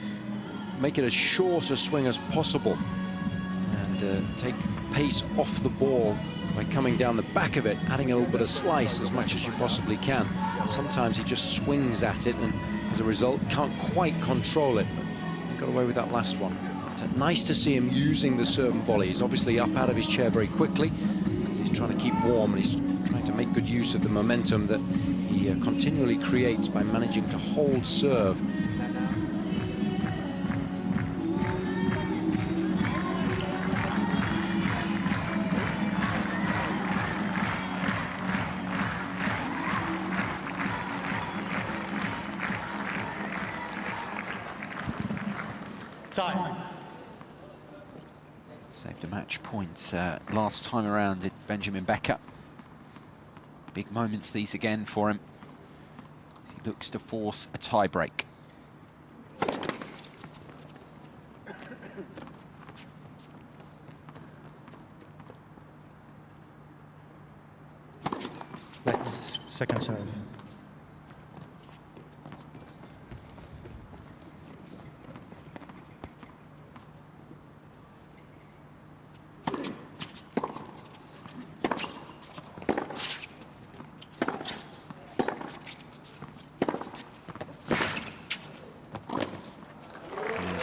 make it as short a swing as possible, and take pace off the ball by coming down the back of it, adding a little bit of slice as much as you possibly can. Sometimes he just swings at it and as a result can't quite control it. He got away with that last one. But nice to see him using the serve and volley. He's obviously up out of his chair very quickly. He's trying to keep warm, and he's trying to make good use of the momentum that he continually creates by managing to hold serve. Time. Saved a match point last time around, did Benjamin Becker. Big moments these again for him as he looks to force a tie-break. Let's second serve.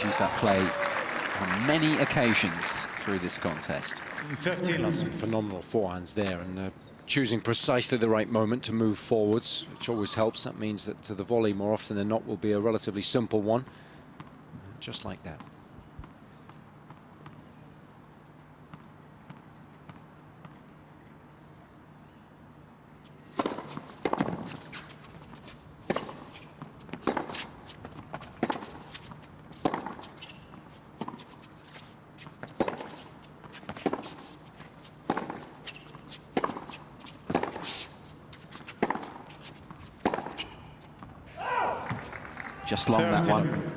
Used that play on many occasions through this contest. 15. Some phenomenal forehands there, and choosing precisely the right moment to move forwards, which always helps. That means that the volley, more often than not, will be a relatively simple one, just like that. Just long, that one.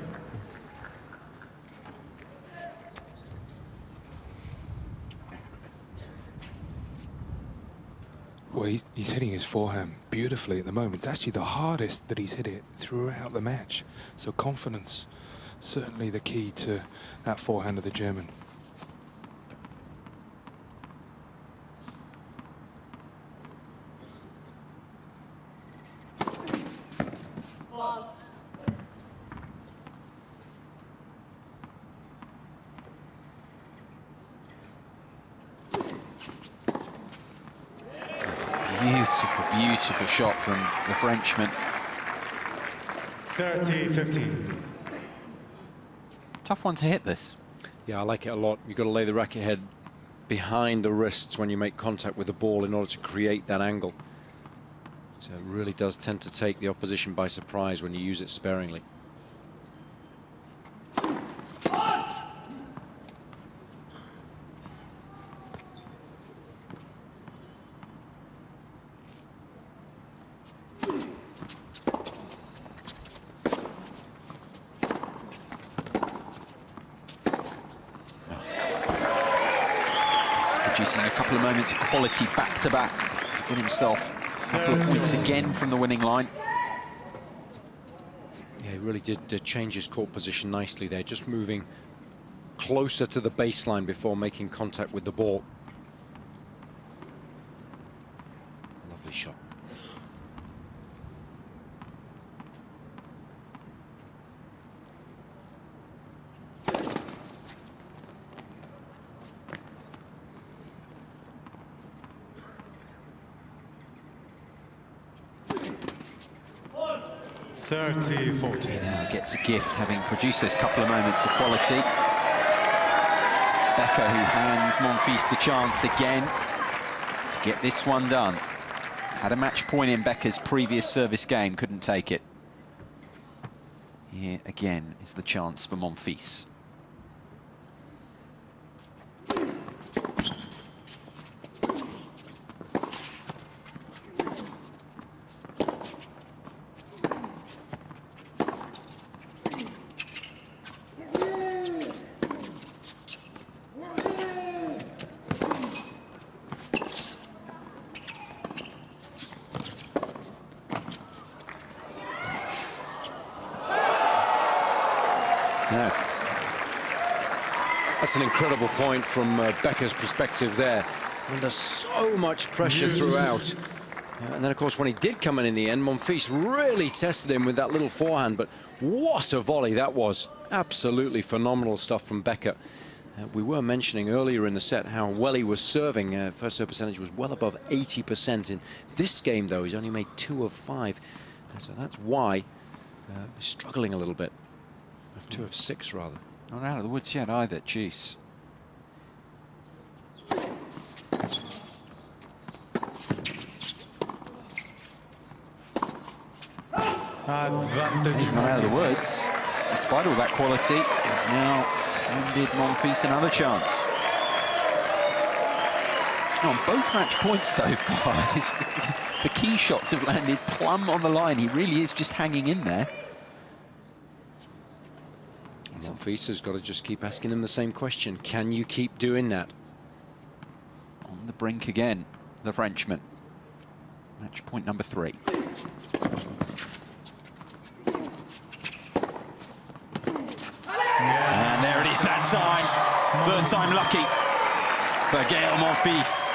Well, he's hitting his forehand beautifully at the moment. It's actually the hardest that he's hit it throughout the match. So confidence, certainly the key to that forehand of the German. Beautiful, beautiful shot from the Frenchman. 30-15. Tough one to hit, this. Yeah, I like it a lot. You've got to lay the racket head behind the wrists when you make contact with the ball in order to create that angle. So it really does tend to take the opposition by surprise when you use it sparingly. Producing a couple of moments of quality back-to-back to get himself a couple of points again from the winning line. Yeah, he really did change his court position nicely there, just moving closer to the baseline before making contact with the ball. Lovely shot. (30-40). Now gets a gift, having produced this couple of moments of quality. Becker, who hands Monfils the chance again to get this one done. Had a match point in Becker's previous service game, couldn't take it. Here again is the chance for Monfils. No. That's an incredible point from Becker's perspective there. Under so much pressure throughout. And then, of course, when he did come in the end, Monfils really tested him with that little forehand. But what a volley that was. Absolutely phenomenal stuff from Becker. We were mentioning earlier in the set how well he was serving. First serve percentage was well above 80%. In this game, though, he's only made 2 of 5. So that's why he's struggling a little bit. 2 of 6, rather. Not out of the woods yet either, Juice. Advantage. He's not out of the woods. Despite all that quality, he's now handed Monfils another chance. On both match points so far, the key shots have landed plumb on the line. He really is just hanging in there. Monfils has got to just keep asking him the same question. Can you keep doing that? On the brink again, the Frenchman. Match point number 3. And there it is that time. Third time lucky for Gael Monfils.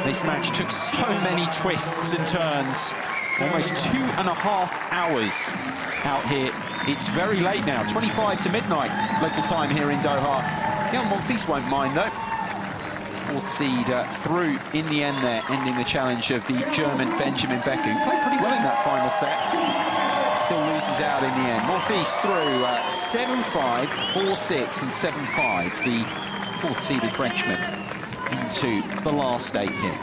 This match took so many twists and turns. Almost 2.5 hours out here. It's very late now, 25 to midnight local time here in Doha. Gael Monfils won't mind though. 4th seed through in the end there, ending the challenge of the German Benjamin Becker, who played pretty well in that final set. Still loses out in the end. Monfils through 7-5, 4-6 and 7-5, the 4th seeded Frenchman into the last 8 here.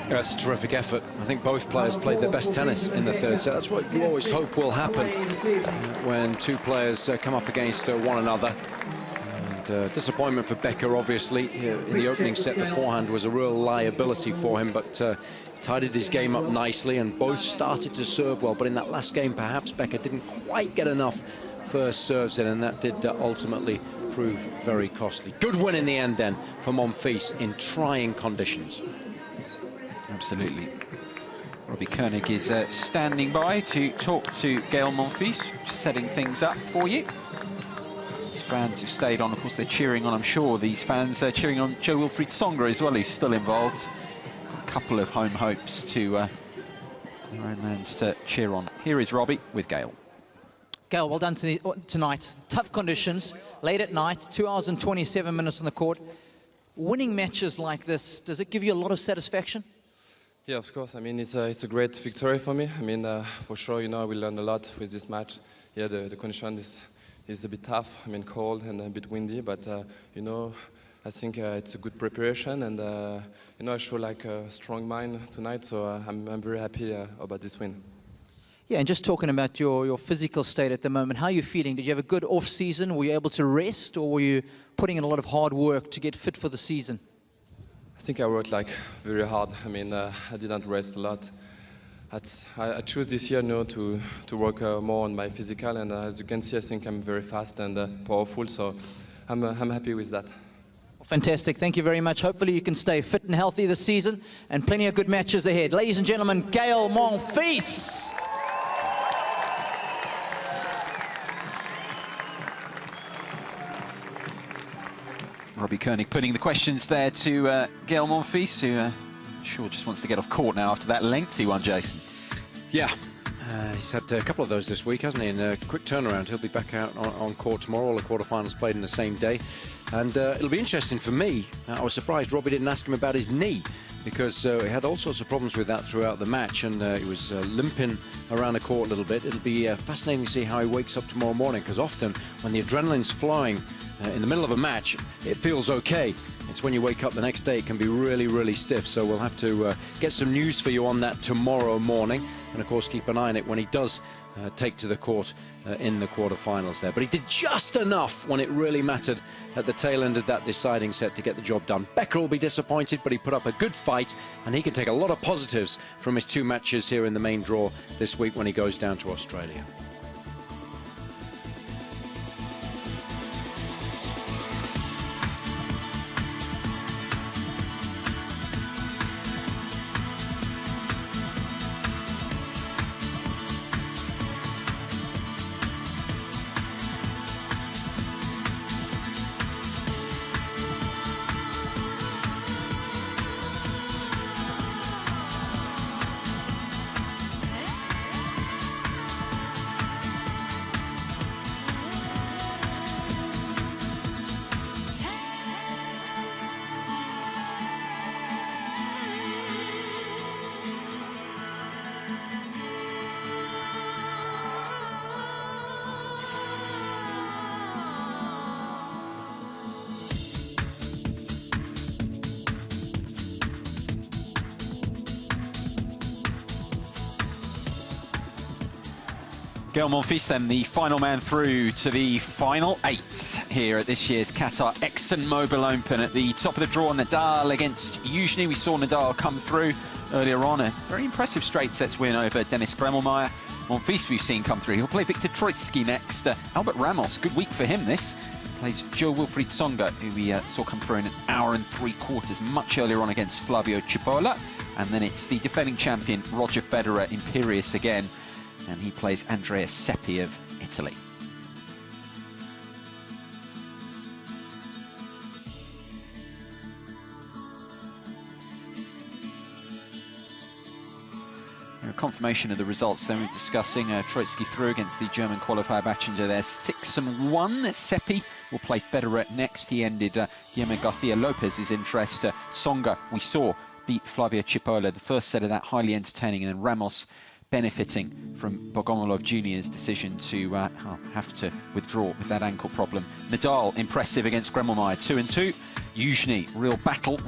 That's a terrific effort. I think both players played their best tennis in the 3rd set. That's what you always hope will happen when 2 players come up against one another. And disappointment for Becker, obviously. In the opening set, the forehand was a real liability for him, but tidied his game up nicely, and both started to serve well. But in that last game, perhaps Becker didn't quite get enough first serves in, and that did ultimately prove very costly. Good win in the end, then, for Monfils in trying conditions. Absolutely. Robbie Koenig is standing by to talk to Gael Monfils, just setting things up for you. These fans who stayed on, of course, they're cheering on, I'm sure, these fans are cheering on Jo-Wilfried Songa as well, who's still involved. A couple of home hopes to their own lands to cheer on. Here is Robbie with Gael. Gael, well done tonight. Tough conditions, late at night, 2 hours and 27 minutes on the court. Winning matches like this, does it give you a lot of satisfaction? Yeah, of course. I mean, it's a great victory for me. I mean, for sure, you know, we learned a lot with this match. Yeah, the condition is a bit tough. I mean, cold and a bit windy, but you know, I think it's a good preparation, and you know, I show like a strong mind tonight. So I'm very happy about this win. Yeah, and just talking about your physical state at the moment, how are you feeling? Did you have a good off season? Were you able to rest, or were you putting in a lot of hard work to get fit for the season? I think I worked like very hard. I mean, I didn't rest a lot. I choose this year, you know, to work more on my physical, and as you can see, I think I'm very fast and powerful. So I'm happy with that. Fantastic. Thank you very much. Hopefully you can stay fit and healthy this season, and plenty of good matches ahead. Ladies and gentlemen, Gael Monfils. Robbie Koenig putting the questions there to Gael Monfils, who I'm sure just wants to get off court now after that lengthy one, Jason. Yeah, He's had a couple of those this week, hasn't he? In a quick turnaround, he'll be back out on court tomorrow. All the quarterfinals played in the same day. And it'll be interesting for me. I was surprised Robbie didn't ask him about his knee, because he had all sorts of problems with that throughout the match, and he was limping around the court a little bit. It'll be fascinating to see how he wakes up tomorrow morning, because often when the adrenaline's flowing in the middle of a match, it feels okay. It's when you wake up the next day it can be really, really stiff. So we'll have to get some news for you on that tomorrow morning, and of course keep an eye on it when he does take to the court in the quarterfinals there. But he did just enough when it really mattered at the tail end of that deciding set to get the job done. Becker will be disappointed, but he put up a good fight, and he can take a lot of positives from his 2 matches here in the main draw this week when he goes down to Australia. Gael Monfils then, the final man through to the final 8 here at this year's Qatar ExxonMobil Open. At the top of the draw, Nadal against Yuzhny. We saw Nadal come through earlier on. A very impressive straight sets win over Dennis Gremmelmeyer. Monfils we've seen come through. He'll play Viktor Troicki next. Albert Ramos, good week for him this. Plays Jo-Wilfried Tsonga, who we saw come through in an hour and 3/4 much earlier on against Flavio Cipolla. And then it's the defending champion Roger Federer, imperious again. And he plays Andrea Seppi of Italy. A confirmation of the results then we're discussing. Troicki through against the German qualifier Batchinger there, 6-1. Seppi will play Federer next. He ended Guillermo Garcia-Lopez's interest. Tsonga, we saw, beat Flavio Cipolla. The first set of that highly entertaining, and then Ramos benefiting from Bogomolov Jr.'s decision to have to withdraw with that ankle problem. Nadal impressive against Gremmelmeyer, 2-2. Yuzhny, real battle.